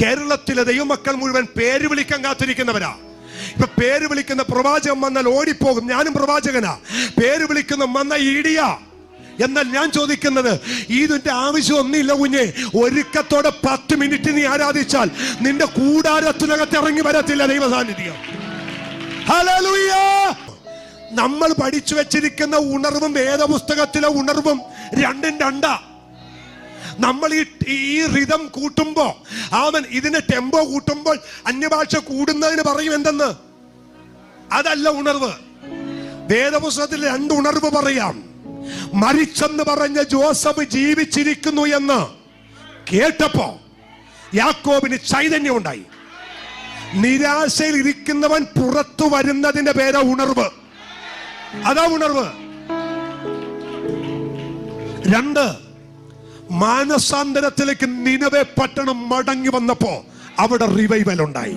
കേരളത്തിലെ ദൈവമക്കൾ മുഴുവൻ പേര് വിളിക്കാൻ കാത്തിരിക്കുന്നവരാ. ഇപ്പൊ പേര് വിളിക്കുന്ന പ്രവാചകൻ വന്നാൽ ഓടിപ്പോകും. ഞാനും പ്രവാചകനാ. പേര് വിളിക്കുന്ന വന്ന ഇടിയ. എന്നാൽ ഞാൻ ചോദിക്കുന്നത്, ഇതിന്റെ ആവശ്യം ഒന്നുമില്ല കുഞ്ഞെ. ഒരുക്കത്തോടെ 10 മിനിറ്റ് നീ ആരാധിച്ചാൽ നിന്റെ കൂടാരത്തിനകത്ത് ഇറങ്ങി വരത്തില്ല ദൈവ സാന്നിധ്യം. ഹല്ലേലൂയ. നമ്മൾ പഠിച്ചു വെച്ചിരിക്കുന്ന ഉണർവും വേദപുസ്തകത്തിലെ ഉണർവും രണ്ടും രണ്ടാ. നമ്മൾ ഈ റിതം കൂട്ടുമ്പോ, അവൻ ഇതിന് ടെമ്പോ കൂട്ടുമ്പോൾ അന്യഭാഷ കൂടുന്നതിന് പറയും എന്തെന്ന്. അതല്ല ഉണർവ്. വേദപുസ്തകത്തിൽ 2 ഉണർവ് പറയാം. മരിച്ചെന്ന് പറഞ്ഞ ജോസഫ് ജീവിച്ചിരിക്കുന്നു എന്ന് കേട്ടപ്പോ യാക്കോബിന് ചൈതന്യം ഉണ്ടായി. നിരാശയിൽ ഇരിക്കുന്നവൻ പുറത്തു വരുന്നതിന്റെ പേരാ ഉണർവ്. അതാ ഉണർവ്. 2, മാനസാന്തരത്തിലേക്ക് നിനവെ പട്ടണം മടങ്ങി വന്നപ്പോ അവിടെ റിവൈവൽ ഉണ്ടായി.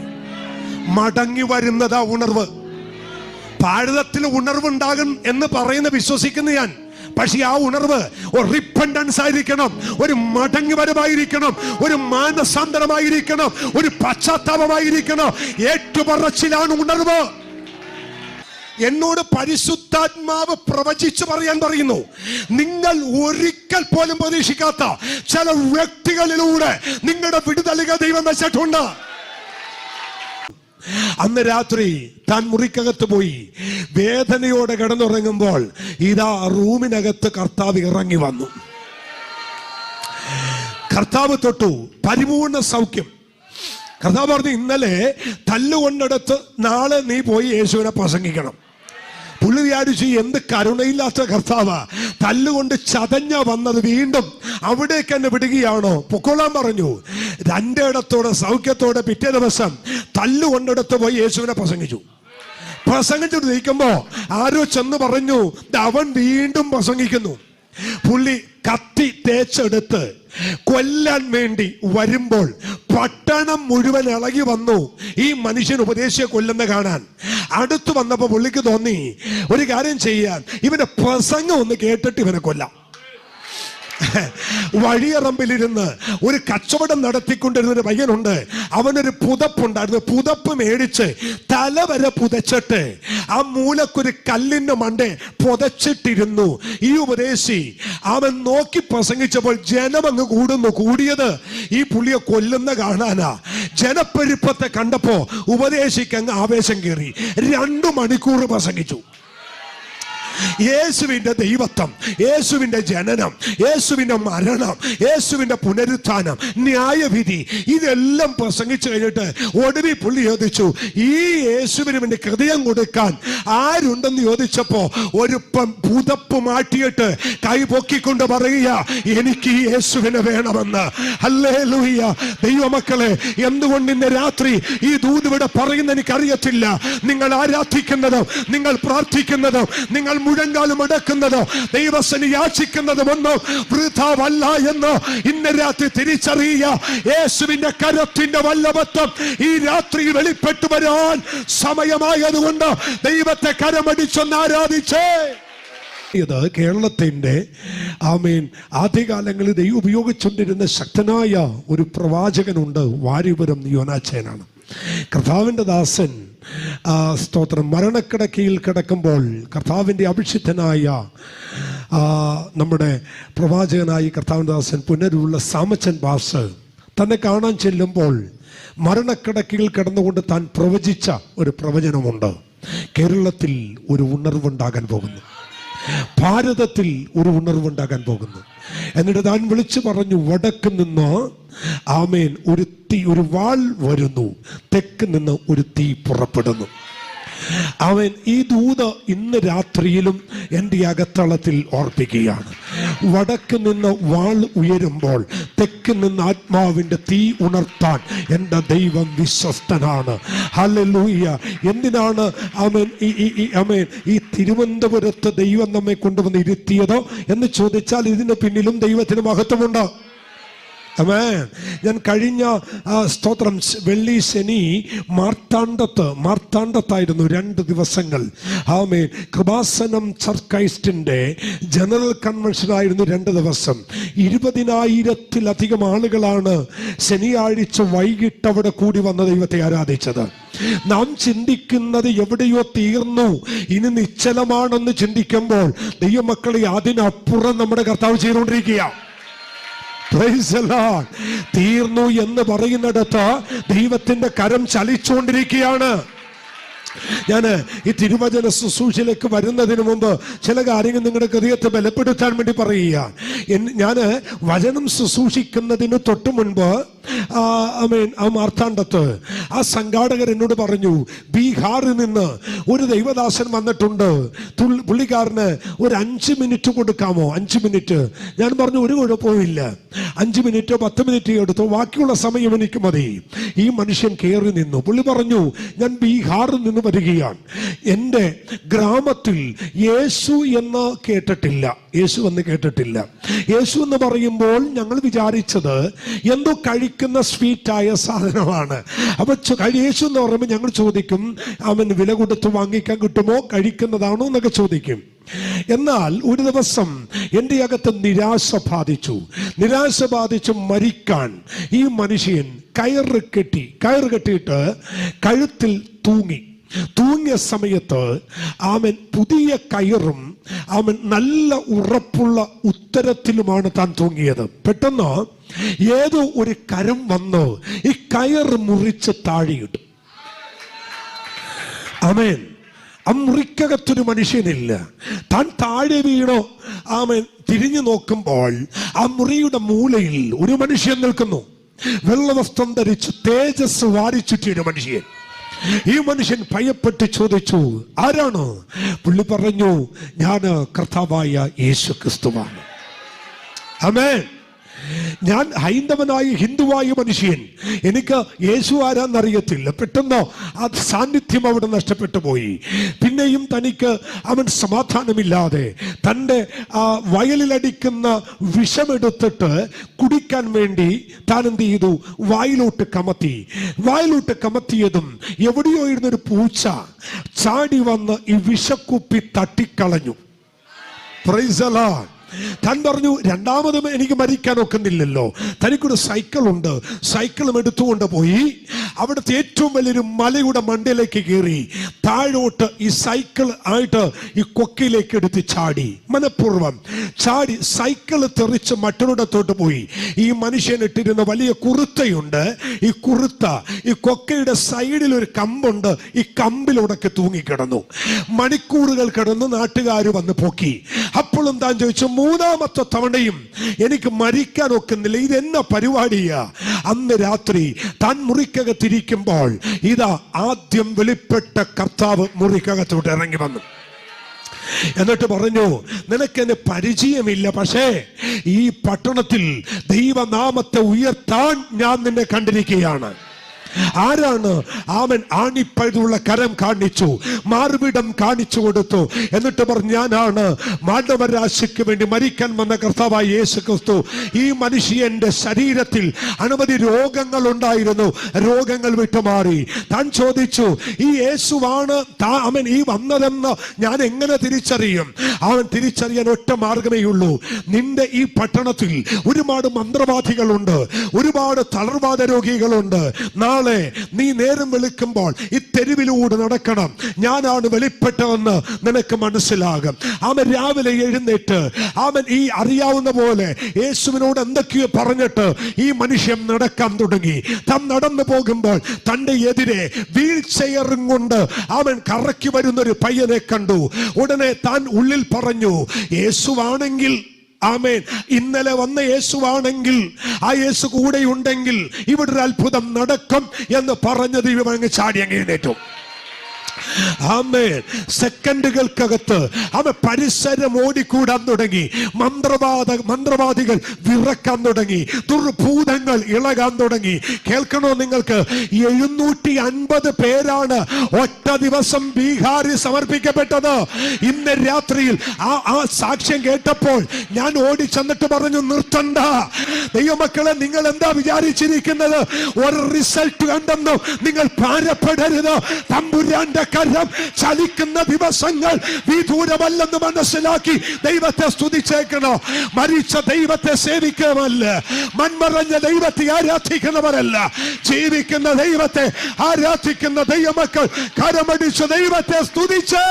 മടങ്ങി വരുന്നതാ ഉണർവ്. ഭാരതത്തിൽ ഉണർവുണ്ടാകും എന്ന് പറയുന്ന വിശ്വസിക്കുന്ന ഞാൻ. പക്ഷെ ആ ഉണർവ് ഒരു റിപ്പൻഡൻസ് ആയിരിക്കണം, ഒരു മടങ്ങി വരവായിരിക്കണം, ഒരു മാനസാന്തരമായിരിക്കണം, ഒരു പശ്ചാത്താപമായിരിക്കണം. ഏറ്റുപറച്ചിലാണ് ഉണർവ്. എന്നോട് പരിശുദ്ധാത്മാവ് പ്രവചിച്ചു പറയാൻ പറയുന്നു, നിങ്ങൾ ഒരിക്കൽ പോലും പ്രതീക്ഷിക്കാത്ത ചില വ്യക്തികളിലൂടെ നിങ്ങളുടെ വിടുതലുകൾ ദൈവം വെച്ചിട്ടുണ്ട്. അന്ന് രാത്രി താൻ മുറിക്കകത്ത് പോയി വേദനയോടെ കിടന്നുറങ്ങുമ്പോൾ ഇതാ റൂമിനകത്ത് കർത്താവ് ഇറങ്ങി വന്നു. കർത്താവ് തൊട്ടു, പരിപൂർണ സൗഖ്യം. കർത്താവ് പറഞ്ഞു, ഇന്നലെ തല്ലുകൊണ്ടെടുത്ത് നാളെ നീ പോയി യേശുവിനെ പ്രസംഗിക്കണം. പുള്ളി വിചാരിച്ചു, എന്ത് കരുണയില്ലാത്ത കർത്താവാ, തല്ലുകൊണ്ട് ചതഞ്ഞ വന്നത് വീണ്ടും അവിടേക്ക് എന്നെ വിടുകയാണോ? പൊക്കോളാൻ പറഞ്ഞു. 2 ഇടത്തോടെ സൗഖ്യത്തോടെ പിറ്റേ ദിവസം തല്ലുകൊണ്ടെടുത്ത് പോയി യേശുവിനെ പ്രസംഗിച്ചു. പ്രസംഗിച്ചിട്ട് നിൽക്കുമ്പോ ആരോ ചെന്ന് പറഞ്ഞു, അവൻ വീണ്ടും പ്രസംഗിക്കുന്നു. പുള്ളി കത്തി തേച്ചെടുത്ത് കൊല്ലാൻ വേണ്ടി വരുമ്പോൾ പട്ടണം മുഴുവൻ ഇളകി വന്നു ഈ മനുഷ്യൻ ഉപദേശിയെ കൊല്ലുന്ന കാണാൻ. അടുത്ത് വന്നപ്പോ പുള്ളിക്ക് തോന്നി, ഒരു കാര്യം ചെയ്യാൻ, ഇവന്റെ പ്രസംഗം ഒന്ന് കേട്ടിട്ട് ഇവനെ കൊല്ലാം. വഴിയറമ്പിലിരുന്ന് ഒരു കച്ചവടം നടത്തിക്കൊണ്ടിരുന്ന ഒരു പയ്യനുണ്ട്. അവനൊരു പുതപ്പുണ്ടായിരുന്നു. പുതപ്പ് മേടിച്ച് തല വരെ പുതച്ചിട്ട് ആ മൂലക്കൊരു കല്ലിന്റെ മണ്ടേ പുതച്ചിട്ടിരുന്നു ഈ ഉപദേശി. അവൻ നോക്കി പ്രസംഗിച്ചപ്പോൾ ജനം അങ്ങ് കൂടുന്നു. കൂടിയത് ഈ പുള്ളിയെ കൊല്ലുന്ന കാണാനാ. ജനപ്പെരുപ്പത്തെ കണ്ടപ്പോ ഉപദേശിക്ക് അങ്ങ് ആവേശം കയറി. 2 മണിക്കൂർ പ്രസംഗിച്ചു. യേശുവിന്റെ ദൈവത്വം, യേശുവിന്റെ ജനനം, യേശുവിന്റെ മരണം, യേശുവിന്റെ പുനരുത്ഥാനം, ന്യായവിധി, ഇതെല്ലാം പ്രസംഗിച്ചു കഴിഞ്ഞിട്ട് ഒടുവിൽ പുള്ളി ചോദിച്ചു, ഈ യേശുവിന് വേണ്ടി ഹൃദയം കൊടുക്കാൻ ആരുണ്ടെന്ന് ചോദിച്ചപ്പോ ഒരു പുതപ്പ് മാറ്റിയിട്ട് കൈ പൊക്കിക്കൊണ്ട് പറയുക, എനിക്ക് ഈ യേശുവിനെ വേണമെന്ന്. ഹല്ലേലൂയ. ദൈവമക്കളെ, എന്തുകൊണ്ട് ഇന്ന് രാത്രി ഈ ദൂത് ഇവിടെ പറയുന്ന എനിക്കറിയത്തില്ല. നിങ്ങൾ ആരാധിക്കുന്നതും നിങ്ങൾ പ്രാർത്ഥിക്കുന്നതും നിങ്ങൾ മുഴങ്കാലും അടക്കുന്നതോ ദൈവസനി യാചിക്കുന്നതും ഒന്നും വൃഥാവല്ല എന്ന് ഇന്ന് രാത്രി തിരിച്ചറിയുക. യേശുവിന്റെ കരത്തിന്റെ വല്ലഭത്വം ഈ രാത്രി വെളിപ്പെട്ടു വരാൻ സമയമായതുകൊണ്ട് ദൈവത്തെ കരമടിച്ചൊന്ന് ആരാധിച്ചേ. ഇത് കേരളത്തിന്റെ ആദ്യകാലങ്ങളിൽ ദൈവം ഉപയോഗിച്ചുകൊണ്ടിരുന്ന ശക്തനായ ഒരു പ്രവാചകനുണ്ട്. വാരിപുരം യോനാച്ചേനാണ്. കർത്താവിന്റെ ദാസൻ സ്തോത്രം മരണക്കിടക്കയിൽ കിടക്കുമ്പോൾ കർത്താവിൻ്റെ അഭിഷിക്തനായ നമ്മുടെ പ്രവാചകനായി കർത്താവിൻ്റെ ദാസൻ പുനരുള്ള സാമച്ചൻ ബാസ് തന്നെ കാണാൻ ചെല്ലുമ്പോൾ മരണക്കിടക്കയിൽ കിടന്നുകൊണ്ട് താൻ പ്രവചിച്ച ഒരു പ്രവചനമുണ്ട്. കേരളത്തിൽ ഒരു ഉണർവുണ്ടാകാൻ പോകുന്നു, ഭാരതത്തിൽ ഒരു ഉണർവുണ്ടാകാൻ പോകുന്നു. എന്നിട്ട് താൻ വിളിച്ചു പറഞ്ഞു, വടക്ക് നിന്ന് ഒരു വാൾ വരുന്നു, തെക്ക് നിന്ന് ഒരു തീ പുറപ്പെടുന്നു. ഈ ദൂത് ഇന്ന് രാത്രിയിലും എൻ്റെ അകത്തളത്തിൽ ഓർപ്പിക്കുകയാണ്. വടക്ക് നിന്ന് വാൾ ഉയരുമ്പോൾ തെക്ക് നിന്ന് ആത്മാവിൻ്റെ തീ ഉണർത്താൻ എൻ്റെ ദൈവം വിശ്വസ്തനാണ്. ഹല്ലേലൂയ. എന്തിനാണ് ഈ തിരുവനന്തപുരത്ത് ദൈവം നമ്മെ കൊണ്ടുവന്ന് ഇരുത്തിയതോ എന്ന് ചോദിച്ചാൽ ഇതിന് പിന്നിലും ദൈവത്തിന് മഹത്വമുണ്ട്. ആമേൻ. ഞാൻ കഴിഞ്ഞ സ്തോത്രം വെള്ളി ശനി മാർത്താണ്ഡത്തായിരുന്നു 2 ദിവസങ്ങൾ. ആമേൻ. കൃപാസനം ചർച്ച് ക്രൈസ്റ്റിന്റെ ജനറൽ കൺവെൻഷൻ ആയിരുന്നു 2 ദിവസം. 20,000-ത്തിലധികം ആളുകളാണ് ശനിയാഴ്ച വൈകിട്ട് അവിടെ കൂടി വന്ന ദൈവത്തെ ആരാധിച്ചത്. നാം ചിന്തിക്കുന്നത് എവിടെയോ തീർന്നു, ഇനി നിശ്ചലമാണെന്ന് ചിന്തിക്കുമ്പോൾ ദൈവമക്കളെ അതിനപ്പുറം നമ്മുടെ കർത്താവ് ചെയ്തുകൊണ്ടിരിക്കുക. തീർന്നു എന്ന് പറയുന്നിടത്ത് ദൈവത്തിന്റെ കരം ചലിച്ചുകൊണ്ടിരിക്കുകയാണ്. ഞാൻ ഈ തിരുവചന ശുശ്രൂഷയിലേക്ക് വരുന്നതിന് മുമ്പ് ചില കാര്യങ്ങൾ നിങ്ങളുടെ ഹൃദയത്തെ ബലപ്പെടുത്താൻ വേണ്ടി പറയുക. ഞാൻ വചനം ശുശ്രൂഷിക്കുന്നതിന് തൊട്ട് മുൻപ് മാർത്താണ്ഡത്ത് ആ സംഘാടകർ എന്നോട് പറഞ്ഞു, ബീഹാറിൽ നിന്ന് ഒരു ദൈവദാസൻ വന്നിട്ടുണ്ട്, പുള്ളിക്കാരന് ഒരു 5 മിനിറ്റ് കൊടുക്കാമോ? 5 മിനിറ്റ്. ഞാൻ പറഞ്ഞു ഒരു കുഴപ്പമില്ല, 5 മിനിറ്റോ 10 മിനിറ്റോ എടുത്തോ, ബാക്കിയുള്ള സമയം എനിക്ക് മതി. ഈ മനുഷ്യൻ കയറി നിന്നു. പുള്ളി പറഞ്ഞു, ഞാൻ ബീഹാറിൽ നിന്ന് വരികയാണ്, എൻ്റെ ഗ്രാമത്തിൽ യേശു എന്ന് കേട്ടിട്ടില്ല. യേശു എന്ന് കേട്ടിട്ടില്ല. യേശു എന്ന് പറയുമ്പോൾ ഞങ്ങൾ വിചാരിച്ചത് എന്തോ കഴിക്കുന്ന സ്വീറ്റായ സാധനമാണ്. അപ്പൊ യേശു എന്ന് പറയുമ്പോൾ ഞങ്ങൾ ചോദിക്കും, അവൻ വില കൊടുത്ത് വാങ്ങിക്കാൻ കിട്ടുമോ, കഴിക്കുന്നതാണോ എന്നൊക്കെ ചോദിക്കും. എന്നാൽ ഒരു ദിവസം എൻ്റെ അകത്ത് നിരാശ ബാധിച്ചു. മരിക്കാൻ ഈ മനുഷ്യൻ കയറ് കെട്ടിയിട്ട് കഴുത്തിൽ തൂങ്ങിയ സമയത്ത് അവൻ പുതിയ കയറും അവൻ നല്ല ഉറപ്പുള്ള ഉത്തരത്തിലുമാണ് താൻ തൂങ്ങിയത്. പെട്ടെന്ന് ഏതോ ഒരു കരം വന്ന് ഈ കയറ് മുറിച്ച് താഴെയിട്ടു. ആമേൻ. ആ മുറിക്കകത്തൊരു മനുഷ്യനില്ല. താൻ താഴെ വീണോ അവൻ തിരിഞ്ഞു നോക്കുമ്പോൾ ആ മുറിയുടെ മൂലയിൽ ഒരു മനുഷ്യൻ നിൽക്കുന്നു. വെള്ളവസ്ത്രം ധരിച്ച് തേജസ് വാരിച്ചുറ്റിയൊരു മനുഷ്യൻ. ഈ മനുഷ്യൻ ഭയപ്പെട്ട് ചോദിച്ചു, ആരാണ്? പുള്ളി പറഞ്ഞു, ഞാൻ കർത്താവായ യേശു ക്രിസ്തുവാണ്. ആമേൻ. ഞാൻ ഹൈന്ദവനായ ഹിന്ദുവായ മനുഷ്യൻ, എനിക്ക് യേശു ആരാന്നറിയത്തില്ല. പെട്ടെന്ന് ആ സാന്നിധ്യം അവിടെ നഷ്ടപ്പെട്ടു പോയി. പിന്നെയും തനിക്ക് അവൻ സമാധാനമില്ലാതെ തൻ്റെ വയലിലടിക്കുന്ന വിഷമെടുത്തിട്ട് കുടിക്കാൻ വേണ്ടി താൻ എന്ത് ചെയ്തു? വായിലോട്ട് കമത്തിയതും എവിടെയോ ഇരുന്നൊരു പൂച്ച ചാടി വന്ന് ഈ വിഷക്കുപ്പി തട്ടിക്കളഞ്ഞു. Praise the Lord. താൻ പറഞ്ഞു, രണ്ടാമതും എനിക്ക് മരിക്കാൻ ഒക്കുന്നില്ലല്ലോ. തനിക്കൊരു സൈക്കിളുണ്ട്, സൈക്കിളും എടുത്തുകൊണ്ട് പോയി അവിടുത്തെ ഏറ്റവും വലിയൊരു മലയുടെ മണ്ടയിലേക്ക് കയറി താഴോട്ട് ഈ സൈക്കിൾ ആയിട്ട് ഈ കൊക്കയിലേക്ക് എടുത്ത് ചാടി. മനഃപൂർവ്വം ചാടി സൈക്കിൾ തെറിച്ച് മറ്റൊരിടത്തോട്ട് പോയി. ഈ മനുഷ്യൻ ഇട്ടിരുന്ന വലിയ കുറുത്തയുണ്ട്. ഈ കൊക്കയുടെ സൈഡിൽ ഒരു കമ്പുണ്ട്. ഈ കമ്പിലൂടൊക്കെ തൂങ്ങിക്കിടന്നു. മണിക്കൂറുകൾ കിടന്ന് നാട്ടുകാർ വന്ന് പൊക്കി. അപ്പോഴും താൻ ചോദിച്ചു, 3ാമത്തെ തവണയും എനിക്ക് മരിക്കാൻ ഒക്കുന്നില്ല, ഇതെന്ന പരിപാടിയാ? അന്ന് രാത്രി താൻ മുറിക്കകത്തിരിക്കുമ്പോൾ ഇതാ ആദ്യം വെളിപ്പെട്ട കർത്താവ് മുറിക്കകത്തോട്ട് ഇറങ്ങി വന്നു. എന്നിട്ട് പറഞ്ഞു, നിനക്കെന്നെ പരിചയമില്ല, പക്ഷേ ഈ പട്ടണത്തിൽ ദൈവനാമത്തെ ഉയർത്താൻ ഞാൻ നിന്നെ കണ്ടിരിക്കുകയാണ്. ആരാണ്? അവൻ ആണിപ്പഴുതുള്ള കരം കാണിച്ചു, മാർവിടം കാണിച്ചു കൊടുത്തു. എന്നിട്ട് പറഞ്ഞു, ഞാനാണ് മാനവരാശിക്ക് വേണ്ടി മരിക്കാൻ വന്ന കർത്താവായ യേശു ക്രിസ്തു. ഈ മനുഷ്യന്റെ ശരീരത്തിൽ അനവധി രോഗങ്ങൾ ഉണ്ടായിരുന്നു, രോഗങ്ങൾ വിട്ടുമാറി. താൻ ചോദിച്ചു, ഈ യേശുവാണ് അവൻ ഈ വന്നതെന്ന് ഞാൻ എങ്ങനെ തിരിച്ചറിയും? അവൻ തിരിച്ചറിയാൻ ഒറ്റ മാർഗമേ ഉള്ളൂ. നിന്റെ ഈ പട്ടണത്തിൽ ഒരുപാട് മന്ത്രവാദികളുണ്ട്, ഒരുപാട് തളർവാദ രോഗികളുണ്ട്. നാളെ നീ നേരം വെളുക്കുമ്പോൾ ഈ തെരുവിലൂടെ നടക്കണം, ഞാനാണ് വെളിപ്പെട്ടതെന്ന് നിനക്ക് മനസ്സിലാകും. അവൻ രാവിലെ എഴുന്നേറ്റ് അവൻ ഈ അറിയാവുന്ന പോലെ യേശുവിനോട് എന്തൊക്കെയോ പറഞ്ഞിട്ട് ഈ മനുഷ്യൻ നടക്കാൻ തുടങ്ങി. താൻ നടന്നു പോകുമ്പോൾ തന്റെ എതിരെ വീൽ ചെയറും കൊണ്ട് അവൻ കറക്കി വരുന്നൊരു പയ്യനെ കണ്ടു. ഉടനെ താൻ ഉള്ളിൽ പറഞ്ഞു, യേശുവാണെങ്കിൽ, ആമേൻ, ഇന്നലെ വന്ന യേശുവാണെങ്കിൽ, ആ യേശു കൂടെ ഉണ്ടെങ്കിൽ ഇവിടെ ഒരു അത്ഭുതം നടക്കും എന്ന് പറഞ്ഞത് ഇവ അങ്ങ് ചാടി അങ്ങ് എഴുന്നേറ്റു. ആമേൻ. സെക്കൻഡുകൾക്കകത്ത് അവൻ പരിസരം ഓടിക്കൂടാൻ തുടങ്ങി. മന്ത്രവാദികൾ വിറക്കാൻ തുടങ്ങി. ദുർഭൂതങ്ങൾ ഇളകാൻ തുടങ്ങി. കേൾക്കണോ നിങ്ങൾക്ക്? 750 പേരാണ് ഒറ്റ ദിവസം ബീഹാറിൽ സമർപ്പിക്കപ്പെട്ടത്. ഇന്ന് രാത്രിയിൽ ആ സാക്ഷ്യം കേട്ടപ്പോൾ ഞാൻ ഓടി ചെന്നിട്ട് പറഞ്ഞു, നിർത്തണ്ട ദൈവമക്കളെ, നിങ്ങൾ എന്താ വിചാരിച്ചിരിക്കുന്നത്? ഒരു റിസൾട്ട് കണ്ടെന്നും നിങ്ങൾ ഭാരപ്പെടരുത്. തമ്പുരാന്റെ കരം ചലിക്കുന്ന ദിവസങ്ങൾ വിദൂരമല്ലെന്ന് മനസ്സിലാക്കി ദൈവത്തെ സ്തുതിച്ചേക്കണം. മരിച്ച ദൈവത്തെ സേവിക്കുന്നവരല്ല, മൺമറഞ്ഞ ദൈവത്തെ ആരാധിക്കുന്നവരല്ല, ജീവിക്കുന്ന ദൈവത്തെ ആരാധിക്കുന്ന ദൈവമക്കൾ കരമടിച്ച ദൈവത്തെ സ്തുതിച്ചേ.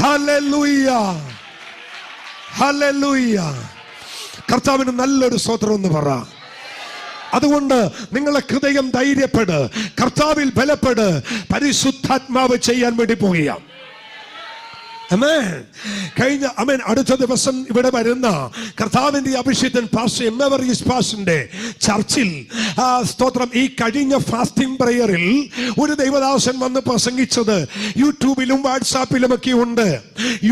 Hallelujah, hallelujah. കർത്താവിന് നല്ലൊരു സ്തോത്രം എന്ന് പറ. അതുകൊണ്ട് നിങ്ങളെ ഹൃദയം ധൈര്യപ്പെട്, കർത്താവിൽ ബലപ്പെട്. പരിശുദ്ധാത്മാവ് ചെയ്യാൻ വേണ്ടി പോകുകയാണ്. അടുത്ത ദിവസം ഇവിടെ വരുന്ന കർത്താവിന്റെ അഭിഷേകൻ പാസ്റ്റർ എമ്മവറീസ് പാസ്റ്ററിന്റെ ചർച്ചിൽ സ്തോത്രം, ഈ കഴിഞ്ഞ ഫാസ്റ്റിംഗ് പ്രയറിൽ ഒരു ദൈവദാസൻ വന്ന് പ്രസംഗിച്ചത് യൂട്യൂബിലും വാട്സാപ്പിലും ഒക്കെ ഉണ്ട്.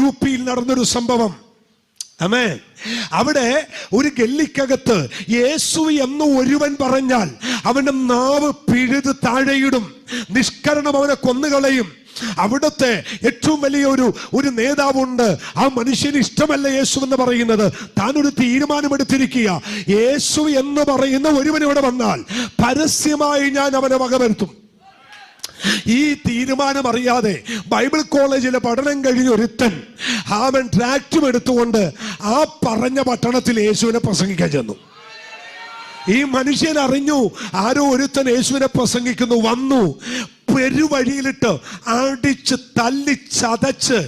UP നടന്നൊരു സംഭവം. ആമേൻ. അവിടെ ഒരു ഗല്ലിക്കകത്ത് യേശു എന്ന് ഒരുവൻ പറഞ്ഞാൽ അവന്റെ നാവ് പിഴുത് താഴെയിടും, നിഷ്കരണം അവനെ കൊന്നുകളയും. അവിടുത്തെ ഏറ്റവും വലിയ ഒരു നേതാവുണ്ട്. ആ മനുഷ്യന് ഇഷ്ടമല്ല യേശു എന്ന് പറയുന്നത്. താനൊരു തീരുമാനമെടുത്തിരിക്കുക, യേശു എന്ന് പറയുന്ന ഒരുവൻ ഇവിടെ വന്നാൽ പരസ്യമായി ഞാൻ അവനെ വകവരുത്തും. ഈ തീരുമാനം അറിയാതെ ബൈബിൾ കോളേജിലെ പഠനം കഴിഞ്ഞ ഒരുത്തൻ അവൻ ട്രാക്റ്റും എടുത്തുകൊണ്ട് ആ പറഞ്ഞ പട്ടണത്തിൽ യേശുവിനെ പ്രസംഗിക്കാൻ ചെന്നു. ഈ മനുഷ്യൻ അറിഞ്ഞു ആരോ ഒരുത്തൻ യേശുവിനെ പ്രസംഗിക്കുന്നു. വന്നു പെരുവഴിയിലിട്ട് അടിച്ച് തല്ലി ചതച്ച്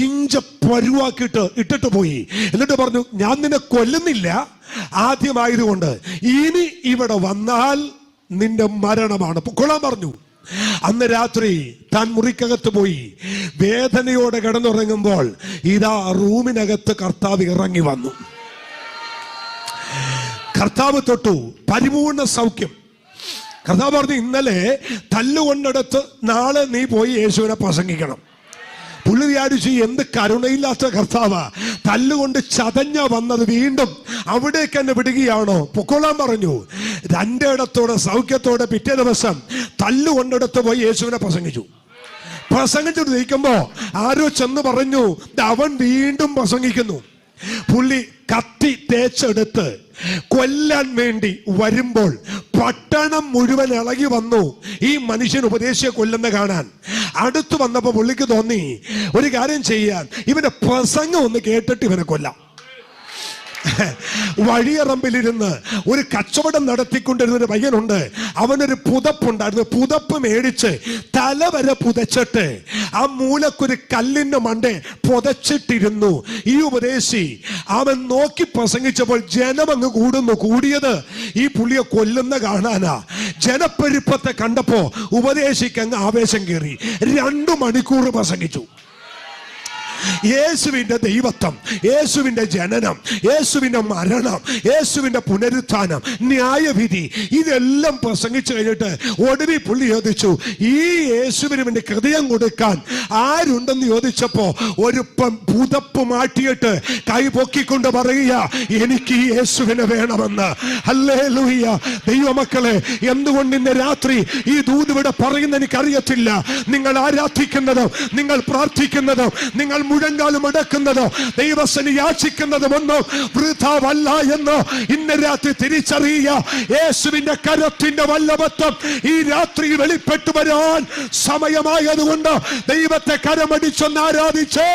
ഇഞ്ച പരുവാക്കിയിട്ട് ഇട്ടിട്ട് പോയി. എന്നിട്ട് പറഞ്ഞു, ഞാൻ നിന്നെ കൊല്ലുന്നില്ല, ആദ്യമായതുകൊണ്ട് ഇനി ഇവിടെ വന്നാൽ നിന്റെ മരണമാണ്, പൊക്കോളാൻ പറഞ്ഞു. അന്ന് രാത്രി താൻ മുറിക്കകത്ത് പോയി വേദനയോടെ കിടന്നുറങ്ങുമ്പോൾ ഇതാ റൂമിനകത്ത് കർത്താവ് ഇറങ്ങി വന്നു. കർത്താവ് തൊട്ടു, പരിപൂർണ സൗഖ്യം. കർത്താവ് പറഞ്ഞു, ഇന്നലെ തല്ലുകൊണ്ടെടുത്ത് നാളെ നീ പോയി യേശുവിനെ പ്രസംഗിക്കണം. പുള്ളി വിചാരിച്ചു, എന്ത് കരുണയില്ലാത്ത കർത്താവാ, തല്ലുകൊണ്ട് ചതഞ്ഞ വന്നത് വീണ്ടും അവിടേക്ക് എന്നെ വിടുകയാണോ? പൊക്കോളാൻ പറഞ്ഞു. രണ്ടിടത്തോടെ സൗഖ്യത്തോടെ പിറ്റേ ദിവസം തല്ലുകൊണ്ടെടുത്ത് പോയി യേശുവിനെ പ്രസംഗിച്ചു. പ്രസംഗിച്ചിട്ട് നിൽക്കുമ്പോ ആരോ ചെന്ന് പറഞ്ഞു, അവൻ വീണ്ടും പ്രസംഗിക്കുന്നു. പുള്ളി കത്തി തേച്ചെടുത്ത് കൊല്ലാൻ വേണ്ടി വരുമ്പോൾ പട്ടണം മുഴുവൻ ഇളകി വന്നു ഈ മനുഷ്യൻ ഉപദേശിയെ കൊല്ലുന്ന കാണാൻ. അടുത്തു വന്നപ്പോ പുള്ളിക്ക് തോന്നി ഒരു കാര്യം ചെയ്യാൻ, ഇവന്റെ പ്രസംഗം ഒന്ന് കേട്ടിട്ട് ഇവനെ കൊല്ലാം. വഴിയറമ്പിലിരുന്ന് ഒരു കച്ചവടം നടത്തിക്കൊണ്ടിരുന്ന ഒരു പയ്യനുണ്ട്. അവനൊരു പുതപ്പുണ്ടായിരുന്നു. പുതപ്പ് മേടിച്ച് തല വരെ പുതച്ചിട്ട് ആ മൂലക്കൊരു കല്ലിന്റെ മണ്ടേ പുതച്ചിട്ടിരുന്നു. ഈ ഉപദേശി അവൻ നോക്കി പ്രസംഗിച്ചപ്പോൾ ജനം അങ്ങ് കൂടുന്നു. കൂടിയത് ഈ പുള്ളിയെ കൊല്ലുന്ന കാണാനാ. ജനപ്പെരുപ്പത്തെ കണ്ടപ്പോ ഉപദേശിക്ക് അങ്ങ് ആവേശം കയറി. 2 മണിക്കൂർ പ്രസംഗിച്ചു. യേശുവിന്റെ ദൈവത്വം, യേശുവിന്റെ ജനനം, യേശുവിന്റെ മരണം, യേശുവിന്റെ പുനരുത്ഥാനം, ന്യായവിധി, ഇതെല്ലാം പ്രസംഗിച്ചു കഴിഞ്ഞിട്ട് ഒടുവിൽ പുള്ളി ചോദിച്ചു, ഈ യേശുവിന് വേണ്ടി ഹൃദയം കൊടുക്കാൻ ആരുണ്ടെന്ന് ചോദിച്ചപ്പോ ഒരു പുതപ്പ് മാറ്റിയിട്ട് കൈ പൊക്കിക്കൊണ്ട് പറയുക, എനിക്ക് ഈ യേശുവിനെ വേണമെന്ന്. ഹല്ലേലൂയ. ദൈവമക്കളെ, എന്തുകൊണ്ട് ഇന്ന് രാത്രി ഈ ദൂത് ഇവിടെ പറയുന്ന എനിക്കറിയത്തില്ല. നിങ്ങൾ ആരാധിക്കുന്നതും നിങ്ങൾ പ്രാർത്ഥിക്കുന്നതും നിങ്ങൾ മുഴങ്കാലും അടക്കുന്നതോ ദൈവസനി യാചിക്കുന്നതും ഒന്നും വൃഥാവല്ല എന്ന് ഇന്ന് രാത്രി തിരിച്ചറിയുക. യേശുവിന്റെ കരത്തിന്റെ വല്ലഭത്വം ഈ രാത്രി വെളിപ്പെട്ടു വരാൻ സമയമായതുകൊണ്ട് ദൈവത്തെ കരമടിച്ചൊന്ന് ആരാധിച്ചേ.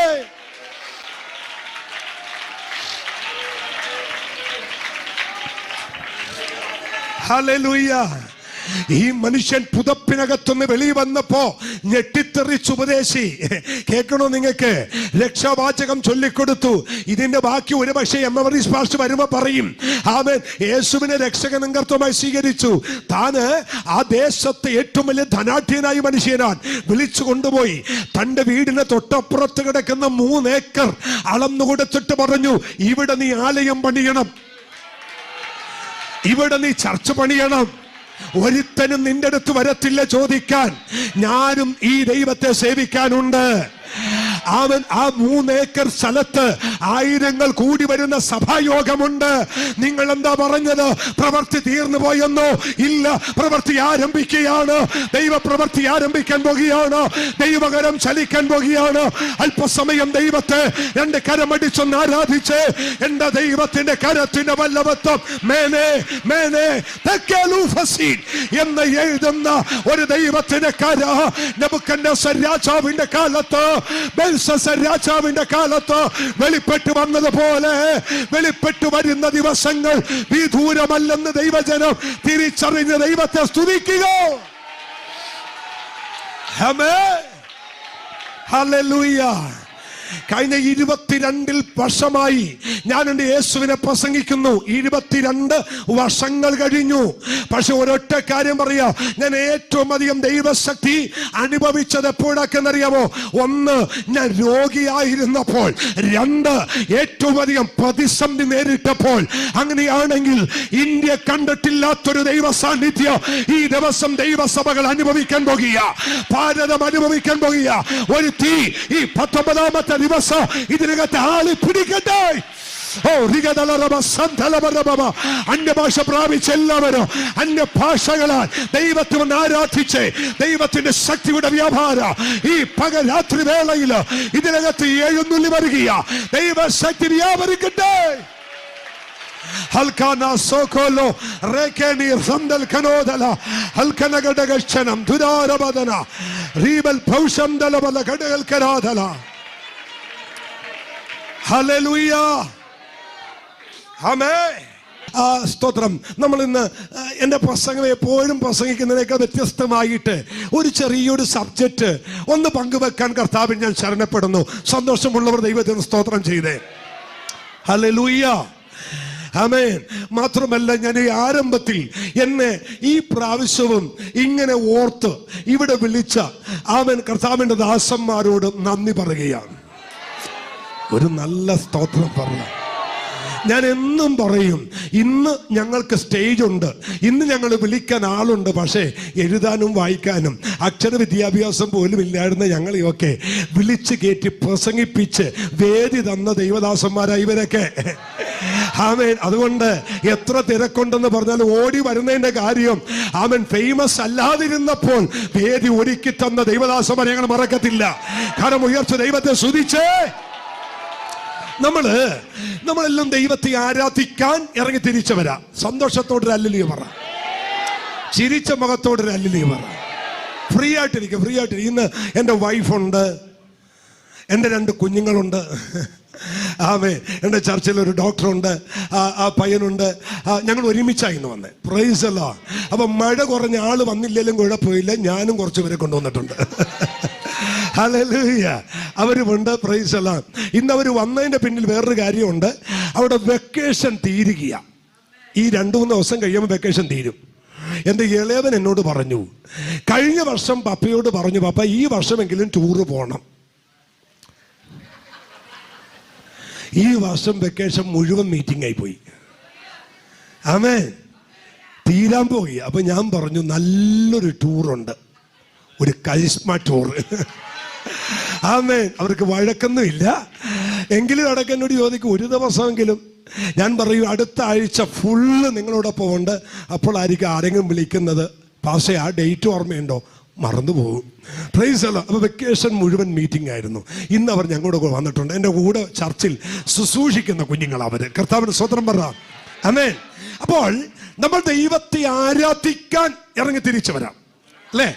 ഹല്ലേലൂയ. ഈ മനുഷ്യൻ പുതപ്പിനകത്തുനിന്ന് വെളിയിൽ വന്നപ്പോ ഞെട്ടിത്തെറിച്ച് ഉപദേശി. കേൾക്കണോ നിങ്ങൾക്ക്? രക്ഷാവാചകം ചൊല്ലിക്കൊടുത്തു. ഇതിന്റെ ബാക്കി ഒരു പക്ഷേ എമ്മവറീസ് പാസ്റ്റർ വരുമ്പോ പറയും, ആമേൻ, യേശുവിനെ രക്ഷകനും കർത്താവായി സ്വീകരിച്ചു. താന് ആ ദേശത്തെ ഏറ്റവും വലിയ ധനാഢ്യനായ മനുഷ്യനാൻ വിളിച്ചു കൊണ്ടുപോയി തന്റെ വീടിന് തൊട്ടപ്പുറത്ത് കിടക്കുന്ന 3 ഏക്കർ അളന്നു കൊടുത്തിട്ട് പറഞ്ഞു, ഇവിടെ നീ ആലയം പണിയണം, ഇവിടെ നീ ചർച്ച പണിയണം, ഒരുത്തനും നിന്റെ അടുത്ത് വരത്തില്ല ചോദിക്കാൻ. ഞാനും ഈ ദൈവത്തെ സേവിക്കാനുണ്ട്. അവൻ ആ 3 ഏക്കർ സ്ഥലത്ത് ആയിരങ്ങൾ കൂടി വരുന്ന സഭായോഗമുണ്ട്. നിങ്ങൾ എന്താ പറഞ്ഞത്? പ്രവൃത്തി തീർന്നു പോയെന്നോ? ഇല്ല, പ്രവൃത്തി ആരംഭിക്കുകയാണ്. ദൈവ പ്രവൃത്തി ആരംഭിക്കാൻ പോകുകയാണ്. ദൈവകരം ചലിക്കാൻ പോകുകയാണ്. അല്പസമയം ദൈവത്തെ 2 കരമടിച്ചൊന്ന് ആരാധിച്ച് എന്റെ ദൈവത്തിന്റെ കരത്തിന്റെ വല്ലവത്വം മേനെ മേനെ എന്ന് എഴുതുന്ന ഒരു ദൈവത്തിന്റെ കര നെബൂഖദ്നേസർ രാജാവിന്റെ കാലത്ത്, ബെൽശസ്സർ രാജാവിന്റെ കാലത്ത് വെളിപ്പെട്ടു വന്നതുപോലെ വെളിപ്പെട്ടു വരുന്ന ദിവസങ്ങൾ വിദൂരമല്ലെന്ന് ദൈവജനം തിരിച്ചറിഞ്ഞ് ദൈവത്തെ സ്തുതിക്കുക. ആമേൻ, ഹല്ലേലൂയ. കഴിഞ്ഞ 22 വർഷമായി ഞാൻ എൻ്റെ യേശുവിനെ പ്രസംഗിക്കുന്നു. 22 വർഷങ്ങൾ കഴിഞ്ഞു. പക്ഷെ ഒരൊറ്റ കാര്യം പറയാ, ഞാൻ ഏറ്റവും അധികം ദൈവശക്തി അനുഭവിച്ചത് എപ്പോഴൊക്കെന്നറിയാമോ? 1, ഞാൻ രോഗിയായിരുന്നപ്പോൾ. 2, ഏറ്റവും അധികം പ്രതിസന്ധി നേരിട്ടപ്പോൾ. അങ്ങനെയാണെങ്കിൽ ഇന്ത്യ കണ്ടിട്ടില്ലാത്തൊരു ദൈവ സാന്നിധ്യം ഈ ദിവസം ദൈവസഭകൾ അനുഭവിക്കാൻ പോകുക, ഭാരതം അനുഭവിക്കാൻ പോകുക. ഒരു തീ ഈ 19ാമത്തെ ദിവസം ഇതിനകത്ത് ആളി പിടിക്കട്ടെ. അന്യഭാഷ പ്രാപിച്ച എല്ലാവരും അന്യഭാഷകളാൽ ദൈവത്തെ ഒന്ന് ആരാധിച്ച് ദൈവത്തിന്റെ ശക്തിയുടെ വ്യാപാരം ഈ പകൽ രാത്രി വേളയിൽ ഇതിനകത്ത് എഴുന്നള്ളി വരിക. ദൈവശക്തി വ്യാപരിക്കട്ടെ. ഹൽക്കാന സോകോലോ റേക്കേനി റംദൽ കനോദല ഹൽക്കന ഗഡഗക്ഷനം ദുരാരബദന റീബൽ ഭൗഷം ദലബല ഗഡഗൽ കരാദല. ഹല്ലേലൂയ, ആമേൻ, സ്തോത്രം. നമ്മൾ ഇന്ന് എൻ്റെ പ്രസംഗം എപ്പോഴും പ്രസംഗിക്കുന്നതിനേക്കാൾ വ്യത്യസ്തമായിട്ട് ഒരു ചെറിയൊരു സബ്ജക്റ്റ് ഒന്ന് പങ്കുവെക്കാൻ കർത്താവിൽ ഞാൻ ശരണപ്പെടുന്നു. സന്തോഷമുള്ളവർ ദൈവത്തിന് സ്തോത്രം ചെയ്തേ. ഹല്ലേലൂയ, ആമേൻ. മാത്രമല്ല, ഞാൻ ഈ ആരംഭത്തിൽ എന്നെ ഈ പ്രാവശ്യവും ഇങ്ങനെ ഓർത്ത് ഇവിടെ വിളിച്ച ആമേൻ കർത്താവിൻ്റെ ദാസന്മാരോട് നന്ദി പറയുകയാണ്. ഒരു നല്ല സ്തോത്രം പറഞ്ഞു. ഞാൻ എന്നും പറയും, ഇന്ന് ഞങ്ങൾക്ക് സ്റ്റേജ് ഉണ്ട്, ഇന്ന് ഞങ്ങൾ വിളിക്കാൻ ആളുണ്ട്. പക്ഷേ എഴുതാനും വായിക്കാനും അക്ഷര വിദ്യാഭ്യാസം പോലും ഇല്ലായിരുന്ന ഞങ്ങളെയൊക്കെ വിളിച്ച് കയറ്റി പ്രസംഗിപ്പിച്ച് വേദി തന്ന ദൈവദാസന്മാരായി ഇവരൊക്കെ. ആമേൻ. അതുകൊണ്ട് എത്ര തിരക്കുണ്ടെന്ന് പറഞ്ഞാൽ ഓടി വരുന്നതിന്റെ കാര്യം, ആമേൻ, ഫേമസ് അല്ലാതിരുന്നപ്പോൾ വേദി ഒരുക്കി തന്ന ദൈവദാസന്മാരെ ഞങ്ങൾ മറക്കത്തില്ല. കാരണം ഉയർച്ച ദൈവത്തെ സ്തുതിച്ചേ. നമ്മളെല്ലാം ദൈവത്തെ ആരാധിക്കാൻ ഇറങ്ങി തിരിച്ചവരാ. സന്തോഷത്തോടൊരു ഹല്ലേലൂയ പറ, ചിരിച്ച മുഖത്തോടൊരു ഹല്ലേലൂയ പറ. ഫ്രീ ആയിട്ടിരിക്കും. ഇന്ന് എൻ്റെ വൈഫുണ്ട്, എൻ്റെ 2 കുഞ്ഞുങ്ങളുണ്ട്. ആമേൻ. എൻ്റെ ചർച്ചിൽ ഒരു ഡോക്ടറുണ്ട്, ആ പയ്യനുണ്ട്. ഞങ്ങൾ ഒരുമിച്ചായിരുന്നു വന്നേ. Price the Lord. അപ്പൊ മഴ കുറഞ്ഞ ആള് വന്നില്ലെങ്കിലും കുഴപ്പമില്ല, ഞാനും കുറച്ച് പേരെ കൊണ്ടുവന്നിട്ടുണ്ട്. ഹല്ലേലൂയ, അവരുമുണ്ട്. Praise the Lord. ഇന്ന് അവർ വന്നതിന്റെ പിന്നിൽ വേറൊരു കാര്യമുണ്ട്. അവിടെ വെക്കേഷൻ തീരുകയാ. ഈ 2-3 ദിവസം കഴിയുമ്പോൾ വെക്കേഷൻ തീരും. എൻ്റെ ഇളയവൻ എന്നോട് പറഞ്ഞു, കഴിഞ്ഞ വർഷം പപ്പയോട് പറഞ്ഞു, പപ്പ ഈ വർഷമെങ്കിലും ടൂറ് പോകണം. ഈ വർഷം വെക്കേഷൻ മുഴുവൻ മീറ്റിംഗ് ആയി പോയി. ആമേൻ, തീരാൻ പോയി. അപ്പൊ ഞാൻ പറഞ്ഞു, നല്ലൊരു ടൂറുണ്ട്, ഒരു കരിസ്മ ടൂർ. ആമേൻ. അവർക്ക് വഴക്കൊന്നും ഇല്ല. എങ്കിലും അടക്കം എന്നോട് ചോദിക്കും, ഒരു ദിവസമെങ്കിലും. ഞാൻ പറയും, അടുത്ത ആഴ്ച ഫുള്ള് നിങ്ങളോടൊപ്പം ഉണ്ട്. അപ്പോഴായിരിക്കും ആരെങ്കിലും വിളിക്കുന്നത്, പക്ഷേ ആ ഡേറ്റ് ഓർമ്മയുണ്ടോ? മറന്നുപോകും. Praise the Lord. അപ്പോൾ വെക്കേഷൻ മുഴുവൻ മീറ്റിംഗ് ആയിരുന്നു. ഇന്ന് അവർ ഞങ്ങളുടെ കൂടെ വന്നിട്ടുണ്ട്. എൻ്റെ കൂടെ ചർച്ചിൽ ശുശ്രൂഷിക്കുന്ന കുഞ്ഞുങ്ങൾ അവർ. കർത്താവിന് സ്വതന്ത്രം പറ. ആമേൻ. അപ്പോൾ നമ്മൾ ദൈവത്തെ ആരാധിക്കാൻ ഇറങ്ങി തിരിച്ചു വരാം അല്ലേ?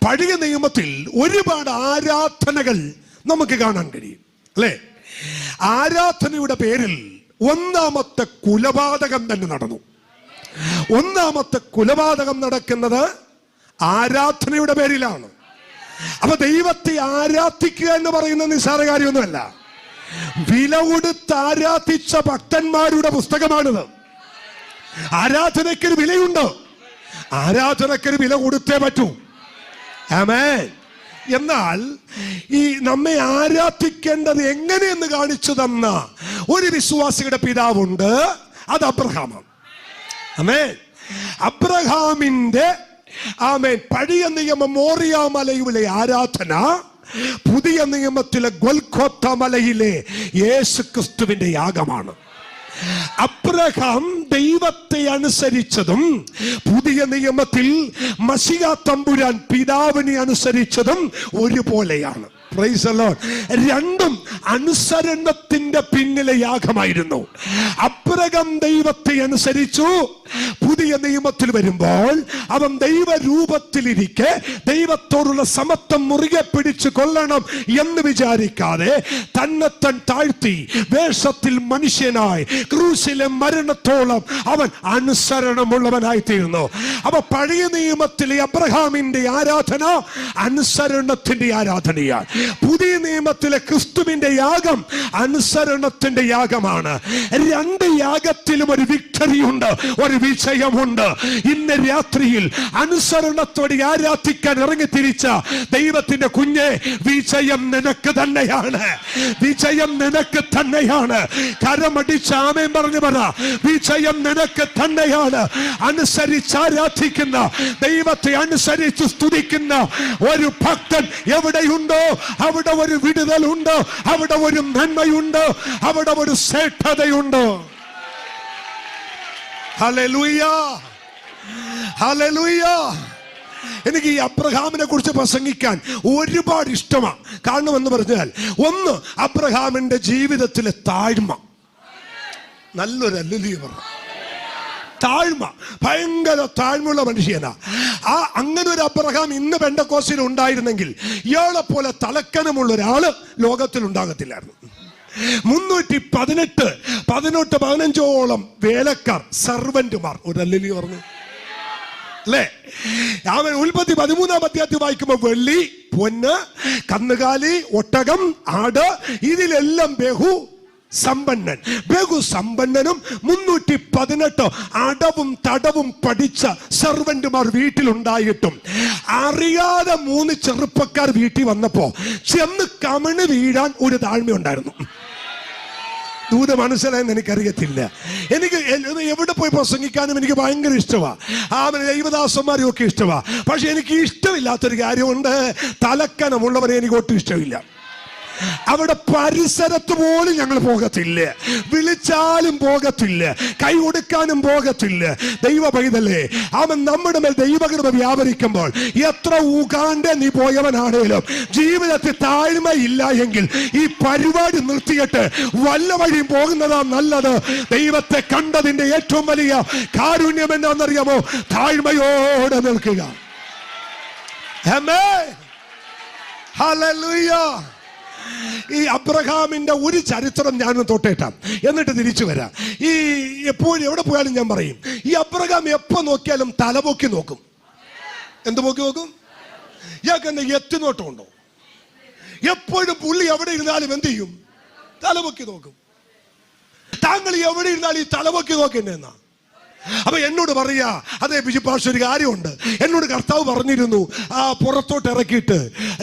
പഴയ നിയമത്തിൽ ഒരുപാട് ആരാധനകൾ നമുക്ക് കാണാൻ കഴിയും അല്ലേ? ആരാധനയുടെ പേരിൽ 1ാമത്തെ കുലപാതകം തന്നെ നടന്നു. 1ാമത്തെ കുലപാതകം നടക്കുന്നത് ആരാധനയുടെ പേരിലാണ്. അപ്പൊ ദൈവത്തെ ആരാധിക്കുക എന്ന് പറയുന്നത് നിസ്സാര കാര്യമൊന്നുമല്ല. വില കൊടുത്ത് ആരാധിച്ച ഭക്തന്മാരുടെ പുസ്തകമാണിത്. ആരാധനയ്ക്കൊരു വിലയുണ്ട്. ആരാധനയ്ക്കൊരു വില കൊടുത്തേ പറ്റൂ. ആമേൻ. എന്നാൽ ഈ നമ്മെ ആരാധിക്കേണ്ടത് എങ്ങനെയെന്ന് കാണിച്ചു തന്ന ഒരു വിശ്വാസിയുടെ പിതാവുണ്ട്, അത് അബ്രഹാമാണ്. ആമേൻ. അബ്രഹാമിന്റെ പഴയ നിയമ മോറിയ മലയിലെ ആരാധന പുതിയ നിയമത്തിലെ ഗൊൽഗോഥ മലയിലെ യേശു ക്രിസ്തുവിന്റെ യാഗമാണ്. അബ്രഹാം ദൈവത്തെ അനുസരിച്ചതും പുതിയ നിയമത്തിൽ മശിഹാ തമ്പുരാൻ പിതാവിനെ അനുസരിച്ചതും ഒരുപോലെയാണ്. Price the Lord. രണ്ടും അനുസരണത്തിന്റെ പിന്നിലെ യാഗമായിരുന്നു. അബ്രഹാം ദൈവത്തെ അനുസരിച്ചു. പുതിയ നിയമത്തിൽ വരുമ്പോൾ അവൻ ദൈവരൂപത്തിലിരിക്കെ ദൈവത്തോടുള്ള സമത്വം മുറുകെ പിടിച്ചു കൊള്ളണം എന്ന് വിചാരിക്കാതെ തന്നെത്താൻ താഴ്ത്തി വേഷത്തിൽ മനുഷ്യനായി ക്രൂശിലെ മരണത്തോളം അവൻ അനുസരണമുള്ളവനായി തീർന്നു. അപ്പൊ പഴയ നിയമത്തിലെ അബ്രഹാമിന്റെ ആരാധന അനുസരണത്തിന്റെ ആരാധനയാണ്. പുതിയ നിയമത്തിലെ ക്രിസ്തുവിന്റെ യാഗം അനുസരണത്തിന്റെ യാഗമാണ്. രണ്ട് യാഗത്തിലും ഒരു വിക്ടറി ഉണ്ട്, ഒരു വിജയമുണ്ട്. ഇന്ന് രാത്രിയിൽ അനുസരണത്തോടെ ആരാധിക്കാൻ ഇറങ്ങി തിരിച്ച ദൈവത്തിന്റെ കുഞ്ഞെ, വിജയം നിനക്ക് തന്നെയാണ്. വിജയം നിനക്ക് തന്നെയാണ്. കരമടിച്ച് ആമേൻ പറഞ്ഞു പറ. വിജയം നിനക്ക് തന്നെയാണ്. അനുസരിച്ച് ആരാധിക്കുന്ന, ദൈവത്തെ അനുസരിച്ച് സ്തുതിക്കുന്ന ഒരു ഭക്തൻ എവിടെയുണ്ടോ അവിടെ ഒരു വിടുതലുണ്ട്, അവിടെ ഒരു നന്മയുണ്ട്, അവിടെ ഒരു ശ്രേഷ്ഠതയുണ്ട്. Hallelujah, hallelujah. എനിക്ക് ഈ അബ്രഹാമിനെ കുറിച്ച് പ്രസംഗിക്കാൻ ഒരുപാട് ഇഷ്ടമാണ്. കാരണം എന്ന് പറഞ്ഞാൽ, ഒന്ന്, അബ്രഹാമിന്റെ ജീവിതത്തിലെ താഴ്മ. നല്ലൊരു ഹല്ലേലൂയ പറഞ്ഞു. താഴ്മ, ഭയങ്കര താഴ്മയുള്ള മനുഷ്യനാ. അങ്ങനെ ഒരു അബ്രഹാം ഇന്ന് പെന്തക്കോസ്തിൽ ഉണ്ടായിരുന്നെങ്കിൽ ഇയാളെ പോലെ തലക്കനമുള്ള ഒരാള് ലോകത്തിൽ ഉണ്ടാകത്തില്ലായിരുന്നു. 318-15 വേലക്കാർ, സർവന്റുമാർ. ഒരു ഹല്ലേലൂയ പറഞ്ഞു അല്ലേ? അവൻ ഉൽപ്പത്തി 13-ാം അധ്യായത്തിൽ വായിക്കുമ്പോൾ വെള്ളി, പൊന്ന്, കന്നുകാലി, ഒട്ടകം, ആട്, ഇതിലെല്ലാം സമ്പന്നൻ. ബഹുസമ്പന്നനും 318 അടവും തടവും പഠിച്ച സർവന്റുമാർ വീട്ടിലുണ്ടായിട്ടും അറിയാതെ 3 ചെറുപ്പക്കാർ വീട്ടിൽ വന്നപ്പോ ചെന്ന് കമണ് വീഴാൻ ഒരു താഴ്മ ഉണ്ടായിരുന്നു. ദൂത മനസ്സിലായെന്ന് എനിക്കറിയത്തില്ല. എനിക്ക് എവിടെ പോയി പ്രസംഗിക്കാനും എനിക്ക് ഭയങ്കര ഇഷ്ടമാണ്. ദൈവദാസന്മാരും ഒക്കെ ഇഷ്ടമാണ്. പക്ഷെ എനിക്ക് ഇഷ്ടമില്ലാത്തൊരു കാര്യമുണ്ട്. തലക്കനമുള്ളവരെ എനിക്ക് ഒട്ടും ഇഷ്ടമില്ല. അവിടെ പരിസരത്ത് പോലും ഞങ്ങൾ പോകത്തില്ല. വിളിച്ചാലും പോകത്തില്ല, കൈ കൊടുക്കാനും പോകത്തില്ല. ദൈവ പൈതലേ, അവൻ നമ്മുടെ മേൽ ദൈവകൃപ വ്യാപരിക്കുമ്പോൾ എത്ര ഊകാണ്ട് നീ പോയവനാണേലും ജീവിതത്തിൽ താഴ്മയില്ല എങ്കിൽ ഈ പരിപാടി നിർത്തിയിട്ട് വല്ല വഴിയും പോകുന്നതാ നല്ലത്. ദൈവത്തെ കണ്ടതിന്റെ ഏറ്റവും വലിയ കാരുണ്യം എന്താണെന്നറിയാമോ? താഴ്മയോടെ നിൽക്കുക. ആമേൻ, ഹല്ലേലൂയ. ഈ അബ്രഹാമിന്റെ ഒരു ചരിത്രം ഞാനൊന്ന് തൊട്ടേട്ടാം, എന്നിട്ട് തിരിച്ചു വരാം. ഈ എപ്പോഴും എവിടെ പോയാലും ഞാൻ പറയും, ഈ അബ്രഹാം എപ്പോ നോക്കിയാലും തലപൊക്കി നോക്കും. എന്ത് പൊക്കി നോക്കും? ഇയാൾക്ക് എന്താ എത്തിനോട്ടമുണ്ടോ? എപ്പോഴും പുള്ളി എവിടെ ഇരുന്നാലും എന്ത് ചെയ്യും? തലപൊക്കി നോക്കും. താങ്കൾ എവിടെ ഇരുന്നാലും ഈ തലപൊക്കി നോക്കുന്നതെന്നാ. അപ്പൊ എന്നോട് പറയാ, അതെ ബിജുപാഷ, ഒരു കാര്യമുണ്ട്. എന്നോട് കർത്താവ് പറഞ്ഞിരുന്നു, പുറത്തോട്ട് ഇറക്കിയിട്ട്,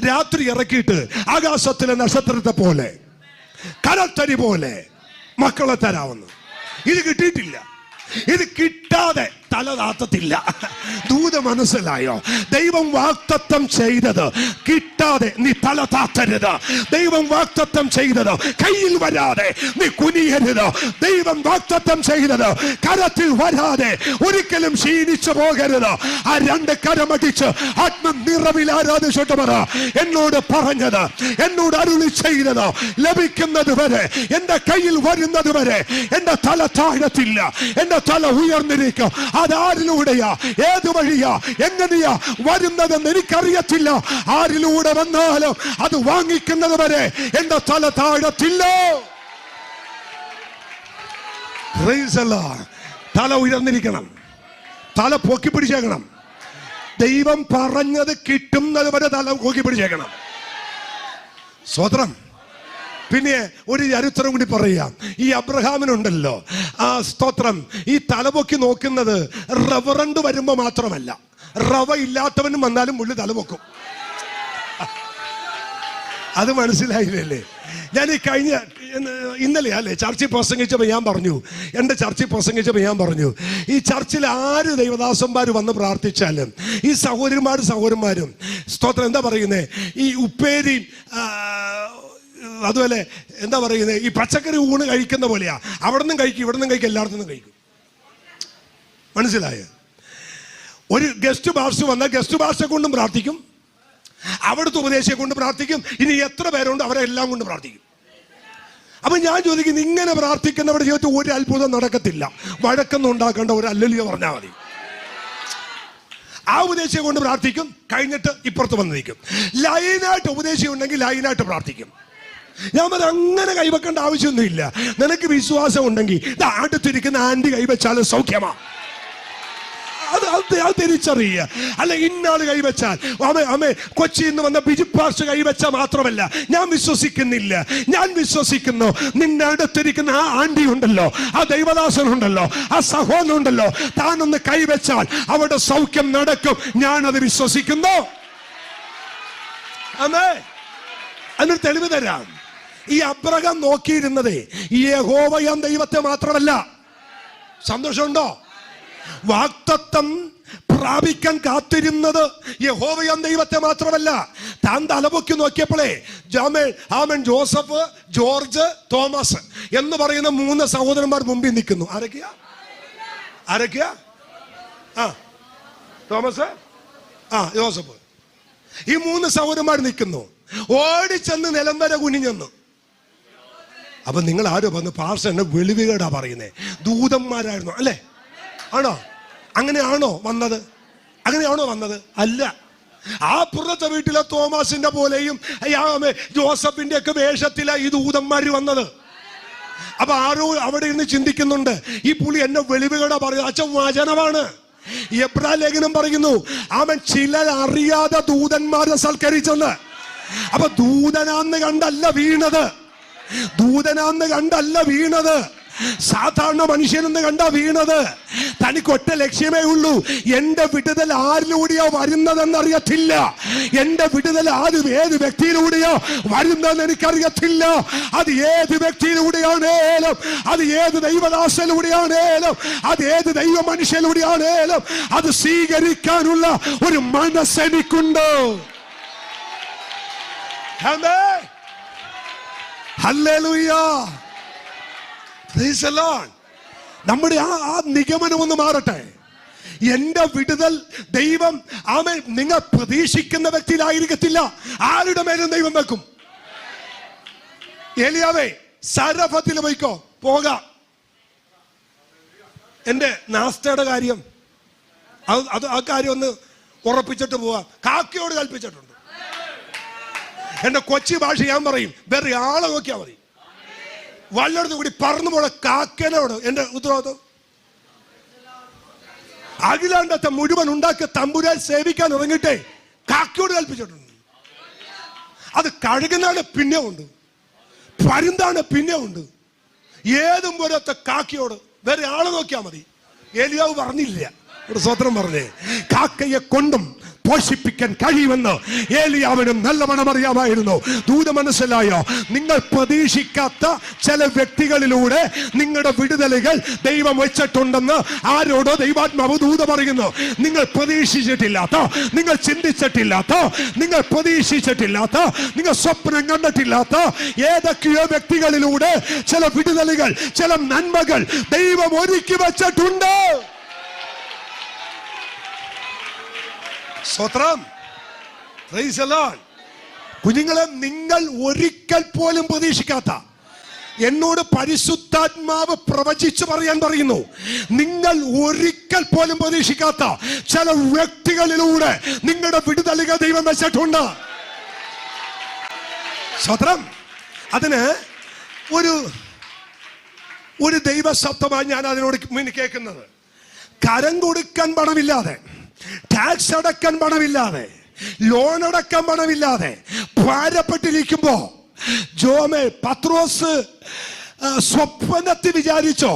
രാത്രി ഇറക്കിയിട്ട് ആകാശത്തിലെ നക്ഷത്രത്തെ പോലെ, കരത്തരി പോലെ മക്കളെ തരാമെന്ന്. ഇത് കിട്ടിയിട്ടില്ല. ഇത് കിട്ടാതെ തല താത്തത്തില്ല. ദൂത മനസ്സിലായോ? ദൈവം വാഗ്ദത്തം ചെയ്തത് കിട്ടാതെ നീ തല താത്തരുത്. ദൈവം വാഗ്ദത്തം ചെയ്തത് കയ്യിൽ വരാതെ നീ കുനിയരുത്. ദൈവം വാഗ്ദത്തം ചെയ്തത് കരത്തിൽ വരാതെ ഒരിക്കലും ക്ഷീണിച്ചു പോകരുത്. ആ 2 കരമടിച്ച് ആത്മനിറവിൽ ആരാധിച്ചിട്ട് പറ, എന്നോട് പറഞ്ഞത്, എന്നോട് അരുളി ചെയ്തത് ലഭിക്കുന്നത് വരെ, എന്റെ കയ്യിൽ വരുന്നത് വരെ എന്റെ തല താഴത്തില്ല, എന്റെ തല ഉയർന്നിരിക്കും. അതാരിലൂടെയാ, ഏത് വഴിയാ, എങ്ങനെയാ വരുന്നതെന്ന് എനിക്കറിയത്തില്ല. ആരിലൂടെ വന്നാലും അത് വാങ്ങിക്കുന്നത് വരെ എന്റെ തല താഴത്തില്ല. തല ഉയർന്നിരിക്കണം, തല പൊക്കി പിടിച്ചേക്കണം. ദൈവം പറഞ്ഞത് കിട്ടുന്നത് വരെ തല പൊക്കി പിടിച്ചേക്കണം. സ്വതന്ത്രം. പിന്നെ ഒരു ചരിത്രം കൂടി പറയാം. ഈ അബ്രഹാമിനുണ്ടല്ലോ സ്തോത്രം, ഈ തലപൊക്കി നോക്കുന്നത് റവറണ്ട് വരുമ്പോ മാത്രമല്ല, റവ ഇല്ലാത്തവനും വന്നാലും പുള്ളി തലപൊക്കും. അത് മനസ്സിലായില്ലേ? ഞാൻ ഈ കഴിഞ്ഞ ഇന്നലെ അല്ലേ ചർച്ചിൽ പ്രസംഗിച്ചപ്പോൾ ഞാൻ പറഞ്ഞു, എൻ്റെ ചർച്ചിൽ പ്രസംഗിച്ചപ്പോൾ ഞാൻ പറഞ്ഞു, ഈ ചർച്ചിൽ ആര് ദൈവദാസന്മാർ വന്ന് പ്രാർത്ഥിച്ചാലും ഈ സഹോദരന്മാരും സ്തോത്രം എന്താ പറയുന്നത്, ഈ ഉപ്പേരി അതുപോലെ എന്താ പറയുന്നത്, ഈ പച്ചക്കറി ഊണ് കഴിക്കുന്ന പോലെയാ. അവിടെ നിന്നും കഴിക്കും, ഇവിടെ നിന്നും കഴിക്കും, എല്ലായിടത്തു നിന്നും കഴിക്കും. മനസ്സിലായോ? ഒരു ഗസ്റ്റ് ഭാഷ വന്നാൽ ഗസ്റ്റ് ഭാഷ കൊണ്ടും പ്രാർത്ഥിക്കും, അവിടുത്തെ ഉപദേശിയെ കൊണ്ട് പ്രാർത്ഥിക്കും, ഇനി എത്ര പേരുണ്ട് അവരെ എല്ലാം കൊണ്ട് പ്രാർത്ഥിക്കും. അപ്പൊ ഞാൻ ചോദിക്കുന്നു, ഇങ്ങനെ പ്രാർത്ഥിക്കുന്നവരുടെ ജീവിതത്തിൽ ഒരു അത്ഭുതം നടക്കത്തില്ല. വഴക്കൊന്നും ഉണ്ടാക്കേണ്ട, ഒരു അല്ലലിയ പറഞ്ഞാൽ മതി. ആ ഉപദേശിയെ കൊണ്ട് പ്രാർത്ഥിക്കും, കഴിഞ്ഞിട്ട് ഇപ്പുറത്ത് വന്ന് നിൽക്കും. ലൈനായിട്ട് ഉപദേശി ഉണ്ടെങ്കിൽ ലൈനായിട്ട് പ്രാർത്ഥിക്കും. ഞാൻ പറഞ്ഞ അങ്ങനെ കൈവെക്കേണ്ട ആവശ്യമൊന്നുമില്ല. നിനക്ക് വിശ്വാസം ഉണ്ടെങ്കിൽ അടുത്തിരിക്കുന്ന ആന്റി കൈവച്ചാലും സൗഖ്യമാ. അത് തിരിച്ചറിയുക. അല്ല ഇന്നാള് കൈവച്ചാൽ അമ്മേ കൊച്ചിയിൽ നിന്ന് വന്ന ബിജു പാസ്റ്റർ കൈവച്ചാൽ മാത്രമല്ല, ഞാൻ വിശ്വസിക്കുന്നില്ല. ഞാൻ വിശ്വസിക്കുന്നു നിന്റെ അടുത്തിരിക്കുന്ന ആ ആന്റി ഉണ്ടല്ലോ, ആ ദൈവദാസൻ ഉണ്ടല്ലോ, ആ സഹോദരൻ ഉണ്ടല്ലോ, താനൊന്ന് കൈവച്ചാൽ അവിടെ സൗഖ്യം നടക്കും. ഞാനത് വിശ്വസിക്കുന്നു. അമ്മേ അതിനൊരു തെളിവ് തരാം. ഈ അബ്രഹാം നോക്കിയിരുന്നത് ഈ യഹോവയാം ദൈവത്തെ മാത്രമല്ല. സന്തോഷമുണ്ടോ? വാഗ്ദത്തം പ്രാപിക്കാൻ കാത്തിരുന്നത് യഹോവയാം ദൈവത്തെ മാത്രമല്ല. താൻ തലപൊക്കി നോക്കിയപ്പോഴേ ആമൻ ജോസഫ്, ജോർജ്, തോമസ് എന്ന് പറയുന്ന 3 സഹോദരന്മാർ മുമ്പിൽ നിൽക്കുന്നു. ആരൊക്കെയാ? Thomas, Joseph. ഈ 3 സഹോദരന്മാർ നിൽക്കുന്നു. ഓടിച്ചെന്ന് നിലം വരെ കുനിഞ്ഞെന്നു. അപ്പൊ നിങ്ങൾ ആരോ വന്ന് പാസ്റ്റർ എന്നെ വെളിവുകേടാ പറയുന്നേ, ദൂതന്മാരായിരുന്നു അല്ലേ? ആണോ? അങ്ങനെയാണോ വന്നത്? അല്ല. ആ പുറത്തെ വീട്ടിലെ തോമസിന്റെ പോലെയും ജോസഫിന്റെ ഒക്കെ വേഷത്തില ഈ ദൂതന്മാര് വന്നത്. അപ്പൊ ആരോ അവിടെ ഇരുന്ന് ചിന്തിക്കുന്നുണ്ട്, ഈ പുള്ളി എന്നെ വെളിവുകേടാ പറയുന്നത്. അച്ഛൻ വചനമാണ്. എബ്രായ ലേഖനം പറയുന്നു, അവൻ ചിലർ അറിയാതെ ദൂതന്മാരെ സൽക്കരിച്ചെന്ന്. അപ്പൊ ദൂതനാന്ന് കണ്ടല്ല വീണത്, സാധാരണ മനുഷ്യനെന്ന് കണ്ടാ വീണത്. തനിക്ക് ഒറ്റ ലക്ഷ്യമേ ഉള്ളൂ, എന്റെ വിടുതൽ ആരിലൂടെയോ വരുന്നതെന്നറിയത്തില്ല. എന്റെ വിടുതൽ ഏത് വ്യക്തിയിലൂടെയോ വരുന്നതെന്ന് എനിക്കറിയത്തില്ല. അത് ഏത് വ്യക്തിയിലൂടെയാണേലും, അത് ഏത് ദൈവദാസനിലൂടെയാണേലും, അത് ഏത് ദൈവ മനുഷ്യനിലൂടെയാണേലും അത് സ്വീകരിക്കാനുള്ള ഒരു മനസ്സെനിക്കുണ്ട്. ഹല്ലേലൂയ. Price the Lord. നമ്മുടെ ആ നിഗമനം ഒന്ന് മാറട്ടെ. എന്റെ വിടുതൽ ദൈവം നിങ്ങൾ പ്രതീക്ഷിക്കുന്ന വ്യക്തിയിലായിരിക്കത്തില്ല, ആരുടെ മേലും ദൈവം വെക്കും. ഏലിയാവേ സരഫത്തിൽ പോയിക്കോ, പോകാം. എന്റെ നാസ്തയുടെ കാര്യം ആ കാര്യം ഒന്ന് ഉറപ്പിച്ചിട്ട് പോവാ. കാക്കയോട് കൽപ്പിച്ചിട്ടുണ്ട്. എന്റെ കൊച്ചി ഭാഷ ഞാൻ പറയും, വേറെ ആളെ നോക്കിയാൽ മതി. വല്ലയിടത്തും കൂടി പറന്നു പോണ കാക്കനോട് എന്റെ ഉത്തരവാദിത്വം. അഖിലാണ്ടത്തെ മുഴുവൻ ഉണ്ടാക്കി തമ്പുരാൻ സേവിക്കാൻ ഇറങ്ങിയിട്ടേ കാക്കയോട് കൽപ്പിച്ചിട്ടുണ്ട്. അത് കഴുകുന്നാണ് പിന്നെ ഉണ്ട്, പരുന്താണ് പിന്നെ ഉണ്ട്. ഏതും പോലത്തെ കാക്കയോട് വേറെ ആളെ നോക്കിയാൽ മതി. ഏലിയാവ് പറഞ്ഞില്ല, ഒരു സ്വത്രം പറഞ്ഞേ, കാക്കയെ കൊണ്ടും പോഷിപ്പിക്കാൻ കഴിയുമെന്ന് ഏലിയാവിനും നല്ലവണ്ണം അറിയാമായിരുന്നു. ദൂത മനസ്സിലായോ? നിങ്ങൾ പ്രതീക്ഷിക്കാത്ത ചില വ്യക്തികളിലൂടെ നിങ്ങളുടെ വിടുതലുകൾ ദൈവം വെച്ചിട്ടുണ്ടെന്ന് ആരോടോ ദൈവാത്മാവ് ദൂത പറയുന്നു. നിങ്ങൾ പ്രതീക്ഷിച്ചിട്ടില്ലാത്ത, നിങ്ങൾ ചിന്തിച്ചിട്ടില്ലാത്ത, നിങ്ങൾ പ്രതീക്ഷിച്ചിട്ടില്ലാത്ത, നിങ്ങൾ സ്വപ്നം കണ്ടിട്ടില്ലാത്ത ഏതൊക്കെയോ വ്യക്തികളിലൂടെ ചില വിടുതലുകൾ, ചില നന്മകൾ ദൈവം ഒരുക്കി വെച്ചിട്ടുണ്ട്. സ്തോത്രം. Price the Lord. കുഞ്ഞുങ്ങളെ, നിങ്ങൾ ഒരിക്കൽ പോലും പ്രതീക്ഷിക്കാത്ത, എന്നോട് പരിശുദ്ധാത്മാവ് പ്രവചിച്ചു പറയാൻ പറയുന്നു, നിങ്ങൾ ഒരിക്കൽ പോലും പ്രതീക്ഷിക്കാത്ത ചില വ്യക്തികളിലൂടെ നിങ്ങളുടെ വിടുതലുകൾ ദൈവം വെച്ചിട്ടുണ്ട്. സ്തോത്രം. അതിന് ഒരു ദൈവശബ്ദമായി ഞാൻ അതിനോട് കേൾക്കുന്നത്, കരം കൊടുക്കാൻ പണമില്ലാതെ, ടാക്സ് അടക്കാൻ പണമില്ലാതെ, ലോൺ അടക്കാൻ പണമില്ലാതെ ഭാരപ്പെട്ടിരിക്കുമ്പോ പത്രോസ് സ്വപ്നത്തിൽ വിചാരിച്ചോ,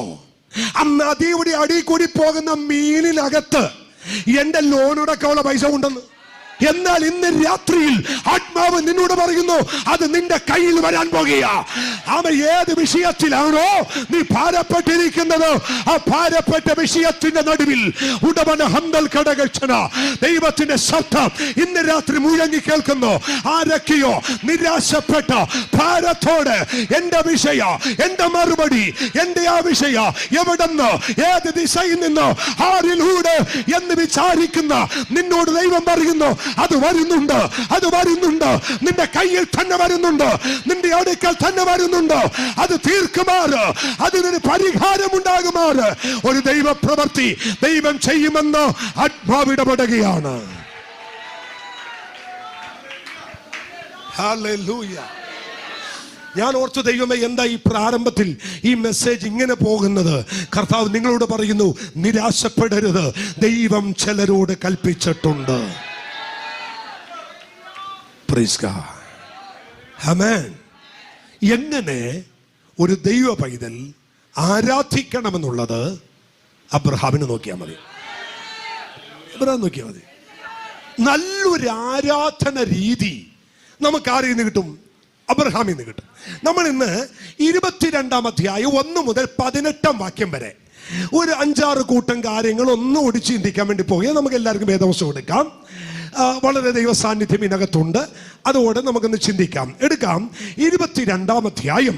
ആ നദിയുടെ അടി കൂടി പോകുന്ന മീനിനകത്ത് എന്റെ ലോൺ അടക്കാനുള്ള പൈസ ഉണ്ടെന്ന്. എന്നാൽ ഇന്ന് രാത്രിയിൽ ആത്മാവ് നിന്നോട് പറയുന്നു, അത് നിന്റെ കയ്യിൽ വരാൻ പോകുക. അവൻ ഏത് വിഷയത്തിലാണോ നീ ഭാരപ്പെട്ടിരിക്കുന്നത്, ആ ഭാരപ്പെട്ട വിഷയത്തിന്റെ നടുവിൽ ഉടമന ഹന്തൽ ഘടകക്ഷണ ദൈവത്തിന്റെ ശബ്ദം ഇന്ന് രാത്രി മുഴങ്ങി കേൾക്കുന്നു. ആരൊക്കെയോ നിരാശപ്പെട്ട ഭാരത്തോട് എന്റെ വിഷയ, എന്റെ മറുപടി, എന്റെ ആ വിഷയ എവിടെന്ന്, ഏത് ദിശയിൽ നിന്ന്, ആരിലൂടെ എന്ന് വിചാരിക്കുന്ന നിന്നോട് ദൈവം പറയുന്നു, അത് വരുന്നുണ്ട്, അത് വരുന്നുണ്ട്, നിന്റെ കയ്യിൽ തന്നെ വരുന്നുണ്ട്, നിന്റെ അടുക്കൽ തന്നെ വരുന്നുണ്ട്. അത് തീർക്കുമാറ്, അതിനൊരു പരിഹാരമുണ്ടാകുമാറ് ഒരു ദൈവ പ്രവൃത്തി ദൈവം ചെയ്യുമെന്ന് ആത്മാവ് ഇടപെടുകയാണ്. ഹല്ലേലൂയ. ഞാൻ ഓർത്തു, ദൈവമേ, എന്താ ഈ പ്രാരംഭത്തിൽ ഈ മെസ്സേജ് ഇങ്ങനെ പോകുന്നത്? കർത്താവ് നിങ്ങളോട് പറയുന്നു, നിരാശപ്പെടരുത്, ദൈവം ചിലരോട് കൽപ്പിച്ചിട്ടുണ്ട്. Price God. ആമേൻ. എങ്ങനെ ഒരു ദൈവ പൈതൽ ആരാധിക്കണമെന്നുള്ളത് അബ്രഹാമിനെ നോക്കിയാൽ മതി. അബ്രഹാം നോക്കിയാൽ മതി. നല്ലൊരു ആരാധന രീതി നമുക്ക് ആരിൽ നിന്ന് കിട്ടും? അബ്രഹാമിൽ നിന്ന് കിട്ടും. നമ്മൾ ഇന്ന് 22-ാം അധ്യായം 1 മുതൽ 18-ാം വാക്യം വരെ ഒരു 5-6 കൂട്ടം കാര്യങ്ങൾ ഒന്നും ഓടി ചിന്തിക്കാൻ വേണ്ടി പോകുക. നമുക്ക് എല്ലാവർക്കും വേദവസ്തു എടുക്കാം. വളരെ ദൈവ സാന്നിധ്യം ഇതിനകത്തുണ്ട്. അതോടെ നമുക്കൊന്ന് ചിന്തിക്കാം. എടുക്കാം. 22-ാം അധ്യായം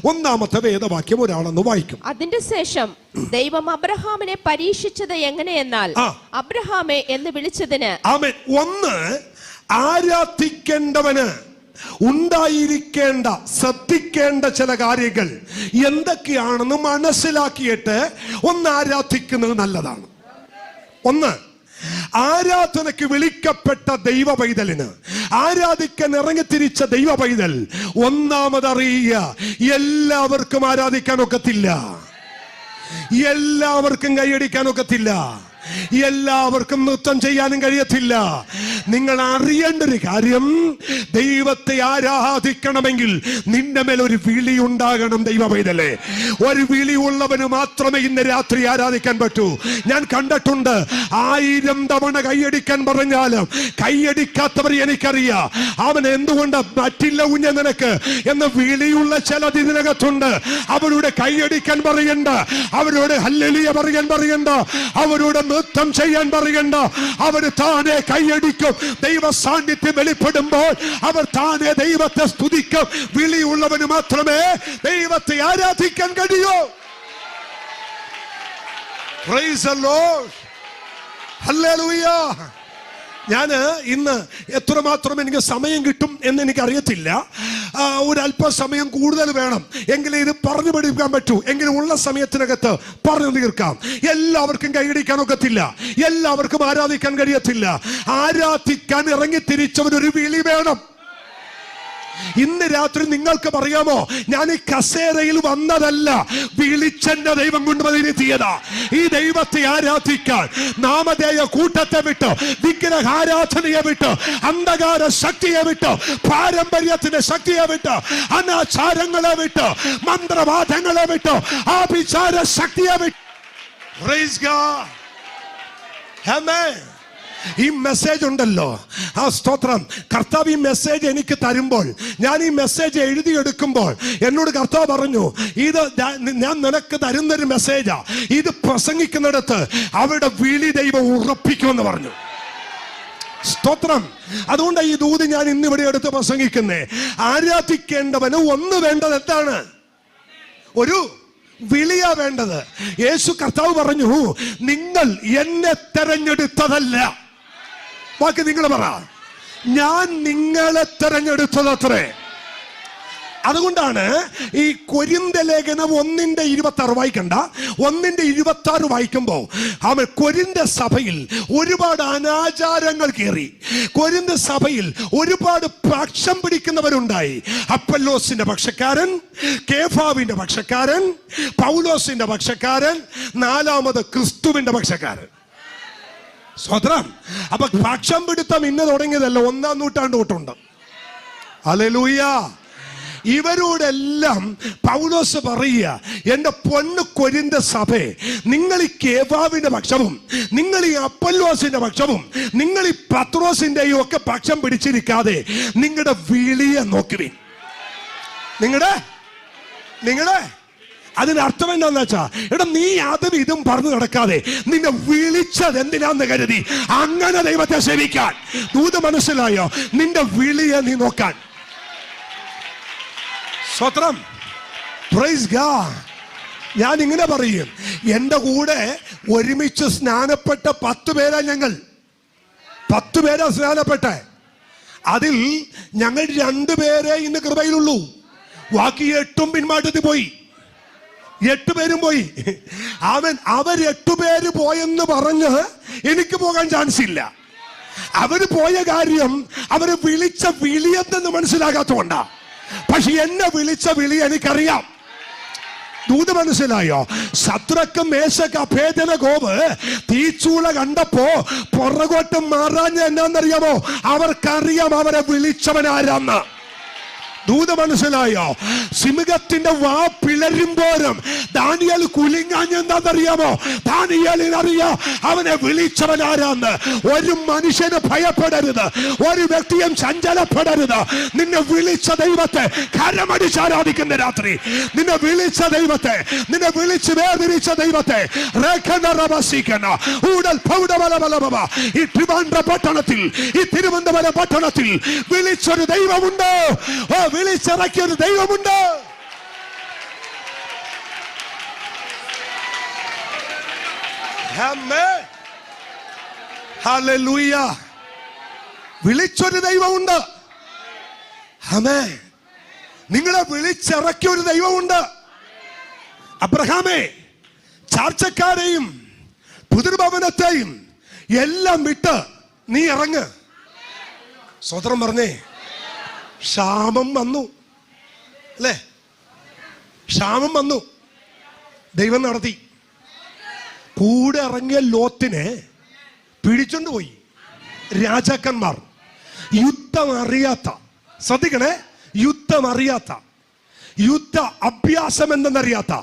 1-ാമത്തെ വേദവാക്യം ഒരാളെന്ന് വായിക്കും. അതിന്റെ ശേഷം ദൈവം അബ്രഹാമിനെ പരീക്ഷിച്ചത് എങ്ങനെയെന്നാൽ, അബ്രഹാമെ എന്ന് വിളിച്ചതിന്. ആമേൻ. ഒന്ന്, ആരാധിക്കേണ്ടവന് ഉണ്ടായിരിക്കേണ്ട, ശ്രദ്ധിക്കേണ്ട ചില കാര്യങ്ങൾ എന്തൊക്കെയാണെന്ന് മനസ്സിലാക്കിയിട്ട് ഒന്ന് ആരാധിക്കുന്നത് നല്ലതാണ്. ഒന്ന്, ആരാധനയ്ക്ക് വിളിക്കപ്പെട്ട ദൈവ പൈതലിന്, ആരാധിക്കാൻ ഇറങ്ങിത്തിരിച്ച ദൈവ പൈതൽ ഒന്നാമതറിയുക, എല്ലാവർക്കും ആരാധിക്കാൻ ഒക്കത്തില്ല, എല്ലാവർക്കും കൈയടിക്കാൻ ഒക്കത്തില്ല, എല്ലാവർക്കും നൃത്തം ചെയ്യാനും കഴിയത്തില്ല. നിങ്ങൾ അറിയേണ്ട ഒരു കാര്യം, ദൈവത്തെ ആരാധിക്കണമെങ്കിൽ നിന്റെ മേൽ ഒരു വിളി ഉണ്ടാകണം. ദൈവ പൈതലേ, ഒരു വിളി ഉള്ളവന് മാത്രമേ ഇന്ന് രാത്രി ആരാധിക്കാൻ പറ്റൂ. ഞാൻ കണ്ടിട്ടുണ്ട്, 1000 തവണ കൈയടിക്കാൻ പറഞ്ഞാലും കൈയടിക്കാത്തവർ എനിക്കറിയാം. അവൻ എന്തുകൊണ്ട് പറ്റില്ല കുഞ്ഞ നിനക്ക് എന്ന് വിളിയുള്ള ചിലത് ഇതിനകത്തുണ്ട്. അവരോട് കൈയടിക്കാൻ പറയണ്ട, അവരോട് ഹല്ലേലൂയ പറയാൻ പറയണ്ട, അവരോട് നൃത്തം ചെയ്യാൻ പറയണ്ട. അവർ താനെ കൈയടിക്കും. ദൈവ സാന്നിധ്യം വെളിപ്പെടുമ്പോൾ അവർ താനെ ദൈവത്തെ സ്തുതിക്കും. വിളിയുള്ളവന് മാത്രമേ ദൈവത്തെ ആരാധിക്കാൻ കഴിയൂ. Price the Lord. ഹല്ലേലൂയ. ഞാൻ ഇന്ന് എത്രമാത്രം എനിക്ക് സമയം കിട്ടും എന്ന് എനിക്കറിയത്തില്ല. ഒരല്പസമയം കൂടുതൽ വേണം, എങ്കിലും ഇത് പറഞ്ഞു പഠിപ്പിക്കാൻ പറ്റൂ. എങ്കിലും ഉള്ള സമയത്തിനകത്ത് പറഞ്ഞു തീർക്കാം. എല്ലാവർക്കും കൈയടിക്കാൻ ഒക്കത്തില്ല, എല്ലാവർക്കും ആരാധിക്കാൻ കഴിയത്തില്ല. ആരാധിക്കാൻ ഇറങ്ങിത്തിരിച്ചവനൊരു വിളി വേണം. ഇന്ന് രാത്രി നിങ്ങൾക്ക് പറയാമോ, ഞാൻ ഈ കസേരയിൽ വന്നതല്ല, വിളിച്ചെന്റെ ദൈവം കൊണ്ടുവന്നിരുത്തിയതാ. ഈ ദൈവത്തെ ആരാധിക്കാൻ നാമധേയ കൂട്ടത്തെ വിട്ട്, വിഗ്രഹാരാധനയെ വിട്ട്, അന്ധകാര ശക്തിയെ വിട്ട്, പാരമ്പര്യത്തിന്റെ ശക്തിയെ വിട്ട്, അനാചാരങ്ങളെ വിട്ട്, മന്ത്രവാദങ്ങളെ വിട്ട്, ആഭിചാര ശക്തിയെ വിട്ട്. Praise God. ആമേൻ. ഈ മെസ്സേജ് ഉണ്ടല്ലോ, ആ സ്തോത്രം. കർത്താവ് ഈ മെസ്സേജ് എനിക്ക് തരുമ്പോൾ, ഞാൻ ഈ മെസ്സേജ് എഴുതിയെടുക്കുമ്പോൾ എന്നോട് കർത്താവ് പറഞ്ഞു, ഇത് ഞാൻ നിനക്ക് തരുന്നൊരു മെസ്സേജാ. ഇത് പ്രസംഗിക്കുന്നിടത്ത് അവരുടെ വിളി ദൈവം ഉറപ്പിക്കുമെന്ന് പറഞ്ഞു. സ്തോത്രം. അതുകൊണ്ട് ഈ ദൂത് ഞാൻ ഇന്നിവിടെ എടുത്ത് പ്രസംഗിക്കുന്നേ. ആരാധിക്കേണ്ടവന് ഒന്ന് വേണ്ടത് എന്താണ്? ഒരു വിളിയാ വേണ്ടത്. യേശു കർത്താവ് പറഞ്ഞു, നിങ്ങൾ എന്നെ തെരഞ്ഞെടുത്തതല്ല. ബാക്കി നിങ്ങൾ പറ, ഞാൻ നിങ്ങളെ തെരഞ്ഞെടുത്തതത്രേ. അതുകൊണ്ടാണ് ഈ കൊരിന്ത ലേഖനം 1:26 വായിക്കണ്ട, 1:26 വായിക്കുമ്പോൾ അവൻ കൊരിന്ത സഭയിൽ ഒരുപാട് അനാചാരങ്ങൾ കയറി. കൊരിന്ത സഭയിൽ ഒരുപാട് പക്ഷം പിടിക്കുന്നവരുണ്ടായി. അപ്പല്ലോസിന്റെ പക്ഷക്കാരൻ, കേഫാവിന്റെ പക്ഷക്കാരൻ, പൗലോസിന്റെ പക്ഷക്കാരൻ, 4ാമത് ക്രിസ്തുവിന്റെ പക്ഷക്കാരൻ. സ്വതന്ത്രം. അപ്പൊ പക്ഷം പിടുത്തം ഇന്ന് തുടങ്ങിയതല്ല, 1-ാം നൂറ്റാണ്ട് തൊട്ടുണ്ട്. ഹല്ലേലൂയ. ഇവരോടെല്ലാം പൗലോസ് പറയുക, എന്റെ പൊന്നു കൊരിന്ത സഭേ, നിങ്ങൾ ഈ കേഫാവിന്റെ പക്ഷവും നിങ്ങൾ ഈ അപ്പൊല്ലോസിന്റെ പക്ഷവും നിങ്ങൾ ഈ പത്രോസിന്റെയും ഒക്കെ പക്ഷം പിടിച്ചിരിക്കാതെ നിങ്ങളുടെ വിളിയെ നോക്കുവിൻ. നിങ്ങളുടെ അതിനർത്ഥം എന്താന്ന് വെച്ചാ, എടാ നീ അതും ഇതും പറഞ്ഞു നടക്കാതെ നിന്നെ വിളിച്ചത് എന്തിനാന്ന് കരുതി അങ്ങനെ ദൈവത്തെ സേവിക്കാൻ. ദൂത് മനസ്സിലായോ? നിന്റെ വിളിയെ നീ നോക്കാൻ. സ്വത്രം. Praise God. ഞാൻ ഇങ്ങനെ പറയും, എന്റെ കൂടെ ഒരുമിച്ച് സ്നാനപ്പെട്ട 10 പേരാ ഞങ്ങൾ. 10 പേരാ സ്നാനപ്പെട്ടെ. അതിൽ ഞങ്ങൾ 2 പേരെ ഇന്ന് കൃപയിലുള്ളൂ. ബാക്കി 8 പിന്മാറ്റത്തിൽ പോയി. 8 പേരും പോയി. അവർ 8 പേര് പോയെന്ന് പറഞ്ഞ് എനിക്ക് പോകാൻ ചാൻസ് ഇല്ല. അവര് പോയ കാര്യം അവര് വിളിച്ച വിളിയെന്ന് മനസ്സിലാകാത്തതുകൊണ്ടാ. പക്ഷെ എന്നെ വിളിച്ച വിളി എനിക്കറിയാം. ദൂത് മനസ്സിലായോ? ശദ്രക്കും മേശക്ക് അഭേദനഗോവ് തീച്ചൂള കണ്ടപ്പോ പുറകോട്ട് മാറാഞ്ഞ എന്നാന്നറിയാമോ? അവർക്കറിയാം അവരെ വിളിച്ചവനാരാന്ന്. ദൂത് മനസ്സിലായോ? സിംഹത്തിന്റെ വാ പിളരുമ്പോഴും ദാനിയേൽ കുലുങ്ങാഞ്ഞെന്താണെന്നറിയാമോ? ദാനിയേലിനറിയാം അവനെ വിളിച്ചവനാരാന്ന്. ഒരു മനുഷ്യന് ഭയപ്പെടരുത്, ഒരു വ്യക്തിയും ചഞ്ചലപ്പെടരുത്. നിന്നെ വിളിച്ച ദൈവത്തെ കരമടിച്ച് ആരാധിക്കുന്ന രാത്രി, നിന്നെ വിളിച്ച ദൈവത്തെ, നിന്നെ വിളിച്ച് വേദനിച്ച ദൈവത്തെ ഈ ട്രിവാൻഡ്രം പട്ടണത്തിൽ, ഈ തിരുവനന്തപുരം പട്ടണത്തിൽ വിളിച്ചൊരു ദൈവമുണ്ട്. വിളിച്ചിറക്കിയൊരു ദൈവമുണ്ട്. ഹല്ലേലൂയ. വിളിച്ചൊരു ദൈവമുണ്ട്. ആമേൻ. നിങ്ങളെ വിളിച്ചിറക്കിയ ഒരു ദൈവമുണ്ട്. അബ്രഹാമേ, ചാർച്ചക്കാരെയും പിതൃഭവനത്തെയും എല്ലാം വിട്ട് നീ ഇറങ്ങ്. സ്വതന്ത്രം പറഞ്ഞേ. ക്ഷാമം വന്നു അല്ലേ? ക്ഷാമം വന്നു. ദൈവം നടത്തി. കൂടെ ഇറങ്ങിയ ലോത്തിനെ പിടിച്ചോണ്ട് പോയി രാജാക്കന്മാർ. യുദ്ധം അറിയാത്ത, ശ്രദ്ധിക്കണേ, യുദ്ധം അറിയാത്ത, യുദ്ധ അഭ്യാസം എന്തെന്നറിയാത്ത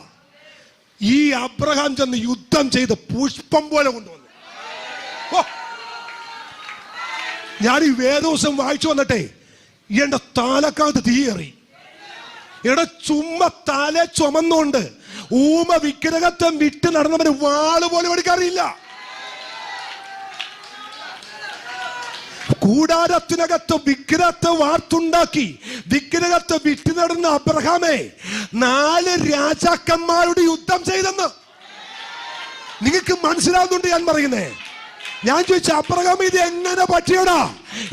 ഈ അബ്രഹാം ചെന്ന് യുദ്ധം ചെയ്ത് പുഷ്പം പോലെ കൊണ്ടുവന്നു. ഞാൻ ഈ വേദോസം വായിച്ചു വന്നിട്ടേ എന്റെ താലക്കാട് തീയേറി. എടാ ചുമ്മാ തല ചുമന്നുകൊണ്ട് ഊമ വിഗ്രഹത്തെ വിട്ട് നടന്നവന് വാള് പോലും എടുക്കാറില്ല. കൂടാരത്തിനകത്ത് വിഗ്രഹത്തെ വാർത്തുണ്ടാക്കി വിഗ്രഹത്തെ വിറ്റ് നടന്ന അബ്രഹാമേ 4 രാജാക്കന്മാരോട് യുദ്ധം ചെയ്തെന്ന് നിങ്ങൾക്ക് മനസ്സിലാവുന്നുണ്ട് ഞാൻ പറയുന്നേ. ഞാൻ ചോദിച്ച അബ്രഹാം ഇത് എങ്ങനെ പറ്റിയടാ?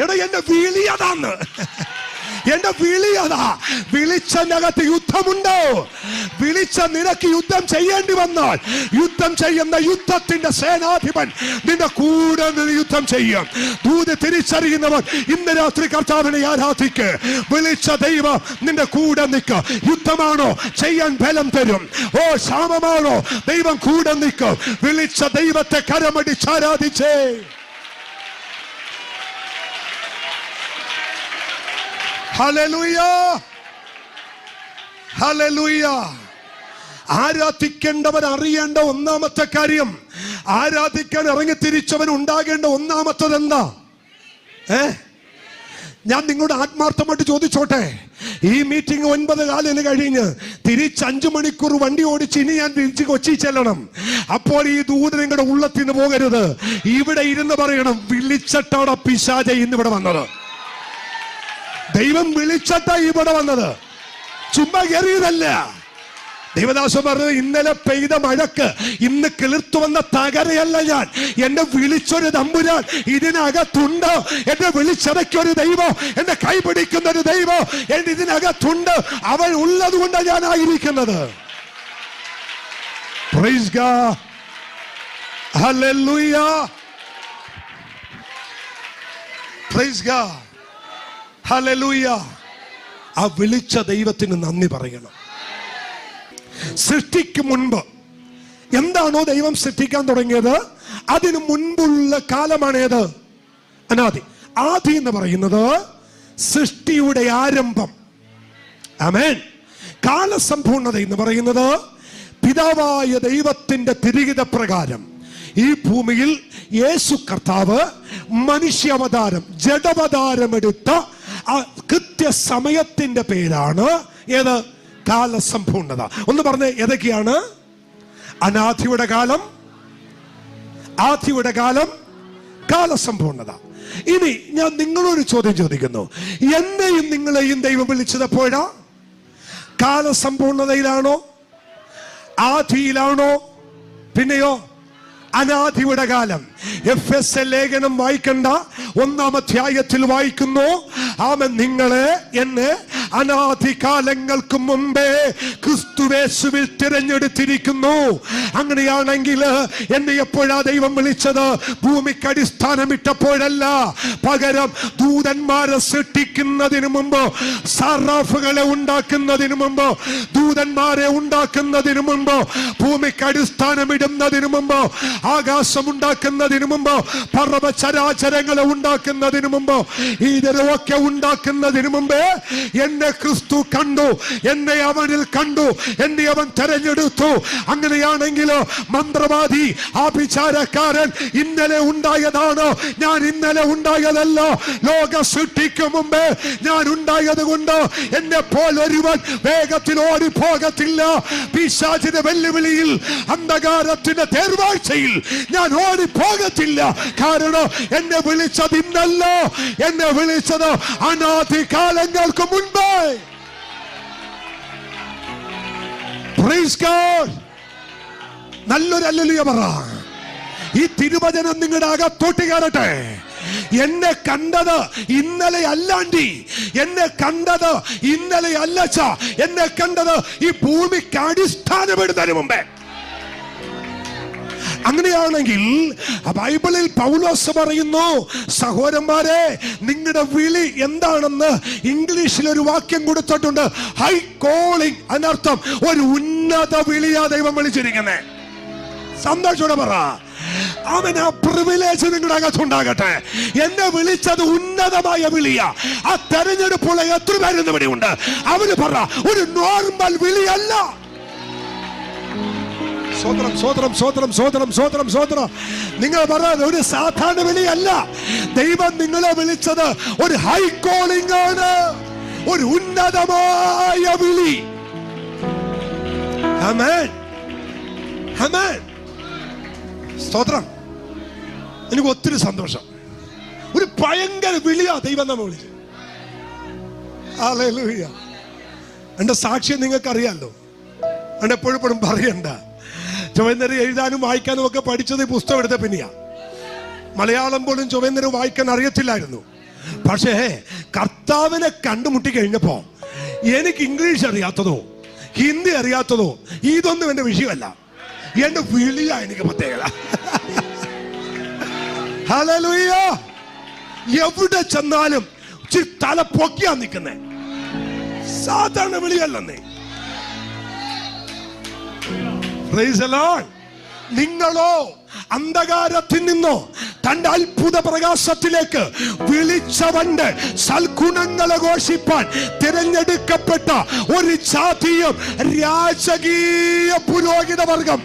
എടാ എന്റെ വിളി അതാന്ന്. എന്റെ വിളി അതാ. വിളിച്ചതിനകത്ത് യുദ്ധമുണ്ടോ? വിളിച്ച നിനക്ക് യുദ്ധം ചെയ്യേണ്ടി വന്നാൽ യുദ്ധം ചെയ്യുന്ന യുദ്ധത്തിന്റെ സേനാധിപൻ നിന്റെ കൂടെ നിന്ന് യുദ്ധം ചെയ്യും. ദൂത് തിരിച്ചറിയുന്നവൻ ഇന്ന് രാത്രി കർത്താവിനെ ആരാധിക്ക്. വിളിച്ച ദൈവം നിന്റെ കൂടെ നിൽക്ക. യുദ്ധമാണോ? ചെയ്യാൻ ബലം തരും. ഓ ക്ഷാമമാണോ? ദൈവം കൂടെ നിൽക്കും. വിളിച്ച ദൈവത്തെ കരമടിച്ച് ആരാധിച്ചേ. Hallelujah, hallelujah. ആരാധിക്കേണ്ടവൻ അറിയേണ്ട ഒന്നാമത്തെ കാര്യം, ആരാധിക്കാൻ ഇറങ്ങി തിരിച്ചവൻ ഉണ്ടാകേണ്ട ഒന്നാമത്തത് എന്താ? ഞാൻ നിങ്ങളുടെ ആത്മാർത്ഥമായിട്ട് ചോദിച്ചോട്ടെ, ഈ മീറ്റിംഗ് 9:15 കഴിഞ്ഞ് തിരിച്ച് 5 മണിക്കൂർ വണ്ടി ഓടിച്ച് ഇനി ഞാൻ തിരിച്ച് കൊച്ചി ചെല്ലണം. അപ്പോൾ ഈ ദൂത് നിങ്ങളുടെ ഉള്ളത്തിൽ നിന്ന് പോകരുത്. ഇവിടെ ഇരുന്ന് പറയണം, വിളിച്ചിട്ടാണ് പിശാച ഇന്നിവിടെ വന്നത്. ദൈവം വിളിച്ചിട്ടാ ഇവിടെ വന്നത്, ചുമ്മാ കയറിയതല്ല. ദൈവദാസൻ പറഞ്ഞത്, ഇന്നലെ പെയ്ത മഴക്ക് ഇന്ന് കിളിർത്തു വന്ന തകരയല്ല ഞാൻ. എന്നെ വിളിച്ചൊരു തമ്പുരാൻ ഇതിനകത്തുണ്ട്. എന്നെ വിളിച്ചിറക്കിയൊരു ദൈവം, എന്നെ കൈപിടിക്കുന്ന ഒരു ദൈവം എന്റെ ഇതിനകത്തുണ്ട്. അവൻ ഉള്ളത് കൊണ്ടാണ് ഞാനായിരിക്കുന്നത്. Praise God, hallelujah, praise God, hallelujah. ആ വിളിച്ച ദൈവത്തിന് നന്ദി പറയണം. സൃഷ്ടിക്ക് മുൻപ് എന്താണോ ദൈവം സൃഷ്ടിക്കാൻ തുടങ്ങിയത് അതിനു മുൻപുള്ള കാലമാണേത്? അനാദി. ആദി എന്ന് പറയുന്നത് സൃഷ്ടിയുടെ ആരംഭം. ആമേൻ. കാലസമ്പൂർണത എന്ന് പറയുന്നത് പിതാവായ ദൈവത്തിന്റെ തിരുഹിത പ്രകാരം ഈ ഭൂമിയിൽ യേശു കർത്താവ് മനുഷ്യാവതാരം, ജഡവതാരമെടുത്ത ആ കൃത്യസമയത്തിന്റെ പേരാണ് ഏത്? കാലസമ്പൂർണത. ഒന്ന് പറഞ്ഞേ, ഏതൊക്കെയാണ്? അനാദിയുടെ കാലം, ആദിയുടെ കാലം, കാലസമ്പൂർണത. ഇനി ഞാൻ നിങ്ങളൊരു ചോദ്യം ചോദിക്കുന്നു. എന്നെയും നിങ്ങളെയും ദൈവം വിളിച്ചത് എപ്പോഴാ? കാലസമ്പൂർണതയിലാണോ? ആദിയിലാണോ? പിന്നെയോ അനാദിയുടെ കാലം. എഫെസ്യ ലേഖനം വായിക്കണ്ട, 1-ാം അധ്യായത്തിൽ വായിക്കുന്നു, ആമേൻ, നിങ്ങളെ എന്നെ അനാദികാലങ്ങൾക്ക് മുമ്പേ ക്രിസ്തുവേശുവിൽ തിരഞ്ഞെടുത്തിരിക്കുന്നു. അങ്ങനെയാണെങ്കിൽ എന്നെ എപ്പോഴാ ദൈവം വിളിച്ചത്? ഭൂമിക്ക് അടിസ്ഥാനമിട്ടപ്പോഴല്ല, പകരം ദൂതന്മാരെ സൃഷ്ടിക്കുന്നതിന് മുമ്പ്, സറാഫുകളെ ഉണ്ടാക്കുന്നതിന് മുമ്പ്, ദൂതന്മാരെ ഉണ്ടാക്കുന്നതിന് മുമ്പ്, ഭൂമിക്ക് അടിസ്ഥാനമിടുന്നതിന് മുമ്പ്, ആകാശം ഉണ്ടാക്കുന്നതിന് മുമ്പ്, പർവ്വതചരാചരങ്ങളെ ഉണ്ടാക്കുന്നതിന് മുമ്പ്, ഇതിലൊക്കെ ഉണ്ടാക്കുന്നതിന് മുമ്പേ എന്നെ ക്രിസ്തു കണ്ടു, എന്നെ അവനിൽ കണ്ടു, എന്നെ അവൻ തെരഞ്ഞെടുത്തു. അങ്ങനെയാണെങ്കിൽ മന്ത്രവാദി, ആഭിചാരക്കാരൻ ഇന്നലെ ഉണ്ടായതാണ്, ഞാൻ ഇന്നലെ ഉണ്ടായതല്ല. ലോക സൃഷ്ടിക്കും മുമ്പേ ഞാൻ ഉണ്ടായത് കൊണ്ട് എന്നെ പോലൊരുവൻ വേഗത്തിൽ ഓടിപ്പോകത്തില്ല. പിശാചിന്റെ വെല്ലുവിളിയിൽ, അന്ധകാരത്തിന്റെ തേർവാഴ്ചയിൽ ഞാൻ ഓടിപ്പോകത്തില്ല. കാരണം എന്നെ വിളിച്ചത് ഇന്നല്ല, എന്നെ വിളിച്ചത് അനാദി കാലങ്ങൾക്ക് മുൻപേ. Praise God. നല്ലൊരു ഹല്ലേലൂയ പറ. ഈ തിരുവചനം നിങ്ങളുടെ അകത്തോട്ട് കയറട്ടെ. എന്നെ കണ്ടത് ഇന്നലെ അല്ലാണ്ടി, എന്നെ കണ്ടത് ഇന്നലെ അല്ലച്ച, എന്നെ കണ്ടത് ഈ ഭൂമിക്ക് അടിസ്ഥാനപ്പെടുന്നതിന് മുമ്പേ. അങ്ങനെയാണെങ്കിൽ ബൈബിളിൽ പൗലോസ് പറയുന്നു, സഹോദരന്മാരെ, നിങ്ങളുടെ വിളി എന്താണെന്ന് ഇംഗ്ലീഷിൽ ഒരു വാക്യം കൊടുത്തിട്ടുണ്ട്, ഹൈ കോളിംഗ്. അതിനർത്ഥം ഒരു ഉന്നത വിളിയാ ദൈവം വിളിച്ചിരിക്കുന്നേ. സന്തോഷത്തോടെ പറ, അവൻ ആ പ്രിവിലേജ് നിങ്ങളുടെ അകത്തുണ്ടാകട്ടെ. എന്നെ വിളിച്ചത് ഉന്നതമായ വിളിയാ. ആ തെരഞ്ഞെടുപ്പുള്ള എത്ര പേരെന്ന് വിളിയുണ്ട്? അവര് പറ, ഒരു നോർമൽ വിളിയല്ല. സ്വതന്ത്രം സ്വതന്ത്രം സ്വതന്ത്രം സ്വതന്ത്രം സ്വതന്ത്രം സ്വതന്ത്രം. നിങ്ങൾ പറയാൻ ഒരു സാധാരണ വിളിയല്ല. ദൈവം നിങ്ങളെ വിളിച്ചത് ഒരു ഹൈ കോളിംഗ് ആണ്, ഒരു ഉന്നതമായ വിളി. ആമേൻ, ആമേൻ. സ്തോത്രം. എനിക്ക് ഒത്തിരി സന്തോഷം. ഒരു ഭയങ്കര വിളിയാ ദൈവം നമ്മെ വിളിച്ചു. ഹല്ലേലൂയ. എന്റെ സാക്ഷ്യം നിങ്ങൾക്ക് അറിയാലോ, അതുകൊണ്ട് എപ്പോഴും പറയണ്ട. ചൊവ്വേന്നേരം എഴുതാനും വായിക്കാനും ഒക്കെ പഠിച്ചത് ഈ പുസ്തകം എടുത്ത പിന്നെയാ. മലയാളം പോലും ചൊവ്വേന്നേരം വായിക്കാൻ അറിയത്തില്ലായിരുന്നു. പക്ഷേ കർത്താവിനെ കണ്ടുമുട്ടി കഴിഞ്ഞപ്പോ എനിക്ക് ഇംഗ്ലീഷ് അറിയാത്തതോ ഹിന്ദി അറിയാത്തതോ ഇതൊന്നും എന്റെ വിഷയമല്ല. എന്റെ വിളിയാ എനിക്ക് പ്രത്യേകത. ഹല്ലേലൂയ. എവിടെ ചെന്നാലും തല പൊക്കിയാ നിൽക്കുന്നേ. സാധാരണ വിളിയല്ലെന്നേ. നിങ്ങളോ അന്ധകാരത്തിൽ നിന്നോ തന്റെ അത്ഭുത പ്രകാശത്തിലേക്ക് വിളിച്ചവന്റെ സൽഗുണങ്ങളെ ഘോഷിപ്പാൻ തിരഞ്ഞെടുക്കപ്പെട്ട ഒരു ജാതിയും രാജകീയ പുരോഹിത വർഗം.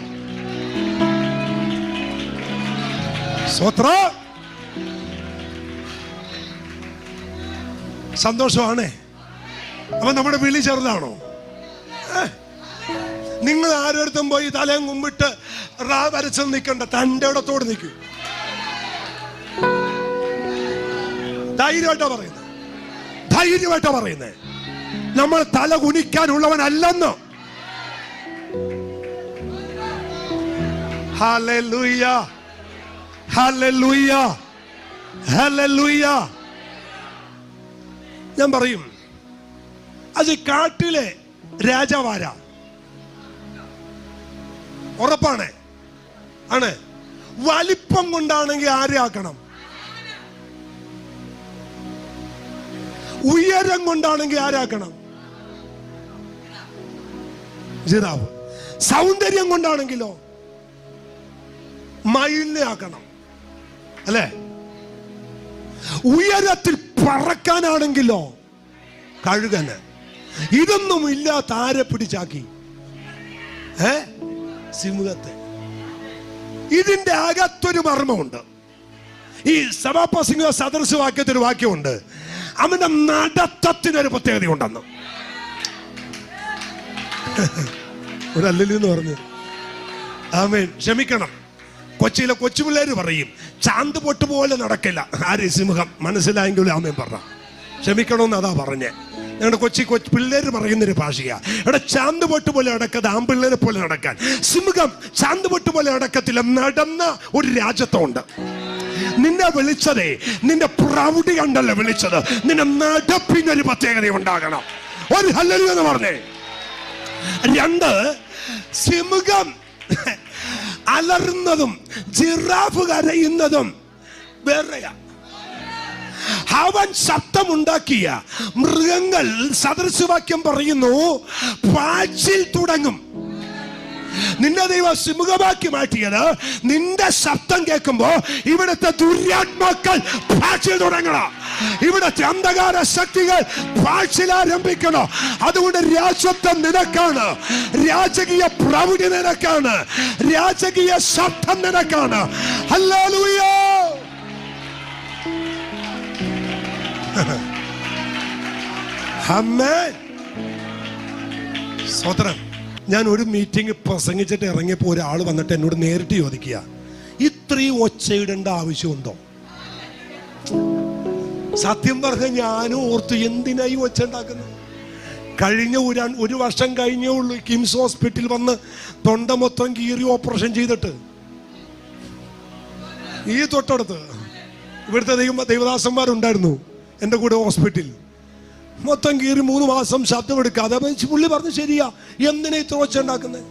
സന്തോഷമാണേ. അപ്പൊ നമ്മുടെ വിളി ചെറുതാണോ? നിങ്ങൾ ആരോടത്തും പോയി തലയും കുമ്പിട്ട് റാ വരച്ച് നിൽക്കണ്ട, തന്റെ ഇടത്തോട് നിൽക്കൂ. ധൈര്യമായിട്ടാ പറയുന്നത്, ധൈര്യമായിട്ടാ പറയുന്നത്. നമ്മൾ തല കുനിക്കാനുള്ളവനല്ലെന്ന്. Hallelujah, hallelujah, hallelujah. ഞാൻ പറയും, അത് കാട്ടിലെ രാജാവാരാ? ഉറപ്പാണ്, ആണ്. വലിപ്പം കൊണ്ടാണെങ്കിൽ ആരെ ആക്കണം? ഉയരം കൊണ്ടാണെങ്കിൽ ആരാക്കണം? ജിറാഫ്. സൗന്ദര്യം കൊണ്ടാണെങ്കിലോ മയിലിനെ ആക്കണം, അല്ലേ? ഉയരത്തിൽ പറക്കാനാണെങ്കിലോ കഴുകന്. ഇതൊന്നും ഇല്ലാത്ത ആരെ പിടിച്ചാക്കി? സിംഹത്തെ. ഇതിന്റെ അകത്തൊരു മർമ്മമുണ്ട്. ഈ സഭാപ്രസംഗ സദൃശവാക്യത്തിനൊരു വാക്യമുണ്ട്, അവന്റെ നടത്തത്തിനൊരു പ്രത്യേകത ഉണ്ടെന്ന്. ഒരല്ലെന്ന് പറഞ്ഞു. ആമേൻ. ക്ഷമിക്കണം. കൊച്ചിയിലെ കൊച്ചുപിള്ളേര് പറയും ചാന്ത് പൊട്ട് പോലെ നടക്കില്ല. ആര്? സിംഹം. മനസ്സിലായെങ്കിലും ആമേൻ പറഞ്ഞ. ക്ഷമിക്കണമെന്ന് അതാ പറഞ്ഞേ. ഞങ്ങളുടെ കൊച്ചു പിള്ളേര് പറയുന്നൊരു ഭാഷയാ. ഇവിടെ ചാന്ത് പൊട്ട് പോലെ നടക്കാതെ ആമ്പിള്ളേരെ പോലെ നടക്കാൻ. സിംഹം ചാന്ത് പൊട്ട് പോലെ നടക്കത്തില്ല. നടന്ന ഒരു രാജ്യത്തുണ്ട്. നിന്നെ വിളിച്ചതേ നിന്റെ പ്രൗഢി കണ്ടല്ല വിളിച്ചത്, നിന്റെ നടപ്പിനൊരു പ്രത്യേകത ഉണ്ടാകണം. ഒരു ഹല്ലേലൂയ എന്ന് പറഞ്ഞേ. 2, സിംഹം അലറുന്നതും ജിറാഫ് കരയുന്നതും വേറെയാ. അവൻ ശബ്ദമുണ്ടാക്കിയ മൃഗങ്ങൾ, സദൃശവാക്യം പറയുന്നു, പാച്ചിൽ തുടങ്ങും. നിന്നെ ദൈവം സിംഹമാക്കി മാറ്റിയത് നിന്റെ ശബ്ദം കേൾക്കുമ്പോ ഇവിടുത്തെ ദുര്യാത്മാക്കൾ പാച്ചിൽ തുടങ്ങണം. ഇവിടുത്തെ അന്ധകാര ശക്തികൾ പാച്ചിൽ ആരംഭിക്കണം. അതുകൊണ്ട് രാജത്വം നിനക്കാണ്, രാജകീയ പ്രൗഢി നിനക്കാണ്, രാജകീയ ശബ്ദം നിനക്കാണ്. ഹല്ലേലൂയ. ആമേൻ. സ്തോത്രം. ഞാൻ ഒരു മീറ്റിംഗ് പ്രസംഗിച്ചിട്ട് ഇറങ്ങിയപ്പോൾ ഒരാൾ വന്നിട്ട് എന്നോട് നേരിട്ട് ചോദിക്കുക, ഇത്രയും ഒച്ചയിടേണ്ട ആവശ്യമുണ്ടോ? സത്യം പറഞ്ഞ ഞാനും ഓർത്തു, എന്തിനായി ഒച്ച ഉണ്ടാക്കുന്നത്? കഴിഞ്ഞ ഒരു വർഷം കഴിഞ്ഞേ ഉള്ളൂ കിംസ് ഹോസ്പിറ്റലിൽ വന്ന് തൊണ്ട മൊത്തം കീറി ഓപ്പറേഷൻ ചെയ്തിട്ട്. ഈ തൊട്ടടുത്ത് ഇവിടുത്തെ ദൈവദാസന്മാരുണ്ടായിരുന്നു എൻ്റെ കൂടെ ഹോസ്പിറ്റലിൽ. മൊത്തം കീറി 3 മാസം ശബ്ദം എടുക്കാതെ. പുള്ളി പറഞ്ഞു, ശരിയാ, എന്തിനാ ഇത്ര ഒച്ച ഉണ്ടാക്കുന്നത്?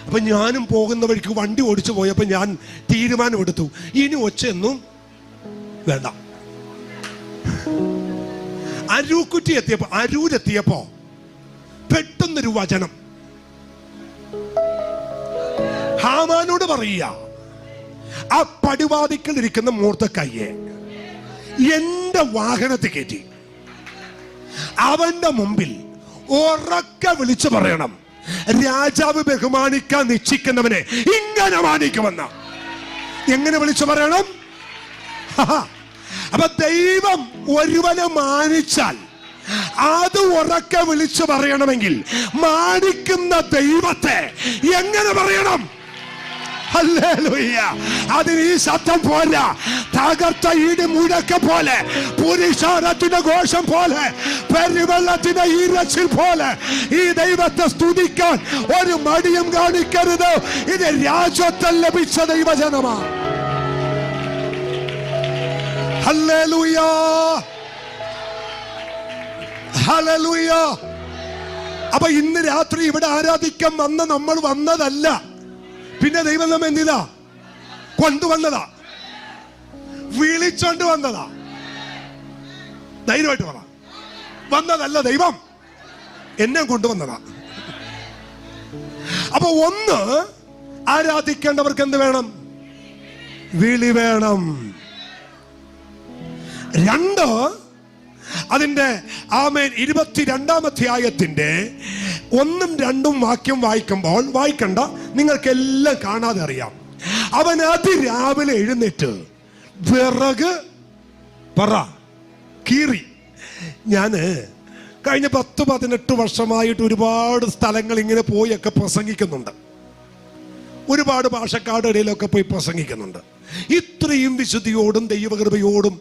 അപ്പൊ ഞാനും പോകുന്ന വഴിക്ക് വണ്ടി ഓടിച്ചു പോയപ്പോ ഞാൻ തീരുമാനം എടുത്തു, ഇനി ഒച്ചയൊന്നും വേണ്ട. അരൂരെത്തിയപ്പോ പെട്ടെന്നൊരു വചനം ഹാമാനോട് പറയുക, ആ പടിവാതിക്കൽ ഇരിക്കുന്ന മോർദെഖായിയെ എന്റെ വാഹനത്തിൽ കയറ്റി അവന്റെ മുമ്പിൽ ഉറക്കെ വിളിച്ചു പറയണം, രാജാവ് ബഹുമാനിക്കാൻ നിശ്ചയിക്കുന്നവനെ ഇങ്ങനെ മാനിക്കുമെന്ന. എങ്ങനെ വിളിച്ചു പറയണം? അപ്പൊ ദൈവം ഒരുവനെ മാനിച്ചാൽ അത് ഉറക്കെ വിളിച്ചു പറയണമെങ്കിൽ മാനിക്കുന്ന ദൈവത്തെ എങ്ങനെ പറയണം? ഹല്ലേലൂയ. അതിന് ഈ ശബ്ദം പോലെ, തകർത്ത ഈട് മുഴക്ക പോലെ, പുരുഷാരത്തിന്റെ ഘോഷം പോലെ, പെരുവെള്ളത്തിന്റെ ഈരച്ചിൽ പോലെ ഈ ദൈവത്തെ സ്തുതിക്കാൻ ഒരു മടിയും കാണിക്കരുത്. ഇത് രാജ്യത്തിൽ ലഭിച്ച ദൈവജനമാണ്. Hallelujah, hallelujah. അപ്പൊ ഇന്ന് രാത്രി ഇവിടെ ആരാധിക്കാൻ വന്ന നമ്മൾ വന്നതല്ല, പിന്നെ ദൈവം നമ്മെ എന്തിനാ കൊണ്ടുവന്നതാ, വിളിച്ചോണ്ട് വന്നതാ. ധൈര്യമായിട്ട് പറ, വന്നതല്ല, ദൈവം എന്നെ കൊണ്ടുവന്നതാ. അപ്പൊ ഒന്ന്, ആരാധിക്കേണ്ടവർക്ക് എന്ത് വേണം? വിളി വേണം. 2, അതിന്റെ ആമേൻ 22-ാം അധ്യായത്തിന്റെ 1ഉം 2ഉം വാക്യം വായിക്കുമ്പോൾ, വായിക്കണ്ട, നിങ്ങൾക്കെല്ലാം കാണാതെ അറിയാം. അവൻ അതിരാവിലെ എഴുന്നേറ്റ് വിറക് കീറി. ഞാന് കഴിഞ്ഞ 10-18 വർഷമായിട്ട് ഒരുപാട് സ്ഥലങ്ങൾ ഇങ്ങനെ പോയൊക്കെ പ്രസംഗിക്കുന്നുണ്ട്. ഒരുപാട് ഭാഷക്കാരുടെ ഇടയിലൊക്കെ പോയി പ്രസംഗിക്കുന്നുണ്ട്. ഇത്രയും വിശുദ്ധിയോടും ദൈവകൃപയോടും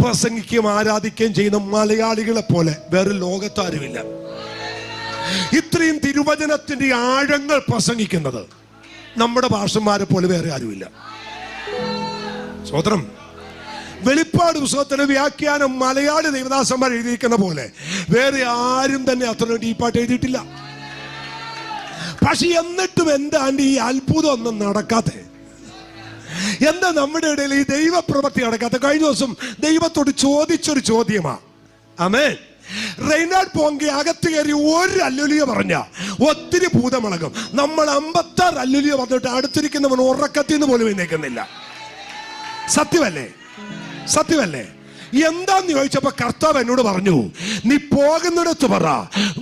പ്രസംഗിക്കുകയും ആരാധിക്കുകയും ചെയ്യുന്ന മലയാളികളെ പോലെ വേറെ ലോകത്താരുമില്ല. ഇത്രയും തിരുവചനത്തിന്റെ ആഴങ്ങൾ പ്രസംഗിക്കുന്നത് നമ്മുടെ ഭാഷന്മാരെ പോലെ വേറെ ആരുമില്ല. സ്തോത്രം. വെളിപ്പാട് പുസ്തകത്തിന്റെ വ്യാഖ്യാനം മലയാളി ദൈവദാസന്മാർ എഴുതിയിരിക്കുന്ന പോലെ വേറെ ആരും തന്നെ അത്ര ഡീപ്പായിട്ട് എഴുതിയിട്ടില്ല. പക്ഷെ എന്നിട്ടും എന്താ ഈ അത്ഭുതം ഒന്നും നടക്കാതെ? എന്താ നമ്മുടെ ഇടയിൽ ഈ ദൈവപ്രവൃത്തി നടക്കാത്ത? കഴിഞ്ഞ ദിവസം ദൈവത്തോട് ചോദിച്ചൊരു ചോദ്യമാ. ആമേൻ. റെയ്നാഡ് പോങ്കി അകത്ത് കയറി ഒരു അല്ലുലിയ പറഞ്ഞ ഒത്തിരി ഭൂതമിളകും. നമ്മൾ 56 അല്ലുലിയ വന്നിട്ട് അടുത്തിരിക്കുന്നവൻ ഉറക്കത്തിൽ നിന്ന് പോലും എഴുന്നേക്കുന്നില്ല. സത്യമല്ലേ? സത്യമല്ലേ? എന്താന്ന് ചോദിച്ചപ്പോ കർത്താവ് എന്നോട് പറഞ്ഞു, നീ പോകുന്നിടത്ത് പറ,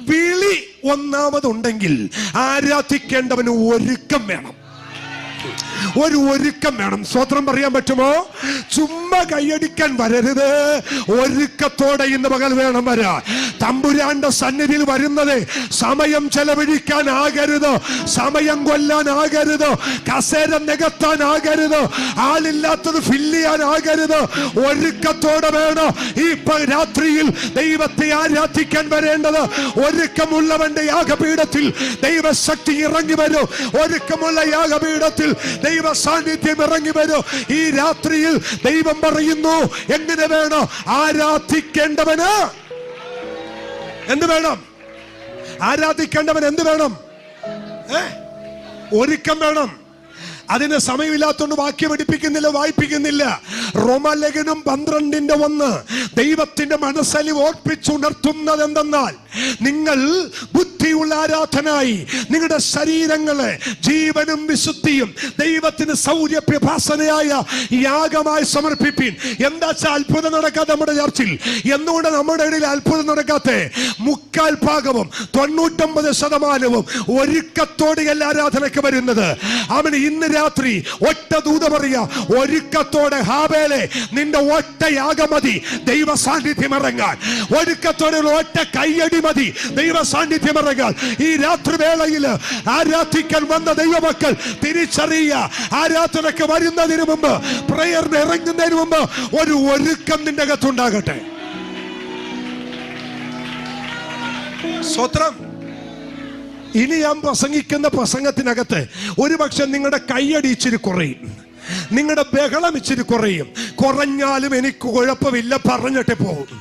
വിളി ഒന്നാമതുണ്ടെങ്കിൽ ആരാധിക്കേണ്ടവന് ഒരുക്കം വേണം. ഒരു ഒരുക്കം വേണം. സ്വത്രം പറയാൻ പറ്റുമോ? ചുമ്മാ കൈയടിക്കാൻ വരരുത്, ഒരുക്കത്തോടെ ഇന്ന് പകൽ വേണം വരാൻ. തമ്പുരാന്റെ സന്നിധിയിൽ വരുന്നത് സമയം ചെലവഴിക്കാൻ ആകരുത്, സമയം കൊല്ലാൻ ആകരുത്, കസേര നികത്താൻ ആകരുത്, ആളില്ലാത്തത് ഫില്ല് ചെയ്യാൻ ആകരുത്. ഒരുക്കത്തോടെ വേണം ഈ രാത്രിയിൽ ദൈവത്തെ ആരാധിക്കാൻ വരേണ്ടത്. ഒരുക്കമുള്ളവന്റെ യാഗപീഠത്തിൽ ദൈവശക്തി ഇറങ്ങി വരും. ഒരുക്കമുള്ള യാഗപീഠത്തിൽ ദൈവ സാന്നിധ്യം ഇറങ്ങി വരും. ഈ രാത്രിയിൽ ദൈവം പറയുന്നു, എങ്ങനെ വേണം ആരാധിക്കേണ്ടവന്? എന്ത് വേണം? ആരാധിക്കേണ്ടവൻ എന്ത് വേണം? ഒരുക്കം വേണം. അതിന് സമയമില്ലാത്തതുകൊണ്ട് വാക്യം പഠിപ്പിക്കുന്നില്ല, വായിപ്പിക്കുന്നില്ല. റോമാലേഖനം 12:1 ദൈവത്തിന്റെ മനസ്സലി ഓർപ്പിച്ചുണർത്തുന്നത് എന്തെന്നാൽ, നിങ്ങൾ ബുദ്ധിയുള്ള ആരാധനായി നിങ്ങളുടെ ശരീരങ്ങളെ ജീവനും വിശുദ്ധിയും ദൈവത്തിന് സൗര്യപ്രഭാസനയായ യാഗമായി സമർപ്പിപ്പിൻ. എന്താ വെച്ചാൽ അത്ഭുതം നടക്കാതെ നമ്മുടെ ചർച്ചിൽ എന്തുകൊണ്ട് നമ്മുടെ ഇടയിൽ അത്ഭുതം നടക്കാത്ത? 99% ഒരുക്കത്തോടെ എല്ലാ ആരാധനയ്ക്ക് വരുന്നത്. അവന് ഇന്ന് രാത്രി ഒറ്റ ദൂത പറയാ, ഒരുക്കത്തോടെ ഹാബേലെ നിന്റെ ഒറ്റ യാഗമതി ദൈവ സാന്നിധ്യം ഇറങ്ങാൻ. ഒരുക്കത്തോടെ ഒറ്റ കയ്യടി മതി ദൈവ സാന്നിധ്യം ഇറങ്ങാൻ. ഈ രാത്രി വേളയിൽ ആരാധിക്കാൻ വന്ന ദൈവമക്കൾ തിരിച്ചറിയുക, ആരാധനയ്ക്ക് വരുന്നതിന് മുമ്പ്, പ്രയറിന് ഇറങ്ങുന്നതിന് മുമ്പ് ഒരു ഒരുക്കം നിന്റെ അകത്തുണ്ടാകട്ടെ. സ്വത്രം. ഇനി ഞാൻ പ്രസംഗിക്കുന്ന പ്രസംഗത്തിനകത്ത് ഒരുപക്ഷെ നിങ്ങളുടെ കയ്യടി ഇച്ചിരി കുറയും, നിങ്ങളുടെ ബഹളം ഇച്ചിരി കുറയും. കുറഞ്ഞാലും എനിക്ക് കുഴപ്പമില്ല, പറഞ്ഞിട്ട് പോകും.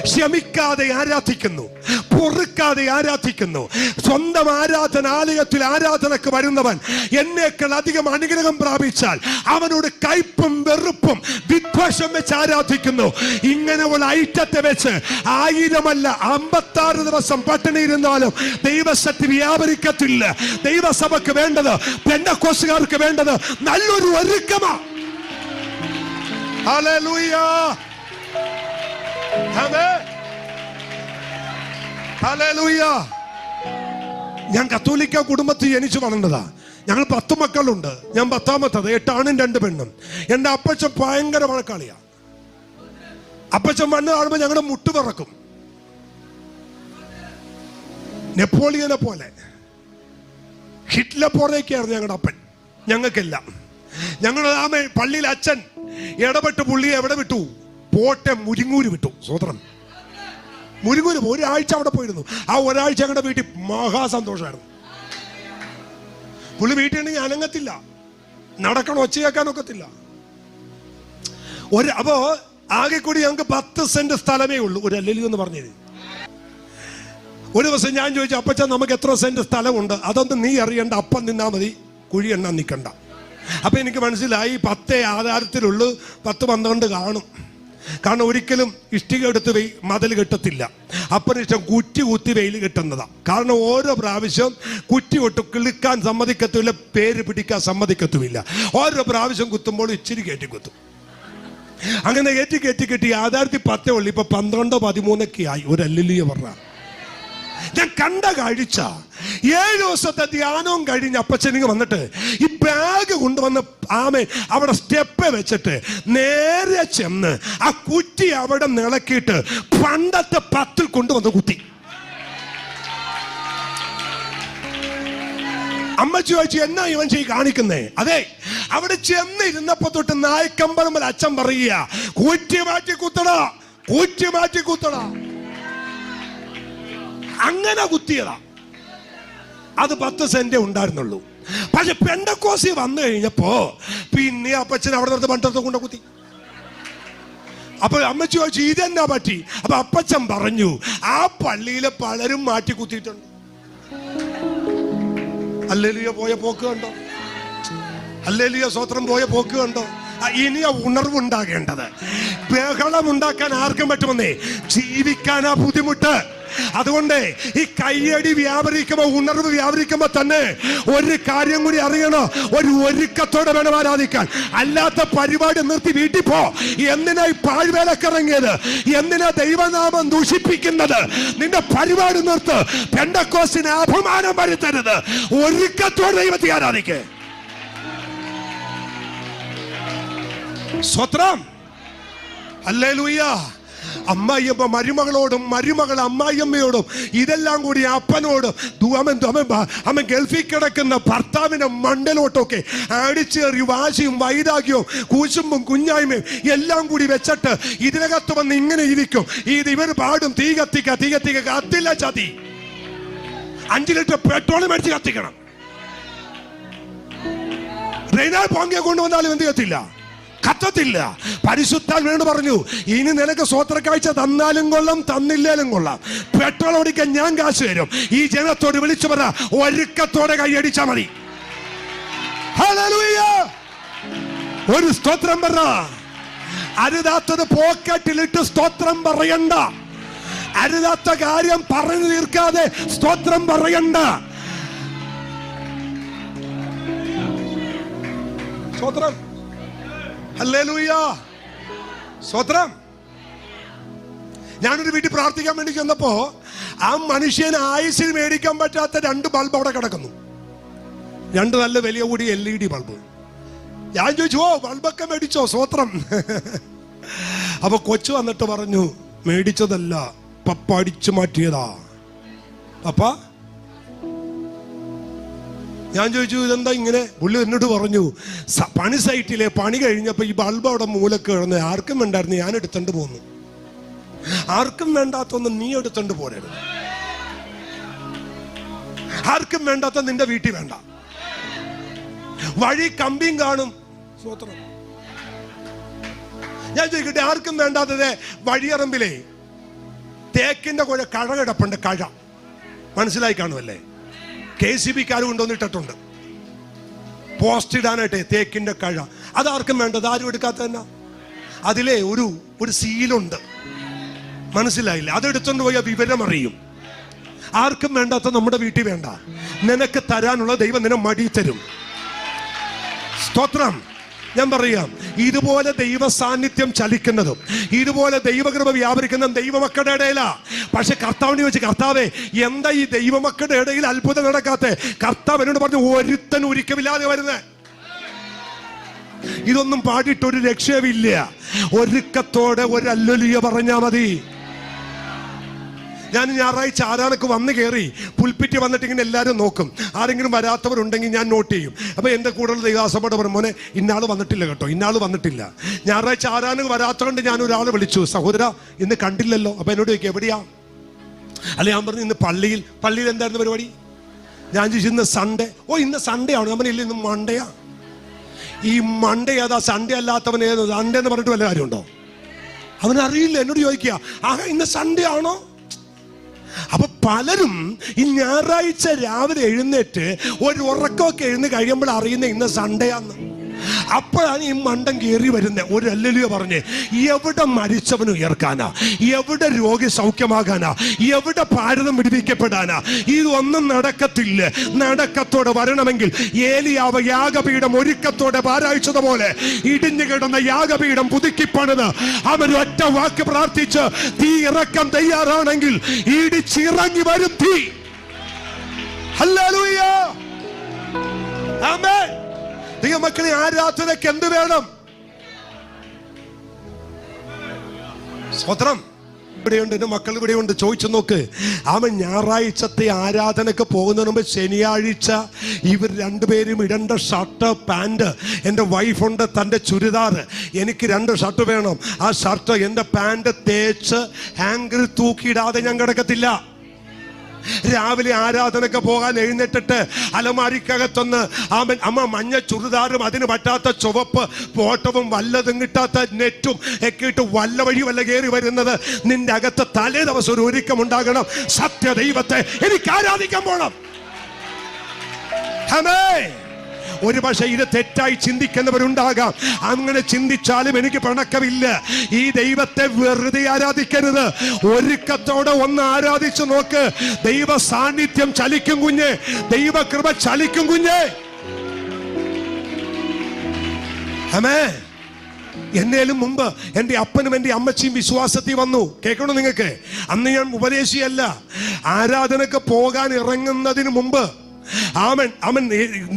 ക്ഷമിക്കാതെ ആരാധിക്കുന്നു, പൊറുക്കാതെ ആരാധിക്കുന്നു. സ്വന്തം ആരാധനാലയത്തിൽ ആരാധനക്ക് വരുന്നവൻ എന്നേക്കാൾ അധികം അനുഗ്രഹം പ്രാപിച്ചാൽ അവനോട് കയ്പും വെറുപ്പും വിദ്വേഷം വെച്ച് ആരാധിക്കുന്നു. ഇങ്ങനെയുള്ള ഐറ്റത്തെ വെച്ച് 1000 അല്ല 56 ദിവസം പട്ടിണി ഇരുന്നാലും ദൈവശക്തി വ്യാപരിക്കത്തില്ല. ദൈവസഭയ്ക്ക് വേണ്ടത്, പെന്തക്കോസ്തുകാർക്ക് വേണ്ടത് നല്ലൊരു ഒരുക്കമാണ്. ഹല്ലേലൂയ. ഞാൻ കത്തോലിക്ക കുടുംബത്തിൽ ജനിച്ചു വളർന്നതാ. ഞങ്ങൾ 10 മക്കളുണ്ട്. ഞാൻ 10ാമത്തത്. 8 ആണും 2 പെണ്ണും. എന്റെ അപ്പച്ചൻ ഭയങ്കര വഴക്കാളിയാ. അപ്പച്ചൻ മണ്ണ് കാണുമ്പോൾ ഞങ്ങളുടെ മുട്ട് പറക്കും. നെപ്പോളിയനെ പോലെ, ഹിറ്റ്ലർ പോലെയൊക്കെയായിരുന്നു ഞങ്ങളുടെ അപ്പൻ. ഞങ്ങൾക്കെല്ലാം ഞങ്ങളുടെ പള്ളിയിൽ അച്ഛൻ ഇടപെട്ട് പുള്ളിയെ എവിടെ വിട്ടു? പോട്ടെ മുരിങ്ങൂര് വിട്ടു. സ്വതന്ത്രം മുരിങ്ങൂര് ഒരാഴ്ച അവിടെ പോയിരുന്നു. ആ ഒരാഴ്ച ഞങ്ങളുടെ വീട്ടിൽ മഹാസന്തോഷമായിരുന്നു. പുള്ളി വീട്ടിൽ ഉണ്ടെങ്കിൽ അനങ്ങത്തില്ല, നടക്കണം, ഒച്ച കേൾക്കാനൊക്കത്തില്ല. അപ്പോ ആകെ കൂടി ഞങ്ങൾക്ക് 10 സെന്റ് സ്ഥലമേ ഉള്ളൂ. ഒരു അല്ലലി എന്ന് പറഞ്ഞത്. ഒരു ദിവസം ഞാൻ ചോദിച്ചു, അപ്പച്ചാ നമുക്ക് എത്ര സെന്റ് സ്ഥലമുണ്ട്? അതൊന്നും നീ അറിയണ്ട, അപ്പം നിന്നാ മതി, കുഴി എണ്ണാൻ നിൽക്കണ്ട. അപ്പൊ എനിക്ക് മനസ്സിലായി 10 ആധാരത്തിലുള്ളൂ, 10-12 കാണും. കാരണം ഒരിക്കലും ഇഷ്ടിക എടുത്ത് മതിൽ കെട്ടത്തില്ല. അപ്പനിഷ്ടം കുറ്റി കുത്തി വെയിൽ കെട്ടുന്നതാ. കാരണം ഓരോ പ്രാവശ്യം കുറ്റി കൊട്ട് കിളിക്കാൻ സമ്മതിക്കത്തുമില്ല, പേര് പിടിക്കാൻ സമ്മതിക്കത്തുമില്ല. ഓരോ പ്രാവശ്യം കുത്തുമ്പോൾ ഇച്ചിരി കയറ്റി കുത്തും. അങ്ങനെ കയറ്റി ആധാരത്തിൽ 10 ഉള്ളു. ഇപ്പൊ 12-13 ആയി. ഒരു അല്ലിയ പറഞ്ഞ ഞാൻ കണ്ട കാഴ്ച. 7 ദിവസത്തെ ധ്യാനവും കഴിഞ്ഞ് അപ്പച്ചനിങ് വന്നിട്ട് ഈ ബാഗ് കൊണ്ടുവന്ന് അവിടെ സ്റ്റെപ്പ് വെച്ചിട്ട് നേരെ ചെന്ന് ആ കുറ്റി അവിടെ നിളക്കിയിട്ട് പണ്ടത്തെ 10 കൊണ്ടുവന്ന് കുത്തി. അമ്മച്ചി ചോദിച്ചു, എന്നാ ഇവൻ കാണിക്കുന്നേ? അതെ, അവിടെ ചെന്നിരുന്നപ്പോ തൊട്ട് നായ്ക്കമ്പലമ്പൽ അച്ഛൻ പറയുക, കുറ്റി മാറ്റി കുത്തടാ, കുറ്റി മാറ്റി കുത്തടാ. അങ്ങനെ കുത്തിയതാ. അത് 10 സെന്റ് ഉണ്ടായിരുന്നുള്ളൂ. പക്ഷെ പെന്തക്കോസ്തി വന്നു കഴിഞ്ഞപ്പോ പിന്നെ അപ്പച്ചൻ അവിടെ നിന്ന് പണ്ടത്തെ കൊണ്ട് കുത്തി. അപ്പൊ അമ്മച്ചി ചോദിച്ചു, ഇതെന്നാ പറ്റി? അപ്പൊ അപ്പച്ചൻ പറഞ്ഞു, ആ പള്ളിയിലെ പലരും മാറ്റി കുത്തിയിട്ടുണ്ട്. ഹല്ലേലൂയ പോയ പോക്ക് കണ്ടോ? ഹല്ലേലൂയ സ്വത്രം പോയ പോക്ക് കണ്ടോ? ഇനിയാ ഉണർവുണ്ടാകേണ്ടത്. ബഹളം ഉണ്ടാക്കാൻ ആർക്കും പറ്റുമെന്നേ, ജീവിക്കാനാ ബുദ്ധിമുട്ട്. അതുകൊണ്ട് ഈ കയ്യടി വ്യാപരിക്കുമ്പോൾ, ഉണർവ് വ്യാപരിക്കുമ്പോൾ തന്നെ ഒരു കാര്യം കൂടി അറിയണം, ഒരു ഒരുക്കത്തോടെ വേണം ആരാധിക്കാൻ. അല്ലാത്ത പരിപാടി നിർത്തി വീട്ടിൽ പോ. എന്തിനാ ഈ പാഴ്വേലക്കിറങ്ങിയത്? എന്തിനാ ദൈവനാമം ദൂഷിപ്പിക്കുന്നത്? നിന്റെ പരിപാടി നിർത്ത്. പെന്തക്കോസ്തിന് അപമാനം വരുത്തരുത്. ഒരുക്കത്തോടെ ദൈവത്തെ ആരാധിക്കേ. സ്വത്രം. ഹല്ലേലൂയ. അമ്മായിയമ്മ മരുമകളോടും മരുമകൾ അമ്മായിയമ്മയോടും ഇതെല്ലാം കൂടി അപ്പനോടും അമ്മ ഗൾഫിൽ കിടക്കുന്ന ഭർത്താവിന്റെ മണ്ടലോട്ടൊക്കെ അടിച്ചേറി വാശിയും വൈരാഗ്യവും കൂശുമ്പും കുഞ്ഞായ്മയും എല്ലാം കൂടി വെച്ചിട്ട് ഇതിനകത്ത് വന്ന് ഇങ്ങനെ ഇരിക്കും. ഇവർ പാടും, തീ കത്തിക്ക തീ കത്തിക്ക. കത്തില്ല ചതി. 5 ലിറ്റർ പെട്രോൾ മേടിച്ച് കത്തിക്കണം. റെയ്നാൽ പോങ്കിയെ കൊണ്ടുവന്നാലും എന്ത് കത്തില്ല, കത്തത്തില്ല. പരിശുദ്ധാത്മാവ് പറഞ്ഞു, ഇനി നിനക്ക് സ്വോത്രക്കാഴ്ച തന്നാലും കൊള്ളാം തന്നില്ലേലും കൊള്ളാം, പെട്രോൾ ഓടിക്കാൻ ഞാൻ കാശ് തരും. ഈ ജനത്തോട് വിളിച്ചു പറ, ഒരുക്കത്തോടെ കൈയടിച്ചാ മതി. ഹല്ലേലൂയ. ഒരു സ്തോത്രം പറ. അരുതാത്തത് പോക്കറ്റിലിട്ട് സ്തോത്രം പറയണ്ട. അരുതാത്ത കാര്യം പറഞ്ഞു തീർക്കാതെ സ്തോത്രം പറയണ്ട. സ്തോത്രം. ഹല്ലേലൂയ. സ്തോത്രം. ഞാനൊരു വീട്ടിൽ പ്രാർത്ഥിക്കാൻ വേണ്ടി ചെന്നപ്പോ ആ മനുഷ്യന് ആയുസിൽ മേടിക്കാൻ പറ്റാത്ത 2 ബൾബ് അവിടെ കിടക്കുന്നു. 2 നല്ല വലിയ കൂടി LED ബൾബ്. ഞാൻ ചോദിച്ചു, ഓ ബൾബൊക്കെ മേടിച്ചോ? സ്തോത്രം. അപ്പൊ കൊച്ചു വന്നിട്ട് പറഞ്ഞു, മേടിച്ചതല്ല, പപ്പ അടിച്ചു മാറ്റിയതാ. പപ്പ. ഞാൻ ചോദിച്ചു, ഇതെന്താ ഇങ്ങനെ? പുള്ളി എന്നോട് പറഞ്ഞു, പണി സൈറ്റിലെ പണി കഴിഞ്ഞപ്പോ ഈ ബൾബ് അവിടെ മൂലക്ക് കിടന്ന് ആർക്കും വേണ്ടായിരുന്നു, ഞാൻ എടുത്തോണ്ട് പോന്നു. ആർക്കും വേണ്ടാത്തൊന്നും നീ എടുത്തോണ്ട് പോരരുത്. ആർക്കും വേണ്ടാത്ത നിന്റെ വീട്ടിൽ വേണ്ട. വഴി കമ്പിയും കാണും. സ്വോത്രം. ഞാൻ ചോദിക്കട്ടെ, ആർക്കും വേണ്ടാത്തത് വഴിയറമ്പിലെ തേക്കിന്റെ കഴ കിടപ്പുണ്ട്. കഴ മനസ്സിലായി കാണുമല്ലേ? KCB-ക്കാർ കൊണ്ടുവന്നിട്ടിട്ടുണ്ട് പോസ്റ്റ് ഇടാനായിട്ട്. തേക്കിന്റെ കഴ അതാർക്കും വേണ്ടത്, ആരും എടുക്കാത്ത തന്നെ. അതിലെ ഒരു സീലുണ്ട്, മനസ്സിലായില്ല? അതെടുത്തോണ്ട് പോയാൽ വിവരം അറിയും. ആർക്കും വേണ്ടാത്ത നമ്മുടെ വീട്ടിൽ വേണ്ട. നിനക്ക് തരാനുള്ള ദൈവം നിന്നെ മടി തരും. സ്തോത്രം. ഞാൻ പറയാം, ഇതുപോലെ ദൈവ സാന്നിധ്യം ചലിക്കുന്നതും ഇതുപോലെ ദൈവകൃപ വ്യാപരിക്കുന്നതും ദൈവമക്കളുടെ ഇടയിലാ. പക്ഷെ കർത്താവിനെ വെച്ച്, കർത്താവേ എന്താ ഈ ദൈവമക്കളുടെ ഇടയിൽ അത്ഭുതം നടക്കാത്ത? കർത്താവ് എന്നോട് പറഞ്ഞു, ഒരുത്തൻ ഒരുക്കമില്ലാതെ വരുന്നേ. ഇതൊന്നും പാടിയിട്ടൊരു രക്ഷയില്ല. ഒരുക്കത്തോടെ ഒരു ഹല്ലേലൂയ പറഞ്ഞാ മതി. ഞാൻ ഞായറാഴ്ച ആരാധനക്ക് വന്ന് കയറി പുൽപ്പിറ്റ് വന്നിട്ട് ഇങ്ങനെ എല്ലാവരും നോക്കും. ആരെങ്കിലും വരാത്തവരുണ്ടെങ്കിൽ ഞാൻ നോട്ട് ചെയ്യും. അപ്പൊ എന്റെ കൂടുതൽ ദൈവാസഭയുടെ പറഞ്ഞു, മോനെ ഇന്നാള് വന്നിട്ടില്ല കേട്ടോ, ഇന്നാള് വന്നിട്ടില്ല. ഞായറാഴ്ച ആരാധനക്ക് വരാത്തതുകൊണ്ട് ഞാൻ ഒരാളെ വിളിച്ചു, സഹോദര ഇന്ന് കണ്ടില്ലല്ലോ. അപ്പൊ എന്നോട് ചോദിക്കും, എവിടെയാ? അല്ല, ഞാൻ പറഞ്ഞു, ഇന്ന് പള്ളിയിൽ എന്തായിരുന്നു പരിപാടി? ഞാൻ ചോദിച്ചു, ഇന്ന് സൺഡേ. ഓ, ഇന്ന് സൺഡേ ആണ്. ഞാൻ പറഞ്ഞില്ല, ഇന്ന് മണ്ടയാ. ഈ മണ്ടേ ഏതാ? സൺഡേ അല്ലാത്തവൻ ഏത്? സൺഡേ എന്ന് പറഞ്ഞിട്ട് വല്ല കാര്യമുണ്ടോ? അവനറിയില്ല. എന്നോട് ചോദിക്കുക, ആഹാ ഇന്ന് സൺഡേ ആണോ? അപ്പൊ പലരും ഈ ഞായറാഴ്ച രാവിലെ എഴുന്നേറ്റ് ഒരു ഉറക്കമൊക്കെ എഴുന്ന് കഴിയുമ്പോൾ അറിയുന്ന ഇന്ന് സൺഡേ ആന്ന്. അപ്പോഴാണ് ഈ മണ്ടം കയറി വരുന്നത്. ഒരു ഹല്ലേലൂയ പറഞ്ഞ്. എവിടെ മരിച്ചവന് ഉയർക്കാനാ? എവിടെ രോഗി സൗഖ്യമാകാനാ? എവിടെ ഭാരതം വിടുവിക്കപ്പെടാനാ? ഇതൊന്നും നടക്കത്തില്ല. നടക്കത്തോടെ വരണമെങ്കിൽ ഏലിയാവ് യാഗപീഠം ഒരുക്കത്തോടെ പാരായിച്ചതുപോലെ ഇടിഞ്ഞു കിടന്ന യാഗപീഠം പുതുക്കിപ്പണിത് അവൻ ഒറ്റ വാക്ക് പ്രാർത്ഥിച്ച് തീ ഇറക്കാൻ തയ്യാറാണെങ്കിൽ ഇടിച്ചിറങ്ങി വരും തീ. ഹല്ലേലൂയ. ആമേൻ. ദൈവമക്കളെ, ആരാധനയ്ക്ക് എന്ത് വേണം? സ്വതന്ത്രം. ഇവിടെയുണ്ട്, എന്റെ മക്കൾ ഇവിടെയുണ്ട്. ചോദിച്ചു നോക്ക്. അവൻ ഞായറാഴ്ചത്തെ ആരാധനക്ക് പോകുന്നതിന് മുമ്പ് ശനിയാഴ്ച ഇവർ 2 പേരും ഇടേണ്ട ഷർട്ട് പാൻറ്. എൻ്റെ വൈഫുണ്ട് തൻ്റെ ചുരിദാർ. എനിക്ക് 2 ഷർട്ട് വേണം. ആ ഷർട്ട് എൻ്റെ പാൻറ് തേച്ച് ഹാങ്കറിൽ തൂക്കിയിടാതെ ഞാൻ കിടക്കത്തില്ല. രാവിലെ ആരാധനക്ക് പോകാൻ എഴുന്നേറ്റിട്ട് അലമാരിക്കകത്തൊന്ന് അമ്മ മഞ്ഞ ചുരിദാറും അതിന് പറ്റാത്ത ചുവപ്പ് പോട്ടവും വല്ലതും കിട്ടാത്ത നെറ്റും ഒക്കെ ഇട്ട് വല്ല വഴി വല്ല കയറി വരുന്നത് നിന്റെ അകത്ത് തലേ ദിവസം ഒരു ഒരുക്കമുണ്ടാകണം. സത്യ ദൈവത്തെ എനിക്ക് ആരാധിക്കാൻ പോണം. ഒരു പക്ഷേ ഇത് തെറ്റായി ചിന്തിക്കുന്നവരുണ്ടാകാം. അങ്ങനെ ചിന്തിച്ചാലും എനിക്ക് പിണക്കമില്ല. ഈ ദൈവത്തെ വെറുതെ ആരാധിക്കരുത്. ഒരുക്കത്തോടെ ഒന്ന് ആരാധിച്ചു നോക്ക്. ദൈവ സാന്നിധ്യം ചലിക്കും കുഞ്ഞ്, ദൈവകൃപ ചലിക്കും കുഞ്ഞ്. ആമേൻ. എന്നേലും മുമ്പ് എൻ്റെ അപ്പനും എൻ്റെ അമ്മച്ചിയും വിശ്വാസത്തിൽ വന്നു. കേൾക്കണോ നിങ്ങൾക്ക്? അന്ന് ഞാൻ ഉപദേശിയല്ല. ആരാധനക്ക് പോകാൻ ഇറങ്ങുന്നതിന് മുമ്പ് അവൻ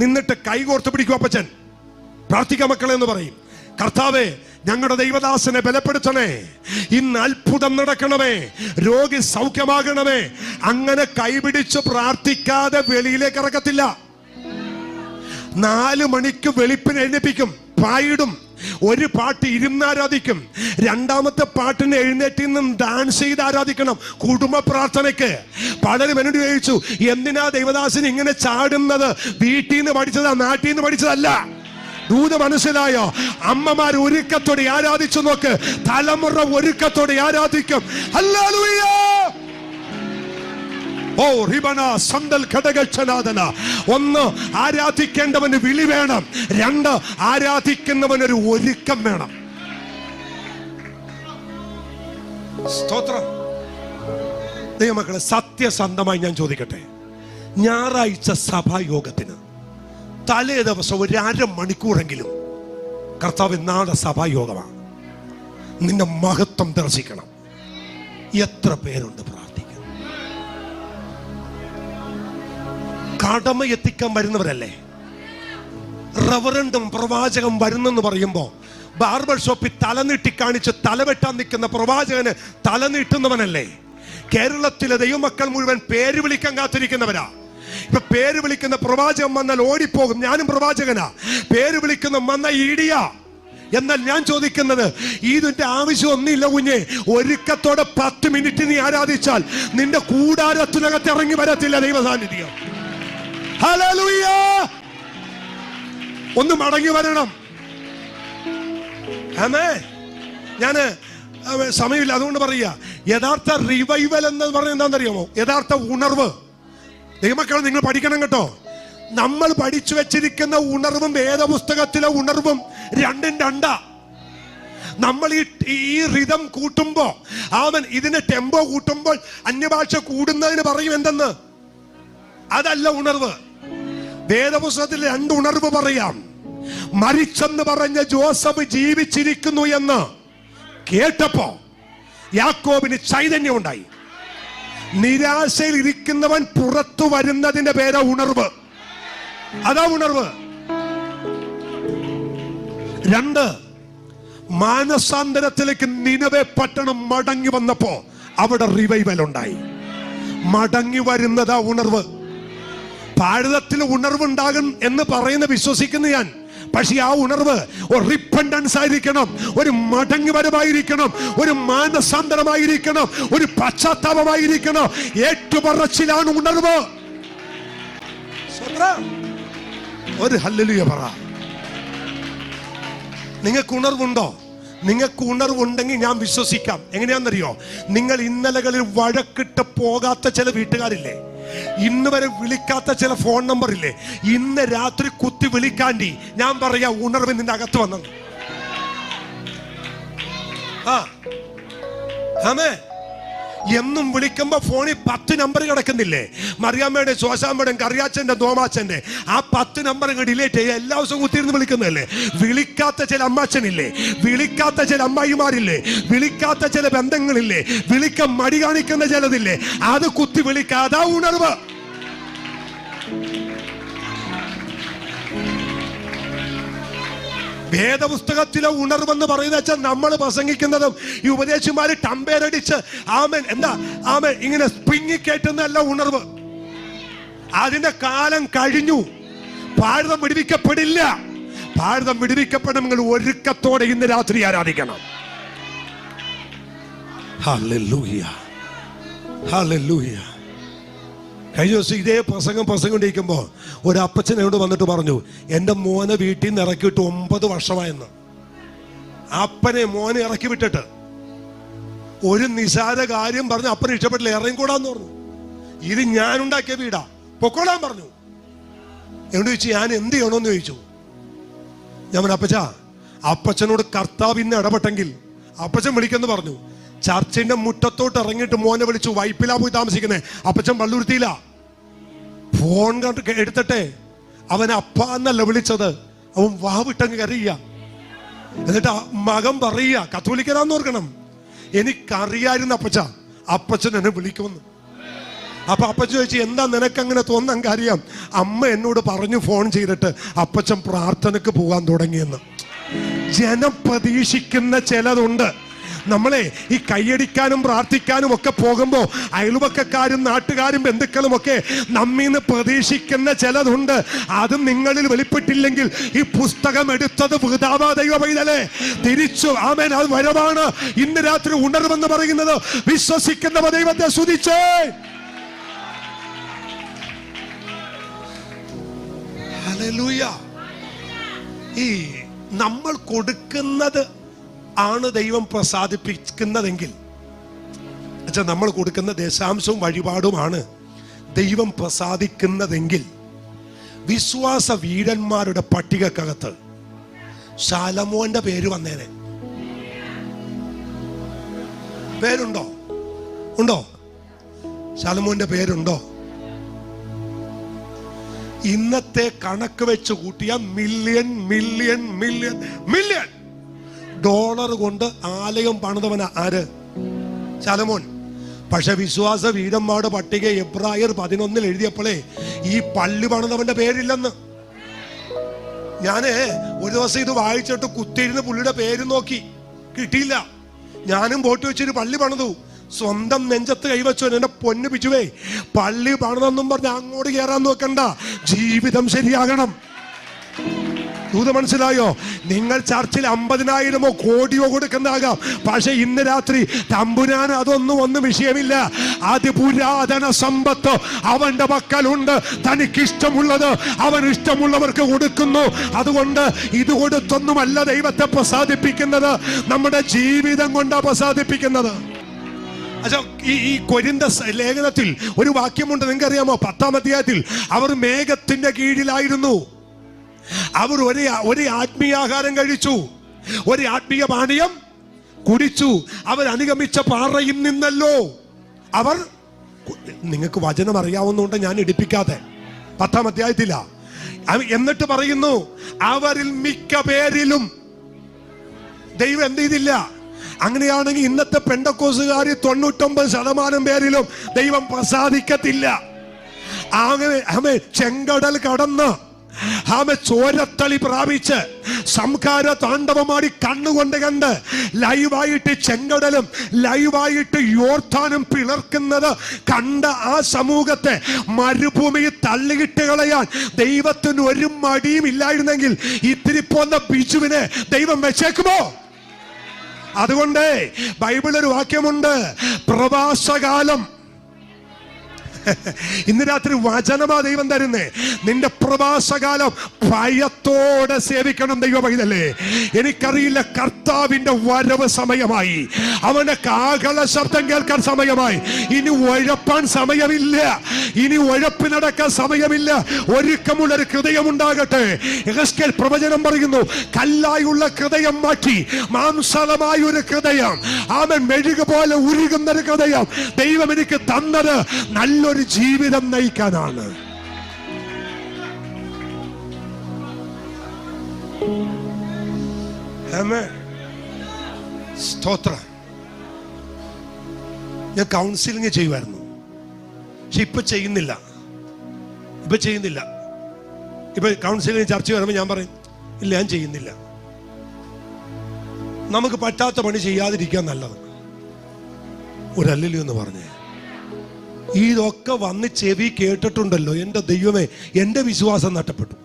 നിന്നിട്ട് കൈകോർത്ത് പിടിക്കും. അപ്പച്ചൻ പ്രാർത്ഥിക്ക മക്കളെ എന്ന് പറയും. കർത്താവേ, ഞങ്ങളുടെ ദൈവദാസനെ ബലപ്പെടുത്തണേ, ഇന്ന് അത്ഭുതം നടക്കണമേ, രോഗി സൗഖ്യമാകണമേ. അങ്ങനെ കൈപിടിച്ച് പ്രാർത്ഥിക്കാതെ വെളിയിലേക്ക് ഇറക്കത്തില്ല. 4 മണിക്ക് വെളുപ്പിന് എഴുന്നേൽപ്പിക്കും, പായിടും. ഒരു പാട്ട് ഇരുന്ന് ആരാധിക്കും. രണ്ടാമത്തെ പാട്ടിന് എഴുന്നേറ്റ് നിന്നും ഡാൻസ് ചെയ്ത് ആരാധിക്കണം. കുടുംബ പ്രാർത്ഥനയ്ക്ക് പലരും എന്നോട് ചോദിച്ചു, എന്തിനാ ദൈവദാസൻ ഇങ്ങനെ ചാടുന്നത്? വീട്ടിൽ നിന്ന് പഠിച്ചതാ, നാട്ടിൽ നിന്ന് പഠിച്ചതല്ല. ദൂത മനസ്സിലായോ? അമ്മമാർ ഒരുക്കത്തോടെ ആരാധിച്ചു നോക്ക്. തലമുറ ഒരുക്കത്തോടെ ആരാധിക്കും. ഹല്ലേലൂയ. ഓ റിബന സന്തൽ ഘടകക്ഷനാദന. 1, ആരാധിക്കേണ്ടവന് വിളി വേണം. 2, ആരാധിക്കുന്നവനൊരു ഒരുക്കം വേണം. സ്തോത്രം. ദൈവമക്കളെ, സത്യസന്ധമായി ഞാൻ ചോദിക്കട്ടെ, ഞായറാഴ്ച സഭായോഗത്തിന് തലേ ദിവസം ഒരു 1/2 മണിക്കൂറെങ്കിലും കർത്താവ്, നാളെ സഭായോഗമാണ്, നിന്റെ മഹത്വം ദർശിക്കണം. എത്ര പേരുണ്ട് പ്രാർത്ഥിക്കാൻ? കടമ എത്തിക്കാൻ വരുന്നവരല്ലേ? റവറൻഡും പ്രവാചകം വരുന്നെന്ന് പറയുമ്പോ ബാർബർ ഷോപ്പിൽ തലനീട്ടി കാണിച്ച് തലവെട്ടാൻ നിൽക്കുന്ന പ്രവാചകന് തലനീട്ടുന്നവനല്ലേ? കേരളത്തിലെ ദൈവമക്കൾ മുഴുവൻ പേര് വിളിക്കാൻ കാത്തിരിക്കുന്നവരാ. ഇപ്പൊ പേര് വിളിക്കുന്ന പ്രവാചകൻ വന്നാൽ ഓടിപ്പോകും. ഞാനും പ്രവാചകനാ. പേര് വിളിക്കുന്ന വന്ന ഇടിയാ. എന്നാൽ ഞാൻ ചോദിക്കുന്നത്, ഇതിന്റെ ആവശ്യം ഒന്നുമില്ല കുഞ്ഞെ. ഒരുക്കത്തോടെ 10 മിനിറ്റ് നീ ആരാധിച്ചാൽ നിന്റെ കൂടാരത്തിനകത്ത് ഇറങ്ങി വരത്തില്ല ദൈവ സാന്നിധ്യം. ഹല്ലേലൂയ. ഒന്ന് മടങ്ങി വരണം. ആമേൻ. ഞാന് സമയമില്ല, അതുകൊണ്ട് പറയാ, യഥാർത്ഥ റിവൈവൽ എന്ന് പറയുന്നത് എന്താണെന്നറിയാമോ? യഥാർത്ഥ ഉണർവ്. ദൈവമക്കളെ, നിങ്ങൾ പഠിക്കണം കേട്ടോ. നമ്മൾ പഠിച്ചു വെച്ചിരിക്കുന്ന ഉണർവും വേദപുസ്തകത്തിലെ ഉണർവും രണ്ടും രണ്ടാ. നമ്മൾ ഈ റിതം കൂട്ടുമ്പോ, ഇതിന് ടെമ്പോ കൂട്ടുമ്പോൾ അന്യഭാഷ കൂടുന്നതിന് പറയും എന്തെന്ന്? അതല്ല ഉണർവ്. വേദപുസ്തകത്തിൽ 2 ഉണർവ് പറയാം. മരിച്ചെന്ന് പറഞ്ഞ ജോസഫ് ജീവിച്ചിരിക്കുന്നു എന്ന് കേട്ടപ്പോ യാക്കോബിന് ചൈതന്യം ഉണ്ടായി. നിരാശയിൽ ഇരിക്കുന്നവൻ പുറത്തു വരുന്നതിന്റെ പേരാ ഉണർവ്. അതാ ഉണർവ്. 2, മാനസാന്തരത്തിലേക്ക് നിനവെ പട്ടണം മടങ്ങി വന്നപ്പോ അവിടെ റിവൈവൽ ഉണ്ടായി. മടങ്ങി വരുന്നതാ ഉണർവ്. ഭാരതത്തിൽ ഉണർവുണ്ടാകും എന്ന് പറയുന്ന വിശ്വസിക്കുന്ന ഞാൻ. പക്ഷെ ആ ഉണർവ് ഒരു റിപ്പൻഡൻസ് ആയിരിക്കണം, ഒരു മടങ്ങി വരവായിരിക്കണം, ഒരു മാനസാന്തരമായിരിക്കണം, ഒരു പശ്ചാത്താപമായിരിക്കണം. ഏറ്റുപറച്ചിലാണ് ഉണർവ്. ഒരു ഹല്ലേലൂയ പറ. നിങ്ങൾക്ക് ഉണർവുണ്ടോ? നിങ്ങൾക്ക് ഉണർവുണ്ടെങ്കിൽ ഞാൻ വിശ്വസിക്കാം. എങ്ങനെയാണെന്നറിയോ? നിങ്ങൾ ഇന്നലകളിൽ വഴക്കിട്ട് പോകാത്ത ചില വീട്ടുകാരില്ലേ, ഇന്ന് വരെ വിളിക്കാത്ത ചില ഫോൺ നമ്പർ ഇല്ലേ, ഇന്ന് രാത്രി കുത്തി വിളിക്കാണ്ടി ഞാൻ പറയാ, ഉണർവ് നിന്റെ അകത്ത് വന്നത്. എന്നും വിളിക്കുമ്പോ ഫോണിൽ 10 നമ്പർ കിടക്കുന്നില്ലേ? മറിയാമ്മയുടെ, ശോശാമ്മയുടെ, കറിയാച്ചന്റെ, തോമാച്ചന്റെ. ആ 10 നമ്പർ ഡിലീറ്റ് ചെയ്യുക. എല്ലാ ദിവസവും കുത്തിയിരുന്ന് വിളിക്കുന്നതല്ലേ? വിളിക്കാത്ത ചില അമ്മാച്ചനില്ലേ, വിളിക്കാത്ത ചില അമ്മായിമാരില്ലേ, വിളിക്കാത്ത ചില ബന്ധങ്ങളില്ലേ, വിളിക്കാൻ മടി കാണിക്കുന്ന ചിലതില്ലേ, അത് കുത്തി വിളിക്കുക. അതാ ഉണർവ്. വേദപുസ്തകത്തിലെ ഉണർവെന്ന് പറയുന്ന വെച്ചാൽ നമ്മൾ പ്രസംഗിക്കുന്നതും ഈ ഉപദേശിമാര് ടമ്പേരടിച്ച് ഇങ്ങനെ സ്പിങ്ങിക്കേറ്റുന്നല്ല ഉണർവ്. അതിന്റെ കാലം കഴിഞ്ഞു. ഭാരതം വിടുവിക്കപ്പെടില്ല. ഭാരതം വിടുവിക്കപ്പെടുമെങ്കിൽ ഒരുക്കത്തോടെ ഇന്ന് രാത്രി ആരാധിക്കണം. Hallelujah, hallelujah. കഴിഞ്ഞ ദിവസം ഇതേ പ്രസംഗിക്കുമ്പോ ഒരു അപ്പച്ചനോട് വന്നിട്ട് പറഞ്ഞു, എന്റെ മോനെ വീട്ടിൽ നിന്ന് ഇറക്കിയിട്ട് 9 വർഷമായെന്ന്. അപ്പനെ മോനെ ഇറക്കി വിട്ടിട്ട് ഒരു നിസാര കാര്യം പറഞ്ഞു. അപ്പനെ ഇഷ്ടപ്പെട്ടില്ല, ഇറങ്ങിക്കൂടാന്ന് പറഞ്ഞു. ഇത് ഞാനുണ്ടാക്കിയ വീടാ, പൊക്കോളാൻ പറഞ്ഞു. എന്നോട് ചോദിച്ചു ഞാൻ എന്ത് ചെയ്യണമെന്ന് ചോദിച്ചു. ഞാൻ പറഞ്ഞു അപ്പച്ചാ, അപ്പച്ചനോട് കർത്താവ് ഇന്ന് ഇടപെട്ടെങ്കിൽ അപ്പച്ചൻ വിളിക്കെന്ന് പറഞ്ഞു. ചർച്ചിന്റെ മുറ്റത്തോട്ട് ഇറങ്ങിയിട്ട് മോനെ വിളിച്ചു. വൈപ്പിലാ പോയി താമസിക്കുന്നേ, അപ്പച്ചൻ പള്ളുരുത്തിയില്ല. ഫോൺ എടുത്തിട്ടെ അവൻ അപ്പ എന്നല്ല വിളിച്ചത്, അവൻ വാവിട്ടങ്ങ് കരയുക. എന്നിട്ട് മകൻ പറയുക, കത്തോലിക്കനാന്ന് ഓർക്കണം, എനിക്കറിയായിരുന്നു അപ്പച്ചൻ എന്നെ വിളിക്കുമെന്ന്. അപ്പൊ അപ്പച്ചൻ ചോദിച്ചു എന്താ നിനക്കങ്ങനെ തോന്നാൻ കാര്യം? അമ്മ എന്നോട് പറഞ്ഞു ഫോൺ ചെയ്തിട്ട് അപ്പച്ചൻ പ്രാർത്ഥനക്ക് പോകാൻ തുടങ്ങിയെന്ന്. ജനം പ്രതീക്ഷിക്കുന്ന ചിലതുണ്ട്. നമ്മളെ ഈ കൈയടിക്കാനും പ്രാർത്ഥിക്കാനും ഒക്കെ പോകുമ്പോൾ അയൽവക്കക്കാരും നാട്ടുകാരും ബന്ധുക്കളും ഒക്കെ നമ്മീന്ന് പ്രതീക്ഷിക്കുന്ന ചിലതുണ്ട്. അത് നിങ്ങളിൽ വെളിപ്പെട്ടില്ലെങ്കിൽ ഈ പുസ്തകം എടുത്തത് വൃഥാവാ ദൈവ പൈതലേ. തിരിച്ചു ആമേൻ, അത് വരവാണ്. ഇന്ന് രാത്രി ഉണർവെന്ന് പറയുന്നത് വിശ്വസിക്കുന്നവ ദൈവത്തെ സ്തുതിച്ചേ. ഹല്ലേലൂയ. ഈ നമ്മൾ കൊടുക്കുന്നത് ആണ് ദൈവം പ്രസാദിപ്പിക്കുന്നതെങ്കിൽ, നമ്മൾ കൊടുക്കുന്ന ദശാംശവും വഴിപാടുമാണ് ദൈവം പ്രസാദിക്കുന്നതെങ്കിൽ, വിശ്വാസ വീരന്മാരുടെ പട്ടികക്കകത്ത് ശലോമോന്റെ പേര് വന്നേനെ. പേരുണ്ടോ? ഉണ്ടോ? ശലോമോന്റെ പേരുണ്ടോ? ഇന്നത്തെ കണക്ക് വെച്ച് കൂട്ടിയ million million million million dollar കൊണ്ട് ആലയം പണിതവന ആര്? ശലോമോൻ. പക്ഷെ വിശ്വാസ വീരന്മാരുടെ പട്ടിക എബ്രായർ 11 എഴുതിയപ്പോഴേ ഈ പള്ളി പണിതവന്റെ പേരില്ലെന്ന്. ഞാന് ഒരു ദിവസം ഇത് വായിച്ചിട്ട് കുത്തിയിരുന്ന് പുള്ളിയുടെ പേര് നോക്കി, കിട്ടിയില്ല. ഞാനും പോട്ട് വെച്ചൊരു പള്ളി പണിതു. സ്വന്തം നെഞ്ചത്ത് കൈവച്ചു. എന്റെ പൊന്നു പിച്ചുവേ, പള്ളി പണിതെന്നും പറഞ്ഞ് അങ്ങോട്ട് കയറാൻ നോക്കണ്ട, ജീവിതം ശരിയാകണം. ഇത് മനസ്സിലായോ? നിങ്ങൾ ചർച്ചിൽ 50,000 കോടിയോ കൊടുക്കുന്നതാകാം, പക്ഷെ ഇന്ന് രാത്രി തമ്പുരാൻ ഒന്നും വിഷയമില്ല. അതിപുരാതന സമ്പത്ത് അവന്റെ പക്കലുണ്ട്. തനിക്കിഷ്ടമുള്ളത് അവൻ ഇഷ്ടമുള്ളവർക്ക് കൊടുക്കുന്നു. അതുകൊണ്ട് ഇത് കൊടുത്തൊന്നുമല്ല ദൈവത്തെ പ്രസാദിപ്പിക്കുന്നത്, നമ്മുടെ ജീവിതം കൊണ്ടാണ് പ്രസാദിപ്പിക്കുന്നത്. ഈ കൊരിന്ത ലേഖനത്തിൽ ഒരു വാക്യമുണ്ട്, നിങ്ങൾക്കറിയാമോ? 10-ാം അധ്യായത്തിൽ അവർ മേഘത്തിന്റെ കീഴിലായിരുന്നു. അവർ ഒരു ആത്മീയാഹാരം കഴിച്ചു, ഒരു ആത്മീയ പാനീയം കുടിച്ചു. അവർ അനുഗമിച്ച പാറയിൽ നിന്നല്ലോ അവർ. നിങ്ങൾക്ക് വചനം അറിയാവുന്നതുകൊണ്ട് ഞാൻ ഇടിപ്പിക്കാതെ 10-ാം അധ്യായത്തില. എന്നിട്ട് പറയുന്നു, അവരിൽ മിക്ക പേരിലും ദൈവം എന്ത് ചെയ്തില്ല. അങ്ങനെയാണെങ്കിൽ ഇന്നത്തെ പെന്തക്കോസ്തുകാർ 99% പേരിലും ദൈവം പ്രസാദിക്കത്തില്ല. അങ്ങനെ ചെങ്കടൽ കടന്ന് ചോരത്തളി പ്രാപിച്ച് സംഹാര താണ്ഡവമാടി കണ്ണുകൊണ്ട് കണ്ട് ലൈവായിട്ട് ചെങ്കടലും ലൈവായിട്ട് യോർദാനും പിളർക്കുന്നത് കണ്ട ആ സമൂഹത്തെ മരുഭൂമിയിൽ തള്ളിയിട്ട് കളയാൻ ദൈവത്തിന് ഒരു മടിയും ഇല്ലായിരുന്നെങ്കിൽ ഇത്തിരി പോന്ന ബിജുവിനെ ദൈവം വെച്ചേക്കുമോ? അതുകൊണ്ട് ബൈബിളിൽ ഒരു വാക്യമുണ്ട്, പ്രവാസകാലം. ഇന്ന് രാത്രി വചനമാ ദൈവം തരുന്നേ. നിന്റെ പ്രവാസകാലം ഭയത്തോടെ സേവിക്കണം ദൈവ പൈതലേ. എനിക്കറിയില്ല, കർത്താവിന്റെ വരവ് സമയമായി, അവന്റെ കാഹള ശബ്ദം കേൾക്കാൻ സമയമായി. ഇനി ഉഴപ്പാൻ സമയമില്ല, ഇനി ഉഴപ്പിനടക്കാൻ സമയമില്ല. ഒരുക്കമുള്ളൊരു ഹൃദയം ഉണ്ടാകട്ടെ. യെഹെസ്കേൽ പ്രവചനം പറയുന്നു, കല്ലായുള്ള ഹൃദയം മാറ്റി മാംസളമായ ഒരു ഹൃദയം, അവൻ മെഴുകു പോലെ ഉരുകുന്ന ഒരു ഹൃദയം ദൈവം എനിക്ക് തന്നത് നല്ലൊരു ജീവിതം നയിക്കാനാണ്. സ്തോത്രം. ഞാൻ കൗൺസിലിംഗ് ചെയ്യുമായിരുന്നു, പക്ഷെ ഇപ്പൊ ചെയ്യുന്നില്ല. ഇപ്പൊ കൗൺസിലിംഗ് ചർച്ച വരുമ്പോൾ ഞാൻ പറയും, ഇല്ല ഞാൻ ചെയ്യുന്നില്ല. നമുക്ക് പറ്റാത്ത പണി ചെയ്യാതിരിക്കാൻ നല്ലത്. ഒരല്ലല്ലോ എന്ന് പറഞ്ഞേ. ഇതൊക്കെ വന്ന് ചെവി കേട്ടിട്ടുണ്ടല്ലോ. എൻ്റെ ദൈവമേ, എൻ്റെ വിശ്വാസം നഷ്ടപ്പെട്ടു.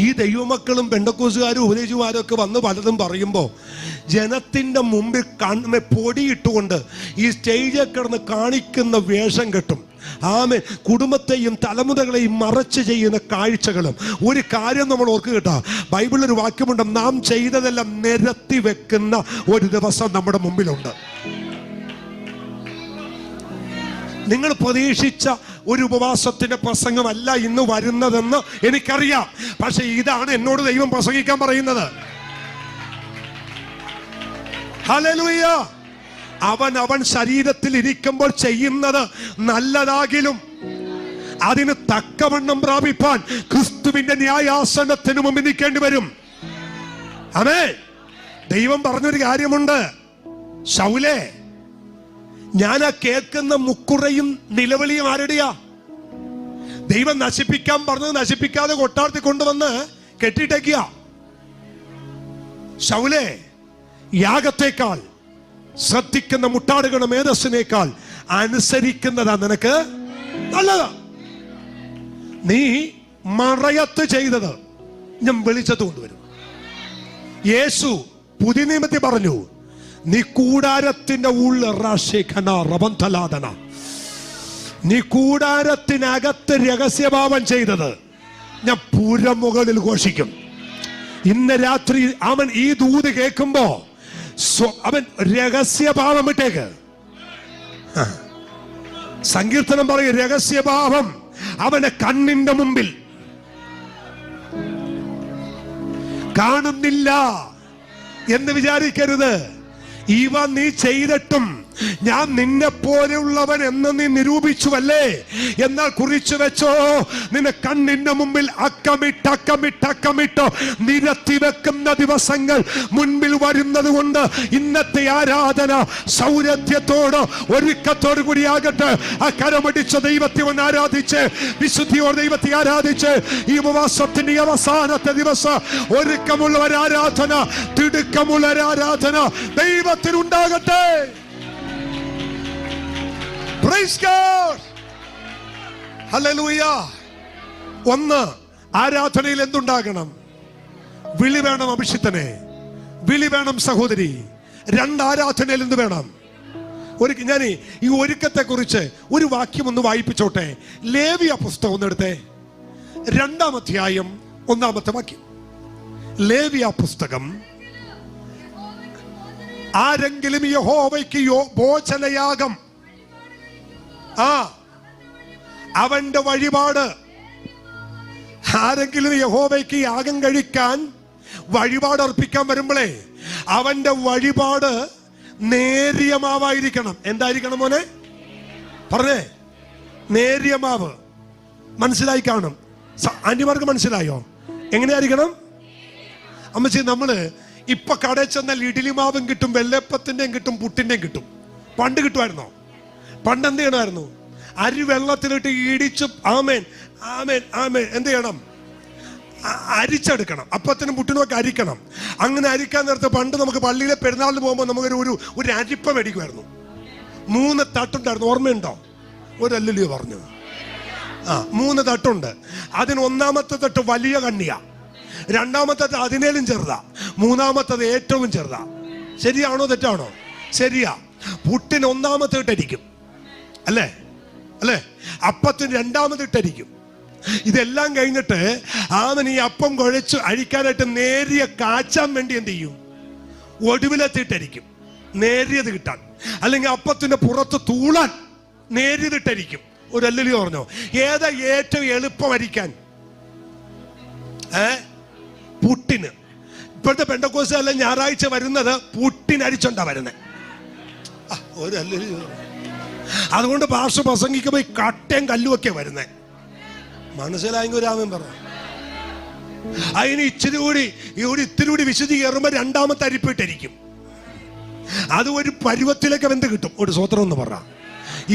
ഈ ദൈവമക്കളും പെന്തക്കോസ്തുകാരും ഉപദേശിമാരും ഒക്കെ വന്ന് പലതും പറയുമ്പോൾ ജനത്തിൻ്റെ മുമ്പിൽ പൊടിയിട്ടുകൊണ്ട് ഈ സ്റ്റേജിൽ കിടന്ന് കാണിക്കുന്ന വേഷം കെട്ടും. ആമേൻ. കുടുംബത്തെയും തലമുറകളെയും മറച്ച് ചെയ്യുന്ന കാഴ്ചകളും. ഒരു കാര്യം നമ്മൾ ഓർക്ക് കേട്ടാ, ബൈബിളിൽ ഒരു വാക്യമുണ്ട്, നാം ചെയ്തതെല്ലാം നിരത്തി വെക്കുന്ന ഒരു ദിവസം നമ്മുടെ മുമ്പിലുണ്ട്. നിങ്ങൾ പ്രതീക്ഷിച്ച ഒരു ഉപവാസത്തിന്റെ പ്രസംഗമല്ല ഇന്ന് വരുന്നതെന്ന് എനിക്കറിയാം. പക്ഷെ ഇതാണ് എന്നോട് ദൈവം പ്രസംഗിക്കാൻ പറയുന്നത്. ഹല്ലേലൂയ. അവൻ ശരീരത്തിൽ ഇരിക്കുമ്പോൾ ചെയ്യുന്നത് നല്ലതാകിലും അതിന് തക്കവണ്ണം പ്രാപിപ്പാൻ ക്രിസ്തുവിന്റെ ന്യായാസനത്തിന് മുമ്പ് നിൽക്കേണ്ടി വരും. ആമേൻ. ദൈവം പറഞ്ഞൊരു കാര്യമുണ്ട്, ശൗലേ, ഞാൻ ആ കേൾക്കുന്ന മുക്കുറയും നിലവിളിയും ആരുടെയാ? ദൈവം നശിപ്പിക്കാൻ പറഞ്ഞത് നശിപ്പിക്കാതെ കൊട്ടാരത്തിൽ കൊണ്ടുവന്ന് കെട്ടിട്ടേക്കുക. ശൗലേ, യാഗത്തെക്കാൾ ശ്രദ്ധിക്കുന്ന മുട്ടാടുകളുടെ മേധസ്സിനേക്കാൾ അനുസരിക്കുന്നതാ നിനക്ക് നല്ലതാ. നീ മറയത്ത് ചെയ്തത് ഞാൻ വെളിച്ചത്ത് കൊണ്ടുവരും. യേശു പുതിയ നിയമത്തിൽ പറഞ്ഞു, നീ കൂടാരത്തിന്റെ നീ കൂടാരത്തിനകത്ത് രഹസ്യഭാവം ചെയ്തത് ഞാൻ പുരമുകളിൽ ഘോഷിക്കും. ഇന്ന് രാത്രി അവൻ ഈ ദൂത് കേൾക്കുമ്പോ അവൻ രഹസ്യഭാവം വിട്ടേക്ക്. സങ്കീർത്തനം പറയും, രഹസ്യഭാവം അവന്റെ കണ്ണിന്റെ മുമ്പിൽ കാണുന്നില്ല എന്ന് വിചാരിക്കരുത്. ഇവ നീ ചെയ്തിട്ടും ഞാൻ നിന്നെ പോലെയുള്ളവൻ എന്ന് നീ നിരൂപിച്ചുവല്ലേ, എന്നാൽ കുറിച്ചു വെച്ചോ, നിന്നെ കണ്ണിന്റെ മുമ്പിൽ അക്കമിട്ടോ നിരത്തി വെക്കുന്ന ദിവസങ്ങൾ മുൻപിൽ വരുന്നത് കൊണ്ട് ഇന്നത്തെ ആരാധന സൗരഭ്യത്തോട് ഒരുക്കത്തോടു കൂടിയാകട്ടെ. ആ കരമടിച്ച ദൈവത്തെ ഒന്ന് ആരാധിച്ച്, വിശുദ്ധിയോട് ദൈവത്തെ ആരാധിച്ച്, ഈ ഉപവാസത്തിന്റെ അവസാനത്തെ ദിവസം ഒരുക്കമുള്ള ഒരാരാധന, തിടുക്കമുള്ള ഒരാരാധന ദൈവത്തിനുണ്ടാകട്ടെ. Praise God. Hallelujah. ഒന്ന്, ആരാധനയിൽ എന്തുണ്ടാകണം? വിളി വേണം അഭിഷിക്തനെ, വിളി വേണം സഹോദരി. രണ്ട്, ആരാധനയിൽ എന്ത് വേണം? ഞാൻ ഈ ഒരുക്കത്തെ കുറിച്ച് ഒരു വാക്യം ഒന്ന് വായിപ്പിച്ചോട്ടെ. ലേവ്യ പുസ്തകം ഒന്ന് എടുത്തേ, 2-ാം അധ്യായം 1-ാമത്തെ വാക്യം. ലേവ്യ പുസ്തകം. ആരെങ്കിലും യഹോവയ്ക്ക് ഭോജനയാഗം, അവന്റെ വഴിപാട്, ആരെങ്കിലും യഹോവയ്ക്ക് യാഗം കഴിക്കാൻ വഴിപാട് അർപ്പിക്കാൻ വരുമ്പോഴേ അവന്റെ വഴിപാട് നേരിയ മാവായിരിക്കണം. എന്തായിരിക്കണം മോനെ? പറഞ്ഞേ, നേരിയ മാവ്. മനസ്സിലായി കാണും. അന്യമാർക്ക് മനസ്സിലായോ? എങ്ങനെയായിരിക്കണം? അമ്മച്ചി, നമ്മള് ഇപ്പൊ കടയിൽ ചെന്നാൽ ഇഡ്ഡലി മാവും കിട്ടും, വെള്ളപ്പത്തിന്റെയും കിട്ടും, പുട്ടിന്റെയും കിട്ടും. പണ്ട് കിട്ടുമായിരുന്നോ? പണ്ട് എന്ത് ചെയ്യണമായിരുന്നു? അരി വെള്ളത്തിലിട്ട് ഇടിച്ച് ആമേൻ ആമേൻ ആമേൻ എന്ത് ചെയ്യണം? അരിച്ചെടുക്കണം. അപ്പത്തിനും പുട്ടിനും ഒക്കെ അരിക്കണം. അങ്ങനെ അരിക്കാൻ നേരത്തെ പണ്ട് നമുക്ക് പള്ളിയിലെ പെരുന്നാളിന് പോകുമ്പോൾ നമുക്കൊരു ഒരു അരിപ്പ മേടിക്കുമായിരുന്നു. 3 തട്ടുണ്ടായിരുന്നു. ഓർമ്മയുണ്ടോ? ഒരല്ലോ പറഞ്ഞു. 3 തട്ടുണ്ട്. അതിന് 1-ാമത്തെ തട്ട് വലിയ കണ്ണിയ, 2-ാമത്തെ തട്ട് അതിനേലും ചെറുതാ, 3-ാമത്തത് ഏറ്റവും ചെറുതാ. ശരിയാണോ തെറ്റാണോ? ശരിയാ. പുട്ടിന് 1-ാമത്തെ ഇട്ടരിക്കും അല്ലേ? അപ്പത്തിന് 2-ാമത് ഇട്ടരിക്കും. ഇതെല്ലാം കഴിഞ്ഞിട്ട് അവൻ ഈ അപ്പം കുഴച്ച് അഴിക്കാനായിട്ട് നേരിയ കാച്ചാൻ വേണ്ടി എന്ത് ചെയ്യും? ഒടുവിലെത്തിയിട്ടരിക്കും, നേരിയത് കിട്ടാൻ. അല്ലെങ്കിൽ അപ്പത്തിന്റെ പുറത്ത് തൂളാൻ നേരിയതിട്ടരിക്കും. ഒരു അല്ലലി പറഞ്ഞോ? ഏതാ ഏറ്റവും എളുപ്പം അരിക്കാൻ? പുട്ടിന്. ഇപ്പോഴത്തെ പെന്തക്കോസ്തുകാരെല്ലാം ഞായറാഴ്ച വരുന്നത് പുട്ടിനരിച്ചോണ്ടാ വരുന്നത്. ഒരു അല്ലലി. അതുകൊണ്ട് ഭാഷ പ്രസംഗിക്കുമ്പോ ഈ കട്ടയും കല്ലുമൊക്കെ വരുന്നേ. മനസ്സിലായെങ്കിൽ രാമൻ പറഞ്ഞു. അതിന് ഇത്തിരി കൂടി വിശുദ്ധി കയറുമ്പോ 2-ാമത്തെ അരിപ്പിട്ടിരിക്കും. അത് ഒരു പരുവത്തിലേക്ക് വെന്ത് കിട്ടും. ഒരു സ്വത്രം എന്ന് പറ.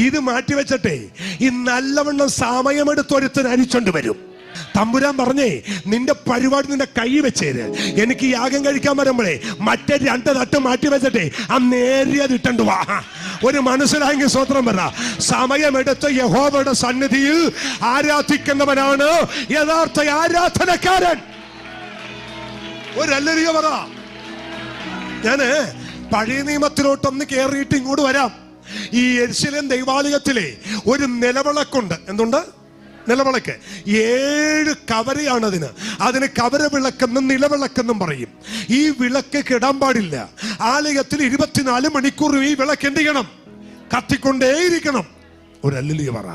ഇത് മാറ്റിവെച്ചിട്ടേ ഈ നല്ലവണ്ണം സമയമെടുത്തൊരുത്തൻ അരിച്ചോണ്ട് വരും. തമ്പുരാൻ പറഞ്ഞേ, നിന്റെ പരിപാടി നിന്റെ കൈ വെച്ചേര്. എനിക്ക് യാഗം കഴിക്കാൻ വരുമ്പോഴേ മറ്റേ 2 തട്ട് മാറ്റി വെച്ചിട്ടേ ആ നേരിയത് ഇട്ടു വാ. ഒരു മനസ്സിലായെങ്കിൽ സ്വത്രം പറ. സമയമെടുത്ത് യഹോവയുടെ സന്നിധിയിൽ ആരാധിക്കുന്നവനാണ് യഥാർത്ഥ ആരാധനക്കാരൻ. ഒരു അല്ലരിയ പറ. ഞാന് പഴയ നിയമത്തിലോട്ടൊന്ന് കേറിയിട്ട് ഇങ്ങോട്ട് വരാം. ഈ യെരുശലേം ദൈവാലയത്തിലെ ഒരു നിലവിളക്കുണ്ട്. എന്തുണ്ട്? നിലവിളക്ക്. 7 കവരയാണ് അതിന് കവര വിളക്കെന്നും നിലവിളക്കെന്നും പറയും. ഈ വിളക്ക് കിടാൻ പാടില്ല. ആലയത്തിൽ 24 മണിക്കൂറും ഈ വിളക്ക് എന്ത് ചെയ്യണം? കത്തിക്കൊണ്ടേയിരിക്കണം. ഒരു അല്ലേലൂയ പറ.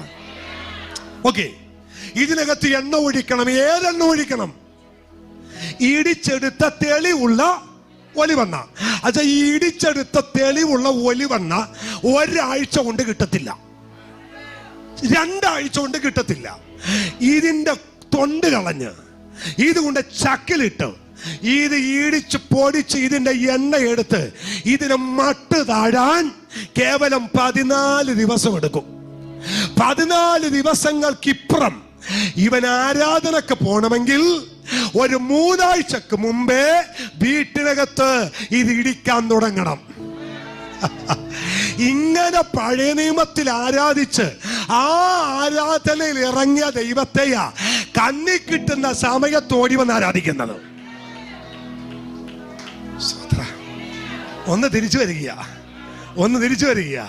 ഓക്കെ, ഇതിനകത്ത് എണ്ണ ഒഴിക്കണം. ഏതെണ്ണ ഒഴിക്കണം? ഇടിച്ചെടുത്ത തെളിവുള്ള ഒലിവെണ്ണ. അച്ഛാ, ഈ ഇടിച്ചെടുത്ത തെളിവുള്ള ഒലിവെണ്ണ ഒരാഴ്ച കൊണ്ട് കിട്ടത്തില്ല, 2 ആഴ്ച കൊണ്ട് കിട്ടത്തില്ല. ഇതിന്റെ തൊണ്ട് കളഞ്ഞ് ഇതുകൊണ്ട് ചക്കിലിട്ട് ഇത് ഇടിച്ച് പൊടിച്ച് ഇതിന്റെ എണ്ണ എടുത്ത് ഇതിനെ മട്ട് താഴാൻ കേവലം 14 ദിവസം എടുക്കും. 14 ദിവസങ്ങൾക്കിപ്പുറം ഇവൻ ആരാധനക്ക് പോണമെങ്കിൽ ഒരു 3 ആഴ്ചക്ക് മുമ്പേ വീട്ടിനകത്ത് ഇത് ഇടിക്കാൻ തുടങ്ങണം. ഇങ്ങനെ പഴയ നിയമത്തിൽ ആരാധിച്ച് ആ ആരാധനയിൽ ഇറങ്ങിയ ദൈവത്തെയാ കണ്ണി കിട്ടുന്ന സമയത്തോടി വന്ന് ആരാധിക്കുന്നത്. ഒന്ന് തിരിച്ചു വരിക.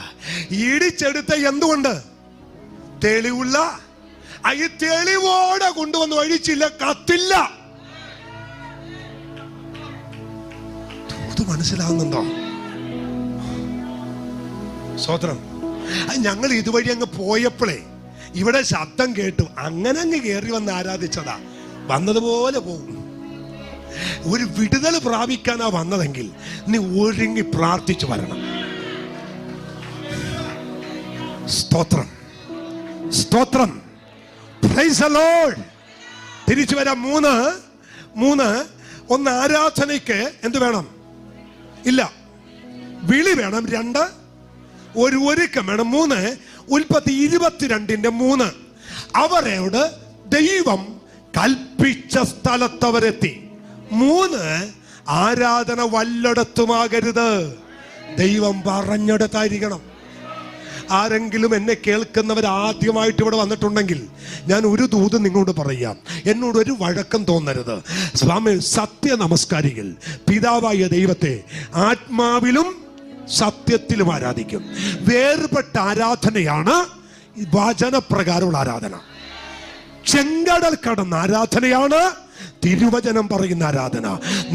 ഇടിച്ചെടുത്ത എന്തുകൊണ്ട്? തെളിവുള്ള. ഈ തെളിവോടെ കൊണ്ടുവന്ന് ഒഴിച്ചില്ല, കത്തില്ല. ഇത് മനസ്സിലാവുന്നുണ്ടോ? സ്തോത്രം. ഞങ്ങൾ ഇതുവഴി അങ്ങ് പോയപ്പോഴേ ഇവിടെ ശബ്ദം കേട്ടു, അങ്ങനെ അങ്ങ് കയറി വന്ന് ആരാധിച്ചതാ. വന്നതുപോലെ പോകും. ഒരു വിടുതൽ പ്രാപിക്കാനാ വന്നതെങ്കിൽ നീ ഒരുങ്ങി പ്രാർത്ഥിച്ചു വരണം. സ്തോത്രം. Price the Lord. തിരിച്ചു വരാം. 3 ഒന്ന്, ആരാധനയ്ക്ക് എന്ത് വേണം? ഇല്ല, വിളി വേണം. 2, ഒരു ഒരുക്കം വേണം. 3, ഉൽപ്പത്തി 22:3 അവരോട് ദൈവം കൽപ്പിച്ച സ്ഥലത്തവരെത്തി. 3 ആരാധന വല്ലയിടത്തുമാകരുത്, ദൈവം പറഞ്ഞിടത്തായിരിക്കണം. ആരെങ്കിലും എന്നെ കേൾക്കുന്നവർ ആദ്യമായിട്ട് ഇവിടെ വന്നിട്ടുണ്ടെങ്കിൽ ഞാൻ ഒരു ദൂത് നിങ്ങളോട് പറയാം. എന്നോട് ഒരു വഴക്കം തോന്നരുത്. സ്വാമി, സത്യ നമസ്കാരികൾ പിതാവായ ദൈവത്തെ ആത്മാവിലും സത്യത്തിലും ആരാധിക്കും. വേർപെട്ട ആരാധനയാണ് വചനപ്രകാരമുള്ള ആരാധന. ചെങ്കടൽ കടന്ന ആരാധനയാണ് തിരുവചനം പറയുന്ന ആരാധന.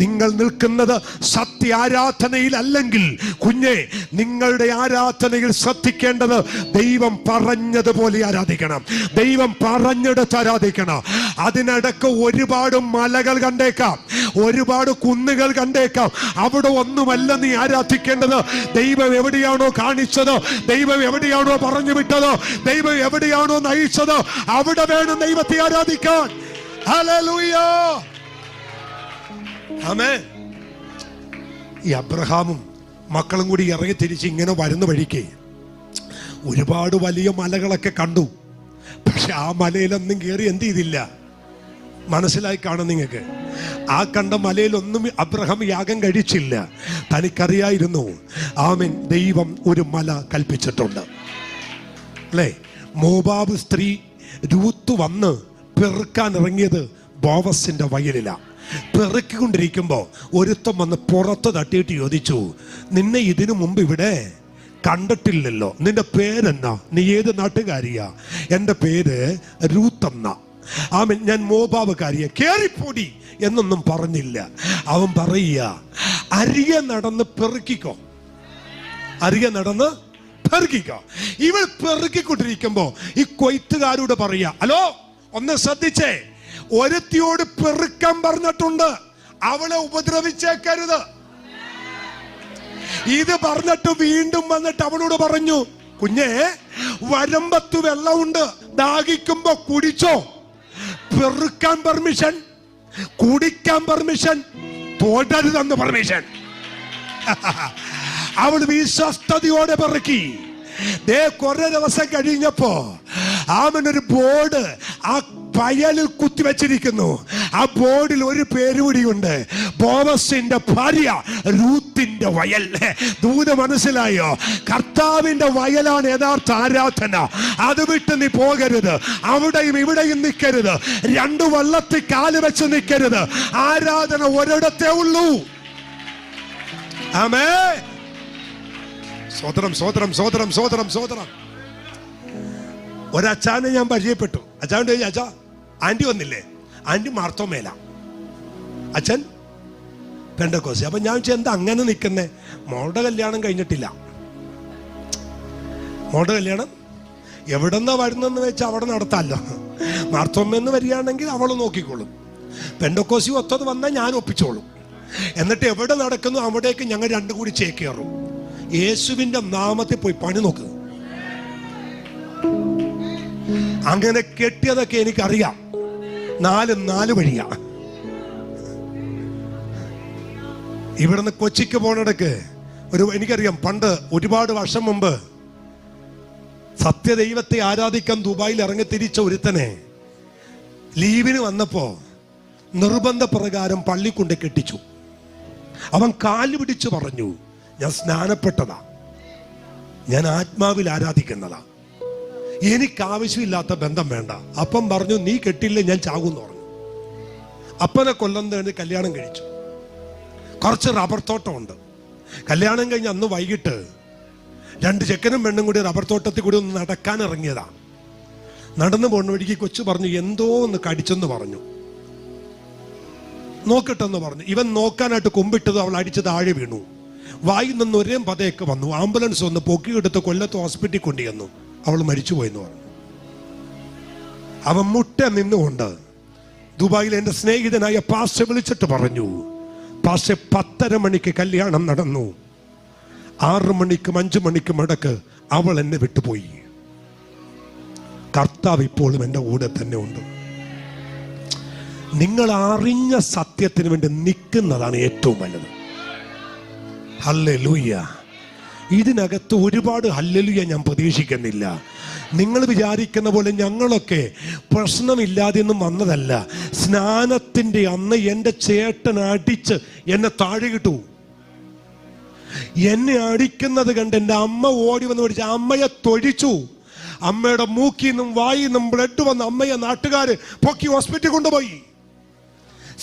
നിങ്ങൾ നിൽക്കുന്നത് സത്യ ആരാധനയിൽ അല്ലെങ്കിൽ കുഞ്ഞെ, നിങ്ങളുടെ ആരാധനയിൽ ശ്രദ്ധിക്കേണ്ടത് ദൈവം പറഞ്ഞതുപോലെ ആരാധിക്കണം, ദൈവം പറഞ്ഞെടുത്ത് ആരാധിക്കണം. അതിനിടക്ക് ഒരുപാട് മലകൾ കണ്ടേക്കാം, ഒരുപാട് കുന്നുകൾ കണ്ടേക്കാം. അവിടെ ഒന്നുമല്ല നീ ആരാധിക്കേണ്ടത്. ദൈവം എവിടെയാണോ കാണിച്ചത്, ദൈവം എവിടെയാണോ പറഞ്ഞു വിട്ടത്, ദൈവം എവിടെയാണോ നയിച്ചത്, അവിടെ വേണം ദൈവത്തെ ആരാധിക്കാൻ. ഹല്ലേലൂയ. ആമേൻ. ഈ അബ്രഹാമും മക്കളും കൂടി ഇറങ്ങി തിരിച്ച് ഇങ്ങനെ വരുന്ന വഴിക്ക് ഒരുപാട് വലിയ മലകളൊക്കെ കണ്ടു. പക്ഷെ ആ മലയിലൊന്നും കയറി എന്ത് ചെയ്തില്ല. മനസ്സിലായി കാണും നിങ്ങൾക്ക്. ആ കണ്ട മലയിലൊന്നും അബ്രഹാം യാഗം കഴിച്ചില്ല. തനിക്കറിയായിരുന്നു, ആമേൻ, ദൈവം ഒരു മല കൽപ്പിച്ചിട്ടുണ്ട് അല്ലേ. മോവാബ് സ്ത്രീ രൂത്ത് വന്ന് പെറുക്കാൻ ഇറങ്ങിയത് ബോവസിന്റെ വയലിലാണ്. പെറുക്കിക്കൊണ്ടിരിക്കുമ്പോ ഒരുത്തം വന്ന് പുറത്ത് തട്ടിയിട്ട് ചോദിച്ചു, നിന്നെ ഇതിനു മുമ്പ് ഇവിടെ കണ്ടിട്ടില്ലല്ലോ, നിന്റെ പേരെന്നാ, നീ ഏത് നാട്ടുകാരിയാ? എൻ്റെ പേര് രൂത്തെന്ന. ആമൻ, ഞാൻ മോവാബുകാരിയ, കേറിപ്പൊടി എന്നൊന്നും പറഞ്ഞില്ല. അവൻ പറയുക, അരികെ നടന്ന് പെറുക്കിക്കോ, അരികെ നടന്ന് പെറുക്കിക്കോ. ഇവൾ പെറുക്കിക്കൊണ്ടിരിക്കുമ്പോ ഈ കൊയ്ത്തുകാരോട് പറയാ, ഹലോ ഒന്ന് ശ്രദ്ധിച്ചേ, ഒരുത്തിയോട് പെറുക്കാൻ പറഞ്ഞിട്ടുണ്ട്, അവളെ ഉപദ്രവിച്ചേക്കരുത്. ഇത് പറഞ്ഞിട്ട് വീണ്ടും വന്നിട്ട് അവളോട് പറഞ്ഞു, കുഞ്ഞെ, വരമ്പത്ത് വെള്ളമുണ്ട്, ദാഹിക്കുമ്പോ കുടിച്ചോ. പെറുക്കാൻ പെർമിഷൻ, കുടിക്കാൻ പെർമിഷൻ, തൊടരുതെന്ന് പെർമിഷൻ. അവൾ വിശ്വസ്തയോടെ പെറുക്കി. കുറെ ദിവസം കഴിഞ്ഞപ്പോ അവനൊരു ബോർഡ് ആ വയലിൽ കുത്തിവെച്ചിരിക്കുന്നു. ആ ബോർഡിൽ ഒരു പേരുകൂടിയുണ്ട്, ബോവസിന്റെ ഭാര്യ രൂത്തിന്റെ വയൽ. ദൂത് മനസ്സിലായോ? കർത്താവിന്റെ വയലാണ് യഥാർത്ഥ ആരാധന. അത് വിട്ട് നീ പോകരുത്. അവിടെയും ഇവിടെയും നിൽക്കരുത്. 2 വള്ളത്തിൽ കാല് വെച്ച് നിൽക്കരുത്. ആരാധന ഒരിടത്തേ ഉള്ളൂ. ആമേൻ. സ്വതന്ത്രം സ്വതന്ത്രം സ്വതന്ത്രം സ്വതന്ത്രം സ്വതന്ത്രം. ഒരച്ചാനെ ഞാൻ പരിചയപ്പെട്ടു. അച്ഛാണ്ട് ചോദിച്ചു, അച്ഛാ ആന്റി വന്നില്ലേ? ആന്റി മാർത്തോമേല, അച്ഛൻ പെന്തക്കോസ്ത്. അപ്പൊ ഞാൻ ചോദിച്ചു, എന്താ അങ്ങനെ നിൽക്കുന്നേ? മോളുടെ കല്യാണം കഴിഞ്ഞിട്ടില്ല. മോളുടെ കല്യാണം എവിടെന്നാ വരുന്നെന്ന് വെച്ചാൽ അവിടെ നടത്താമല്ലോ. മാർത്തോമെന്ന് വരികയാണെങ്കിൽ അവൾ നോക്കിക്കോളും. പെന്തക്കോസ്തി ഒത്തത് വന്നാൽ ഞാൻ ഒപ്പിച്ചോളും. എന്നിട്ട് എവിടെ നടക്കുന്നു അവിടേക്ക് ഞങ്ങൾ രണ്ടും കൂടി ചേക്കേറും. യേശുവിന്റെ നാമത്തിൽ പോയി പണി നോക്ക്. അങ്ങനെ കെട്ടിയതൊക്കെ എനിക്കറിയാം. 4 വഴിയാ. ഇവിടുന്ന് കൊച്ചിക്ക് പോണിടക്ക് എനിക്കറിയാം, പണ്ട് ഒരുപാട് വർഷം മുമ്പ് സത്യദൈവത്തെ ആരാധിക്കാൻ ദുബായിൽ ഇറങ്ങി തിരിച്ച ഒരുത്തനെ ലീവിന് വന്നപ്പോ നിർബന്ധ പ്രകാരം പള്ളി കൊണ്ട് കെട്ടിച്ചു. അവൻ കാല് പിടിച്ചു പറഞ്ഞു, ഞാൻ സ്നാനപ്പെട്ടതാ, ഞാൻ ആത്മാവിൽ ആരാധിക്കുന്നതാ, എനിക്ക് ആവശ്യമില്ലാത്ത ബന്ധം വേണ്ട. അപ്പം പറഞ്ഞു, നീ കെട്ടില്ലേ ഞാൻ ചാകുമെന്ന് പറഞ്ഞു. അപ്പനെ കൊല്ലം തേടി കല്യാണം കഴിച്ചു. കുറച്ച് റബ്ബർ തോട്ടമുണ്ട്. കല്യാണം കഴിഞ്ഞ് അന്ന് വൈകിട്ട് 2 ചെക്കനും പെണ്ണും കൂടി റബ്ബർ തോട്ടത്തിൽ കൂടി ഒന്ന് നടക്കാൻ ഇറങ്ങിയതാ. നടന്നു പോകുന്ന വഴിക്ക് കൊച്ചു പറഞ്ഞു, എന്തോ ഒന്ന് കടിച്ചെന്ന് പറഞ്ഞു. നോക്കട്ടെന്ന് പറഞ്ഞു. ഇവൻ നോക്കാനായിട്ട് കുമ്പിട്ടത് അവൾ അടിച്ച് താഴെ വീണു. വായിൽ നിന്ന് ഒരേ പതയൊക്കെ വന്നു. ആംബുലൻസ് വന്ന് പൊക്കിയെടുത്ത് കൊല്ലത്ത് ഹോസ്പിറ്റലിൽ കൊണ്ടുചെന്നു. അവൾ മരിച്ചുപോയെന്ന് പറഞ്ഞു. അവൻ മുട്ട നിന്നുകൊണ്ട് ദുബായിൽ എൻ്റെ സ്നേഹിതനായ പാസ്റ്റ വിളിച്ചിട്ട് പറഞ്ഞു, പാസ്റ്റ 10:30 മണിക്ക് കല്യാണം നടന്നു, 6 മണിക്കും 5 മണിക്കും ഇടക്ക് അവൾ എന്നെ വിട്ടുപോയി. കർത്താവ് ഇപ്പോഴും എൻ്റെ കൂടെ തന്നെ ഉണ്ട്. നിങ്ങൾ അറിഞ്ഞ സത്യത്തിന് വേണ്ടി നിൽക്കുന്നതാണ് ഏറ്റവും വലുത്. ഹല്ലേലൂയ. ഇതിനകത്ത് ഒരുപാട് ഹല്ലേലൂയ ഞാൻ പ്രതീക്ഷിക്കുന്നില്ല. നിങ്ങൾ വിചാരിക്കുന്ന പോലെ ഞങ്ങളൊക്കെ പ്രശ്നമില്ലാതെ ഒന്നും വന്നതല്ല. സ്നാനത്തിന്റെ അന്ന് എൻ്റെ ചേട്ടൻ അടിച്ച് എന്നെ താഴെ കിട്ടു. എന്നെ അടിക്കുന്നത് കണ്ട് എൻ്റെ അമ്മ ഓടി വന്ന് പിടിച്ച് അമ്മയെ തൊഴിച്ചു. അമ്മയുടെ മൂക്കിൽ നിന്നും വായിൽ നിന്നും ബ്ലഡ് വന്ന് അമ്മയെ നാട്ടുകാര് പൊക്കി ഹോസ്പിറ്റലിൽ കൊണ്ടുപോയി.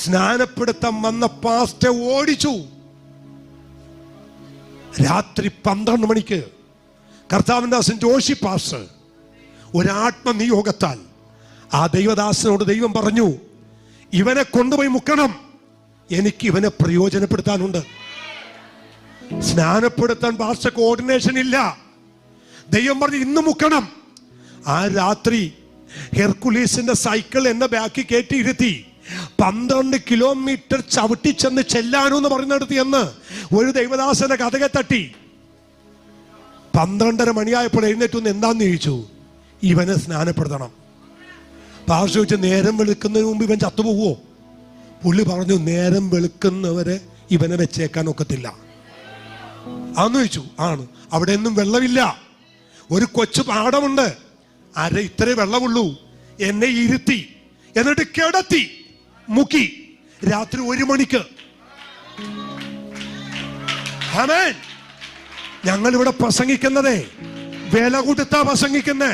സ്നാനപ്പെടുത്താൻ വന്ന പാസ്റ്റ ഓടിച്ചു. രാത്രി 12 മണിക്ക് കർത്താവിന്റെ ദാസൻ ജോഷി പാസ്റ്റർ ഒരാത്മനിയോഗത്താൽ ആ ദൈവദാസനോട് ദൈവം പറഞ്ഞു, ഇവനെ കൊണ്ടുപോയി മുക്കണം, എനിക്ക് ഇവനെ പ്രയോജനപ്പെടുത്താനുണ്ട്. സ്നാനപ്പെടുത്താൻ പാസ്റ്റർ കോർഡിനേഷൻ ഇല്ല. ദൈവം പറഞ്ഞു ഇന്ന് മുക്കണം. ആ രാത്രി ഹെർക്കുലീസിന്റെ സൈക്കിൾ എന്നെ ബാക്കി കയറ്റി ഇരുത്തി 12 കിലോമീറ്റർ ചവിട്ടി ചെന്ന് ചെല്ലാനോ എന്ന് പറയുന്നിടത്ത് എന്ന് ഒരു ദൈവദാസന്റെ കഥകെ തട്ടി. 12:30 മണിയായപ്പോൾ എഴുന്നേറ്റ് എന്താന്ന് ചോദിച്ചു, ഇവനെ സ്നാനപ്പെടുത്തണം. പാസ്റ്റർ ചോദിച്ചു, നേരം വെളുക്കുന്നതിന് മുമ്പ് ഇവൻ ചത്തുപോകുമോ? പുള്ളി പറഞ്ഞു, നേരം വെളുക്കുന്നവരെ ഇവനെ വെച്ചേക്കാൻ ഒക്കത്തില്ല. അന്ന് ചോദിച്ചു, ആണ്. അവിടെ ഒന്നും വെള്ളമില്ല, ഒരു കൊച്ചു പാടമുണ്ട്, ഇത്രേ വെള്ളമുള്ളൂ. എന്നെ ഇരുത്തി, എന്നിട്ട് കിടത്തി മുക്കി. രാത്രി 1 മണിക്ക്. ആമേൻ. ഞങ്ങൾ ഇവിടെ പ്രസംഗിക്കുന്നതേ വില കൊടുത്താ പ്രസംഗിക്കുന്നേ.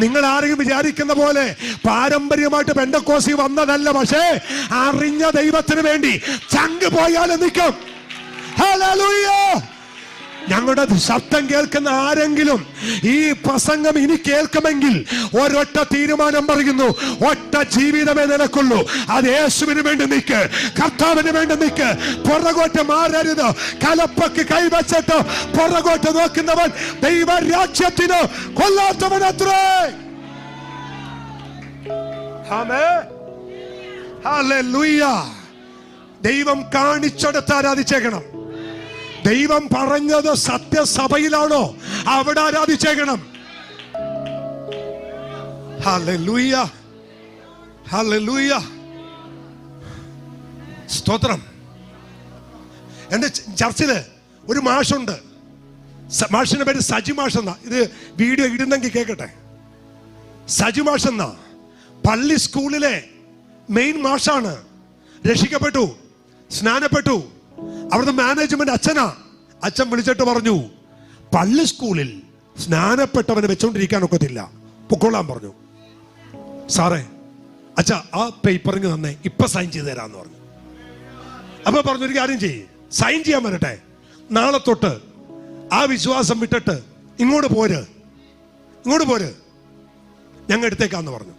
നിങ്ങൾ ആരെങ്കിലും വിചാരിക്കുന്ന പോലെ പാരമ്പര്യമായിട്ട് പെന്തക്കോസ്തി വന്നതല്ല. പക്ഷേ അറിഞ്ഞ ദൈവത്തിന് വേണ്ടി ചങ്ക് പോയാലും നിൽക്കും. ഹല്ലേലൂയ. ഞങ്ങളുടെ ശബ്ദം കേൾക്കുന്ന ആരെങ്കിലും ഈ പ്രസംഗം ഇനി കേൾക്കുമെങ്കിൽ ഒരൊറ്റ തീരുമാനം പറയുന്നു, ഒറ്റ ജീവിതമേ നിനക്കുള്ളൂ. അത് യേശുവിന് വേണ്ടി നിൽക്ക്, കർത്താവിന് വേണ്ടി നിൽക്ക്. പുറകോട്ട് മാറരുത്. കലപ്പക്ക് കൈവച്ചിട്ട് പുറകോട്ട് നോക്കുന്നവൻ ദൈവരാജ്യത്തിന് കൊല്ലാത്തവനത്രേ. ആമേൻ. ഹല്ലേലൂയ. ദൈവം കാണിച്ചെടുത്ത് ആരാധിച്ചേക്കണം. ദൈവം പറഞ്ഞത് സത്യസഭയിലാണോ അവിടെ ആരാധിച്ചേക്കണം. ഹല്ലേലൂയ. ഹല്ലേലൂയ. സ്തോത്രം. എൻ്റെ ചർച്ചില് ഒരു മാഷുണ്ട്. മാഷിന്റെ പേര് സജി മാഷ് എന്നാ. ഇത് വീഡിയോ ഇടുന്നെങ്കിൽ കേൾക്കട്ടെ. സജി മാഷ് എന്നാ. പള്ളി സ്കൂളിലെ മെയിൻ മാഷാണ്. രക്ഷിക്കപ്പെട്ടു, സ്നാനപ്പെട്ടു. അവിടുത്തെ മാനേജ്മെന്റ് അച്ഛനാ. അച്ഛൻ വിളിച്ചിട്ട് പറഞ്ഞു, പള്ളി സ്കൂളിൽ സ്നാനപ്പെട്ടവനെ വെച്ചോണ്ടിരിക്കാൻ ഒക്കത്തില്ല, പൊക്കോളാൻ പറഞ്ഞു. സാറേ അച്ഛാ ആ പേപ്പറിങ് തന്നെ ഇപ്പൊ സൈൻ ചെയ്ത് തരാന്ന് പറഞ്ഞു. അപ്പൊ പറഞ്ഞു, ഒരു കാര്യം ചെയ്യ്, സൈൻ ചെയ്യാൻ വരട്ടെ, നാളെ തൊട്ട് ആ വിശ്വാസം വിട്ടിട്ട് ഇങ്ങോട്ട് പോര്, ഞങ്ങൾ എടുത്തേക്കാന്ന് പറഞ്ഞു.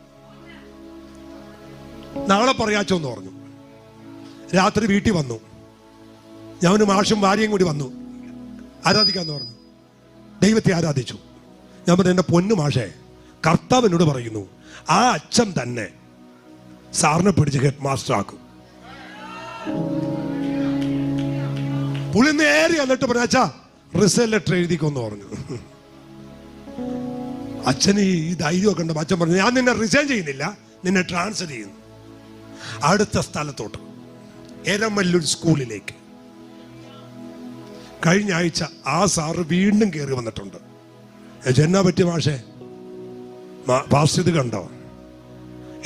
നാളെ പറയാച്ചോന്ന് പറഞ്ഞു. രാത്രി വീട്ടിൽ വന്നു. ഞാൻ മാഷും ഭാര്യയും കൂടി വന്നു. ആരാധിക്കാന്ന് പറഞ്ഞു. ദൈവത്തെ ആരാധിച്ചു. ഞാൻ പറഞ്ഞു, എൻ്റെ പൊന്നു മാഷേ, കർത്താവിനോട് പറയുന്നു, ആ അച്ഛൻ തന്നെ സാറിനെ പിടിച്ച് ഹെഡ് മാസ്റ്റർ ആക്കും. പുള്ളി നേരെ എന്നിട്ട് പറഞ്ഞു, അച്ഛാ റിസൾട്ട് ലെറ്റർ എഴുതിക്കൊന്ന് പറഞ്ഞു. അച്ഛന് ഈ ധൈര്യമൊക്കെ ഉണ്ട്. അച്ഛൻ പറഞ്ഞു, ഞാൻ നിന്നെ റിസൈൻ ചെയ്യുന്നില്ല, നിന്നെ ട്രാൻസ്ഫർ ചെയ്യുന്നു അടുത്ത സ്ഥലത്തോട്ട്, എരമല്ലൂർ സ്കൂളിലേക്ക്. കഴിഞ്ഞ ആഴ്ച ആ സാറ് വീണ്ടും കയറി വന്നിട്ടുണ്ട്. എന്നാ പറ്റി മാഷേ? പാസ്റ്റർ ഇത് കണ്ടോ,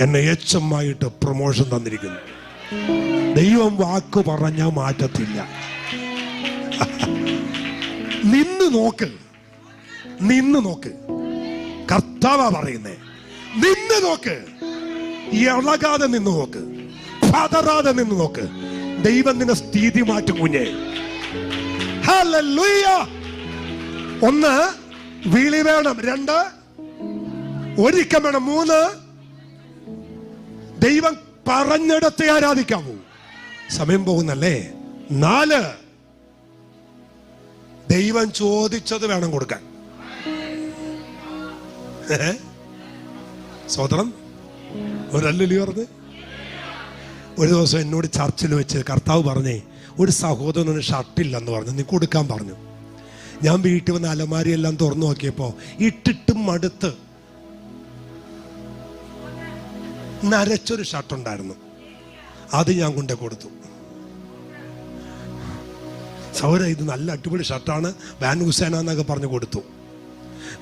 എന്നെ എച്ചമായിട്ട് പ്രൊമോഷൻ തന്നിരിക്കുന്നു. ദൈവം വാക്ക് പറഞ്ഞാൽ മാറ്റത്തില്ല. നിന്ന് നോക്ക്, നിന്ന് നോക്ക്. കർത്താവാ പറയുന്നേ, നിന്ന് നോക്ക്. ഇളകാതെ നിന്ന് നോക്ക്, പതറാതെ നിന്ന് നോക്ക്. ദൈവം നിന്നെ സ്ഥിതി മാറ്റും കുഞ്ഞേ. ഹല്ലേലൂയ. ഒന്ന്, വിളി വേണം. രണ്ട്, ഒരുക്കം വേണം. മൂന്ന്, ദൈവം പറഞ്ഞിടത്തെ ആരാധിക്കാവൂ. സമയം പോകുന്നല്ലേ. നാല്, ദൈവം ചോദിച്ചത് വേണം കൊടുക്കാൻ. സ്വതന്ത്രം ഒരല്ലി പറഞ്ഞ്. ഒരു ദിവസം എന്നോട് ചർച്ചിൽ വെച്ച് കർത്താവ് പറഞ്ഞേ, ഒരു സഹോദരന് ഷർട്ടില്ലെന്ന് പറഞ്ഞു, നീ കൊടുക്കാൻ പറഞ്ഞു. ഞാൻ വീട്ടിൽ വന്ന് അലമാരിയെല്ലാം തുറന്നു നോക്കിയപ്പോ ഇട്ടിട്ടും മടുത്ത് നരച്ചൊരു ഷർട്ടുണ്ടായിരുന്നു. അത് ഞാൻ കൊണ്ടേ കൊടുത്തു. സൗര, ഇത് നല്ല അടിപൊളി ഷർട്ടാണ്, വാൻ ഹുസൈന എന്നൊക്കെ പറഞ്ഞു കൊടുത്തു.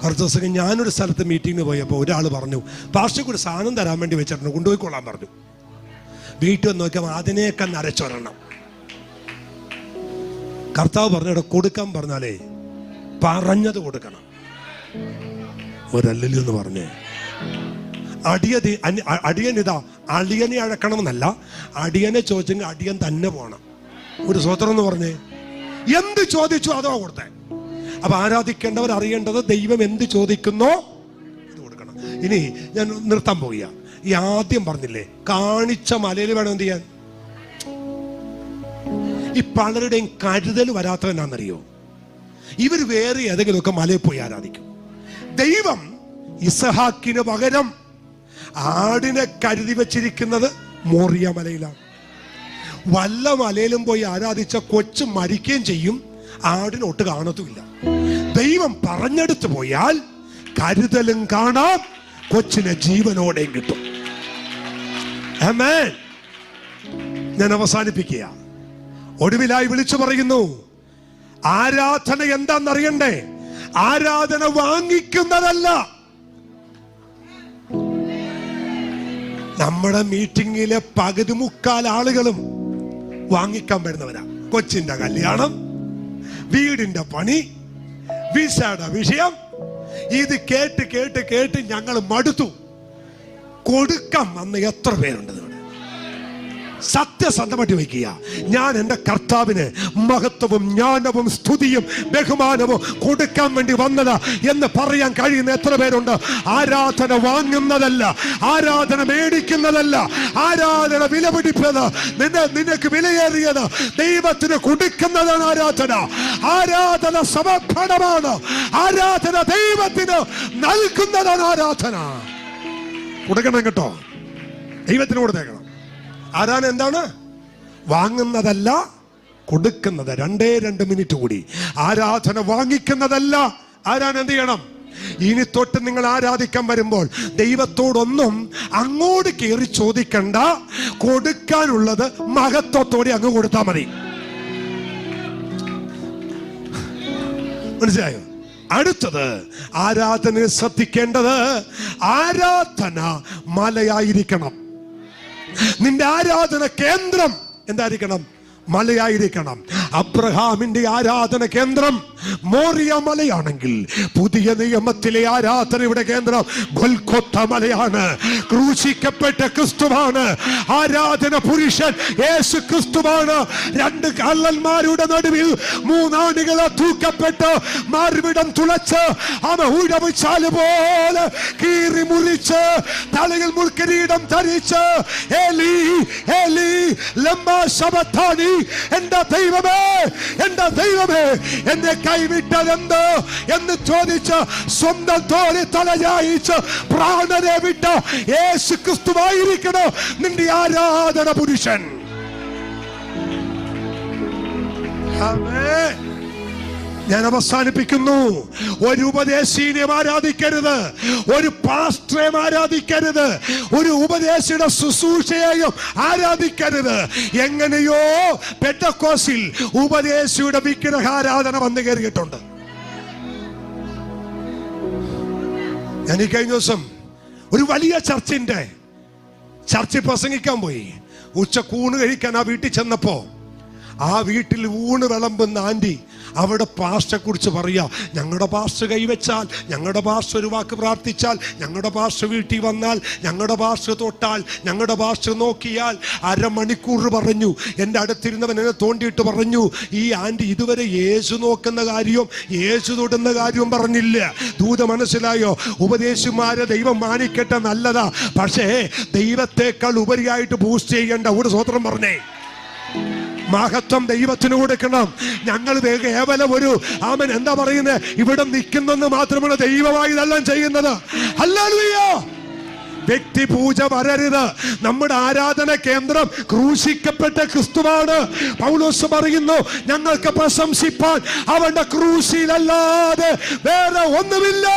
കുറച്ച് ദിവസം ഞാനൊരു സ്ഥലത്ത് മീറ്റിങ്ങിന് പോയപ്പോൾ ഒരാൾ പറഞ്ഞു, പാസ്റ്റർക്ക് ഒരു സാധനം തരാൻ വേണ്ടി വെച്ചിട്ടുണ്ട്, കൊണ്ടുപോയിക്കൊള്ളാൻ പറഞ്ഞു. വീട്ടിൽ വന്ന് നോക്കിയാൽ അതിനെയൊക്കെ നരച്ചൊരെണ്ണം. കർത്താവ് പറഞ്ഞു, ഇവിടെ കൊടുക്കാൻ പറഞ്ഞാലേ പറഞ്ഞത് കൊടുക്കണം. ഒരല്ലി എന്ന് പറഞ്ഞേ. അടിയനിതാ, അടിയനെ അഴക്കണമെന്നല്ല, അടിയനെ ചോദിച്ചെങ്കിൽ അടിയൻ തന്നെ പോണം. ഒരു സ്വതന്ത്രം എന്ന് പറഞ്ഞേ. എന്ത് ചോദിച്ചു അതോ കൊടുത്തേ. അപ്പൊ ആരാധിക്കേണ്ടവർ അറിയേണ്ടത് ദൈവം എന്ത് ചോദിക്കുന്നോ അത് കൊടുക്കണം. ഇനി ഞാൻ നിർത്താൻ പോവുക. ഈ ആദ്യം പറഞ്ഞില്ലേ, കാണിച്ച മലയിൽ വേണം എന്ത് ചെയ്യാൻ. ഈ പലരുടെയും കരുതൽ വരാത്തവനാണെന്നറിയോ, ഇവർ വേറെ ഏതെങ്കിലുമൊക്കെ മലയിൽ പോയി ആരാധിക്കും. ദൈവം ഇസഹാക്കിന് പകരം ആടിനെ കരുതി വെച്ചിരിക്കുന്നത് മോറിയ മലയിലാണ്. വല്ല മലയിലും പോയി ആരാധിച്ച കൊച്ചു മരിക്കുകയും ചെയ്യും, ആടിനൊട്ട് കാണത്തുമില്ല. ദൈവം പറഞ്ഞെടുത്ത് പോയാൽ കരുതലും കാണാം, കൊച്ചിനെ ജീവനോടെയും കിട്ടും. ആമേൻ. ഞാൻ അവസാനിപ്പിക്കുക. ഒടുവിലായി വിളിച്ചു പറയുന്നു, ആരാധന എന്താണെന്നറിയണ്ടേ? ആരാധന വാങ്ങിക്കുന്നതല്ല. നമ്മുടെ മീറ്റിംഗിലെ പകുതി മുക്കാൽ ആളുകളും വാങ്ങിക്കാൻ വരുന്നവരാ. കൊച്ചിന്റെ കല്യാണം, വീടിന്റെ പണി, വിസയുടെ വിഷയം, ഇത് കേട്ട് കേട്ട് കേട്ട് ഞങ്ങൾ മടുത്തു. കൊടുക്കാൻ വന്ന് എത്ര പേരുണ്ട്? സത്യസന്ധമായിട്ട് വയ്ക്കുക. ഞാൻ എൻ്റെ കർത്താവിന് മഹത്വവും ജ്ഞാനവും സ്തുതിയും ബഹുമാനവും കൊടുക്കാൻ വേണ്ടി വന്നതാ എന്ന് പറയാൻ കഴിയുന്ന എത്ര പേരുണ്ട്? ആരാധന വാങ്ങുന്നതല്ല, ആരാധന മേടിക്കുന്നതല്ല, ആരാധന വിലപിടിപ്പത്, നിനക്ക് വിലയേറിയത് ദൈവത്തിന് കൊടുക്കുന്നതാണ് ആരാധന. ആരാധന സമർപ്പണമാണ്. ആരാധന ദൈവത്തിന് നൽകുന്നതാണ് ആരാധന. കൊടുക്കണം കേട്ടോ, ദൈവത്തിന് കൊടുത്തേക്കണം. ആരാധന എന്താണ്? വാങ്ങുന്നതല്ല, കൊടുക്കുന്നത്. 2 മിനിറ്റ് കൂടി. ആരാധന വാങ്ങിക്കുന്നതല്ല. ആരാധന എന്ത് ചെയ്യണം? ഇനി തൊട്ട് നിങ്ങൾ ആരാധിക്കാൻ വരുമ്പോൾ ദൈവത്തോടൊന്നും അങ്ങോട്ട് കയറി ചോദിക്കണ്ട. കൊടുക്കാനുള്ളത് മഹത്വത്തോടെ അങ്ങ് കൊടുത്താൽ മതി. മനസ്സിലായോ? അടുത്തത് ആരാധനയെ ശ്രദ്ധിക്കേണ്ടത്, ആരാധന മലയായിരിക്കണം. നിന്റെ ആരാധന കേന്ദ്രം എന്തായിരിക്കണം? മലയായിരിക്കണം. അബ്രഹാമിന്റെ ആരാധന കേന്ദ്രം മോറിയ മലയാണെങ്കിൽ, പുതിയ നിയമത്തിലെ ആരാധനയുടെ കേന്ദ്രം ഗൊൽഗോഥ മലയാണ്. ക്രൂശിക്കപ്പെട്ട ക്രിസ്തുവാണ് ആരാധന പുരുഷൻ. യേശു ക്രിസ്തുവാണ്. 2 കള്ളന്മാരുടെ നടുവിൽ 3 ആണികളെ തൂക്കപ്പെട്ട് മാർവിടം തുളച്ച് അവ ഉഴവിച്ചാല് പോലെ കീറി മുറിച്ച് തലയിൽ മുൾക്കിരീടം ധരിച്ച് ഏലി ഏലി ലമ്മാ ശബത്താനി, എന്റെ ദൈവമേ, എന്റെ ദൈവമേ, എന്നെ കൈവിട്ടതെന്ത് എന്ന് ചോദിച്ച് സ്വന്തം തോളിൽ തലചായിച്ച് പ്രാണനെ വിട്ട യേശു ക്രിസ്തുവായിരിക്കണം നിന്റെ ആരാധന പുരുഷൻ. ആമേൻ. ഞാൻ അവസാനിപ്പിക്കുന്നു. ഒരു ഉപദേശിനെയും ആരാധിക്കരുത്, ഒരു പാസ്റ്ററെയും ആരാധിക്കരുത്, ഒരു ഉപദേശിയുടെ ശുശ്രൂഷയെയും ആരാധിക്കരുത്. എങ്ങനെയോ പെന്തക്കോസ്തിൽ ഉപദേശിയുടെ വിഗ്രഹാരാധന വന്നു കയറിയിട്ടുണ്ട്. ഞാൻ ഈ കഴിഞ്ഞ ദിവസം ഒരു വലിയ ചർച്ചിൽ പ്രസംഗിക്കാൻ പോയി. ഉച്ചക്കൂണ് കഴിക്കാൻ ആ വീട്ടിൽ ചെന്നപ്പോ ആ വീട്ടിൽ ഊണ് വിളമ്പുന്ന ആന്റി അവിടെ പാസ്റ്ററെ കുറിച്ച് പറയാ, ഞങ്ങളുടെ പാസ്റ്റർ കൈവച്ചാൽ, ഞങ്ങളുടെ പാസ്റ്റർ ഒരു വാക്ക് പ്രാർത്ഥിച്ചാൽ, ഞങ്ങളുടെ പാസ്റ്റർ വീട്ടിൽ വന്നാൽ, ഞങ്ങളുടെ പാസ്റ്റർ തൊട്ടാൽ, ഞങ്ങളുടെ പാസ്റ്റർ നോക്കിയാൽ. അരമണിക്കൂർ പറഞ്ഞു. എൻ്റെ അടുത്തിരുന്നവൻ എന്നെ തോണ്ടിയിട്ട് പറഞ്ഞു, ഈ ആന്റി ഇതുവരെ യേശു നോക്കുന്ന കാര്യവും യേശു തൊടുന്ന കാര്യവും പറഞ്ഞില്ല. ദൂത മനസ്സിലായോ? ഉപദേശിമാരെ ദൈവം മാനിക്കട്ടെ, നല്ലതാ, പക്ഷേ ദൈവത്തെക്കാൾ ഉപരിയായിട്ട് ബൂസ്റ്റ് ചെയ്യേണ്ട ഒരു സ്വത്രം പറഞ്ഞേ. മഹത്വം ദൈവത്തിന് കൊടുക്കണം. ഞങ്ങൾ കേവലം ഒരു ആമൻ എന്താ പറയുന്നത്, ഇവിടെ നിൽക്കുന്നെന്ന് മാത്രമാണ് ദൈവമായി ഇതെല്ലാം ചെയ്യുന്നത്. ഹല്ലേലൂയ. വ്യക്തി പൂജ വരരുത്. നമ്മുടെ ആരാധന കേന്ദ്രം ക്രൂശിക്കപ്പെട്ട ക്രിസ്തുവാണ്. പൗലോസ് പറയുന്നു, ഞങ്ങൾക്ക് പ്രശംസിപ്പാൻ അവന്റെ ക്രൂശിലല്ലാതെ വേറെ ഒന്നുമില്ല.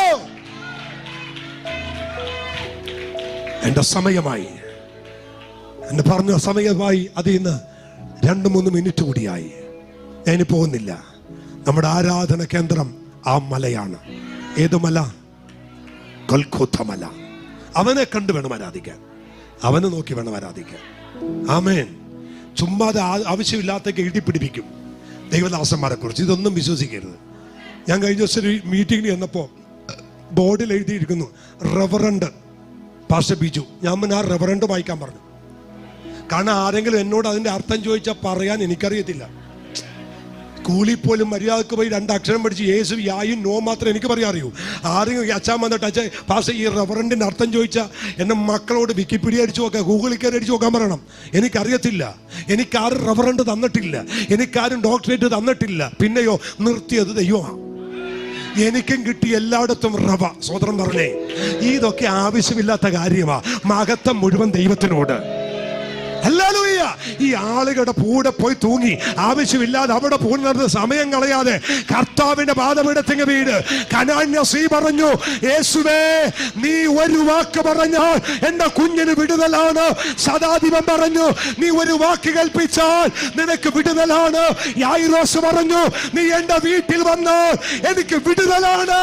എന്റെ സമയമായി, എന്നെ പറഞ്ഞ സമയമായി. അതിൽ നിന്ന് 2-3 മിനിറ്റ് കൂടിയായി. ഞാൻ പോകുന്നില്ല. നമ്മുടെ ആരാധന കേന്ദ്രം ആ മലയാണ്. ഏത് മല? ഗൊൽഗോഥ മല. അവനെ കണ്ടു വേണം ആരാധിക്കാൻ, അവനെ നോക്കി വേണം ആരാധിക്കാൻ. ആമേൻ. ചുമ്മാതെ ആവശ്യമില്ലാത്ത എഴുതി പിടിപ്പിക്കും ദൈവദാസന്മാരെ കുറിച്ച്. ഇതൊന്നും വിശ്വസിക്കരുത്. ഞാൻ കഴിഞ്ഞ ദിവസം ഒരു മീറ്റിംഗിൽ ചെന്നപ്പോൾ ബോർഡിൽ എഴുതിയിരിക്കുന്നു റെവറൻഡ് പാസ്റ്റർ ബിജു. ഞാൻ ആ റെവറൻഡ് വായിക്കാൻ പറഞ്ഞു. കാരണം ആരെങ്കിലും എന്നോട് അതിന്റെ അർത്ഥം ചോദിച്ചാൽ പറയാൻ എനിക്കറിയത്തില്ല. സ്കൂളിൽ പോലും മര്യാദക്ക് പോയി 2 അക്ഷരം പഠിച്ച് യേശു യായും നോ മാത്രമേ എനിക്ക് പറയാൻ അറിയൂ. ആരെങ്കിലും അച്ഛൻ വന്നിട്ട് അച്ഛൻ പാസ്റ്റർ ഈ റെവറൻഡിന്റെ അർത്ഥം ചോദിച്ചാൽ എന്നെ മക്കളോട് വിക്കിപീഡിയ അടിച്ചു നോക്കാം, ഗൂഗിളിൽ കയറി അടിച്ചു നോക്കാൻ പറയണം. എനിക്കറിയത്തില്ല. എനിക്കാരും റെവറൻഡ് തന്നിട്ടില്ല, എനിക്കാരും ഡോക്ടറേറ്റ് തന്നിട്ടില്ല. പിന്നെയോ നിർത്തിയത് ദൈവമാണ്. എനിക്കും കിട്ടി എല്ലായിടത്തും റവ. സ്വതന്ത്രം പറഞ്ഞേ, ഇതൊക്കെ ആവശ്യമില്ലാത്ത കാര്യമാ. മഹത്വം മുഴുവൻ ദൈവത്തിനോട്. ഹല്ലേലൂയ. ഈ ആളുകളുടെ കൂടെ പോയി തൂങ്ങി ആവശ്യമില്ലാതെ അവിടെ പോകുന്ന സമയം കളയാതെ കർത്താവിന്റെ പാദപീഠത്തിന് വീട്. കനാന്യസ്ത്രീ പറഞ്ഞു, യേശുവേ നീ ഒരു വാക്ക് പറഞ്ഞാൽ എന്റെ കുഞ്ഞിന് വിടുതലാണ്. ശതാധിപൻ പറഞ്ഞു, നീ ഒരു വാക്ക് കൽപ്പിച്ചാൽ നിനക്ക് വിടുതലാണ്. യായിറോസ് പറഞ്ഞു, നീ എന്റെ വീട്ടിൽ വന്നാൽ എനിക്ക് വിടുതലാണ്.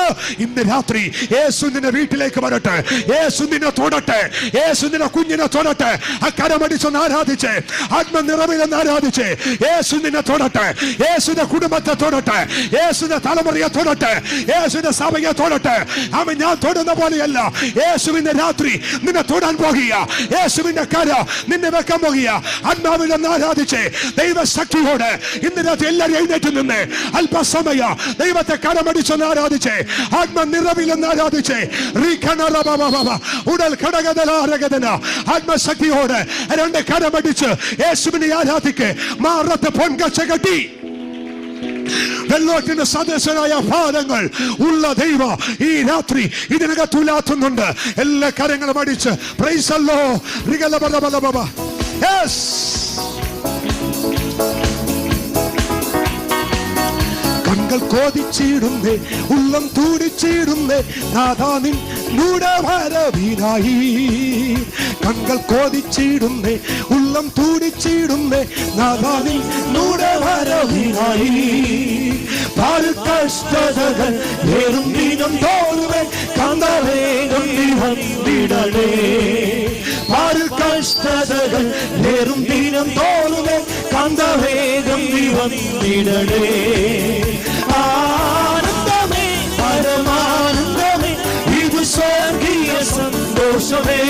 ഇന്ന് രാത്രി യേശു നിന്റെ വീട്ടിലേക്ക് വരട്ടെ, യേശു നിന്നെ തൊടട്ടെ, യേശു നിന്റെ കുഞ്ഞിനെ തൊടട്ടെ. അക്കരമടിച്ചൊന്ന് ആരാധിച്ച്, ആത്മനിറവിലെന്ന് ആരാധിച്ച്, യേശു നിന്നെ തൊടട്ടെ, യേശുവിന്റെ കുടുംബത്തെ തൊടട്ടെ, യേശുവിന്റെ തലമുറയെ തൊടട്ടെ, യേശുവിന്റെ സഭയെ തൊടട്ടെ. അവൻ ഞാൻ തൊടുന്ന പോലെയല്ല. യേശുവിന്റെ രാത്രി നിന്നെ തൊടാൻ പോകുക, യേശുവിന്റെ കര നിന്നെ വെക്കാൻ പോകുക. ആത്മാവിലെന്ന് ആരാധിച്ച് ദൈവശക്തിയോട് ഇന്ന് രാത്രി എല്ലാവരും എഴുന്നേറ്റ് നിന്ന് അല്പസമയ ദൈവത്തെ കരമടിച്ചൊന്ന് ആരാധിച്ച്, ആത്മനിറവിലെന്ന് ആരാധിച്ച്, ഉടൽ ഘടകതല ആത്മശക്തിയോട് 2 കരമടിച്ച് യേശുവിനെ ആരാധിക്ക്. മാറത്തെ പൊൻകച്ച കെട്ടി വെള്ളോട്ടിന്റെ സദസ്യനായ പാദങ്ങൾ ഉള്ള ദൈവ ഈ രാത്രി ഇതിനകത്ത് ഉലാത്തുന്നുണ്ട്. എല്ലാ കരങ്ങളും അടിച്ച് പ്രൈസ് അല്ലോ. കണ്ണുകൾ കോതിച്ചിടുന്നേ, ഉള്ളം തൂടിച്ചിടുന്നേ, നാഥാ നിൻ വരവിനായി. കണ്ണുകൾ കോതിച്ചിടുന്നേ, ഉള്ളം തൂടിച്ചിടുന്നേ, നാഥാ നിൻ വരവിനായി. കഷ്ടതകൾ ഏറും ദിനം തോറുവേ കന്ദവേഗം വന്നിടണേ. കഷ്ടതകൾ ഏറും ദിനം തോറുവേ കന്ദവേഗം വന്നിടണേ. ആനന്ദമേ പരമാനന്ദമേ ഇത് സ്വർഗീയ സന്തോഷമേ.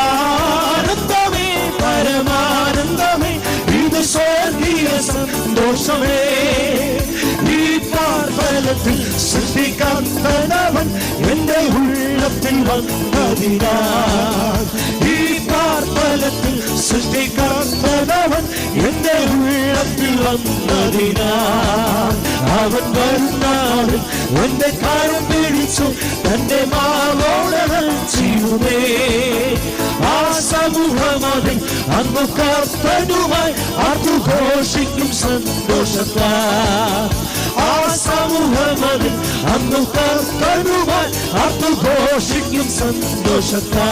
ആനന്ദമേ പരമാനന്ദമേ ഇത് സ്വർഗീയ സന്തോഷമേ. ഈ പാർവലത്തിൽ സൃഷ്ടിക്കാത്തവൻ എന്റെ ഉള്ളത്തിൽ വന്നതിനാൽ. ഈ പാർവലത്തിൽ സൃഷ്ടിക്കാത്തവൻ എന്റെ ഉള്ളത്തിൽ വന്നതിനാൽ. അവൻ വരുന്നാളിൽ എന്റെ കാര്യം പിടിച്ചു തന്റെ മാവോടകൾ ചെയ്യുമേ. ആ സമൂഹമതിൽ അന്നു കർത്തനുമായി ആർത്തുഘോഷിക്കും സന്തോഷത്താ. ആ സമൂഹമതിൽ അന്നു കർത്തനുമായി ആർത്തുഘോഷിക്കും സന്തോഷത്താ.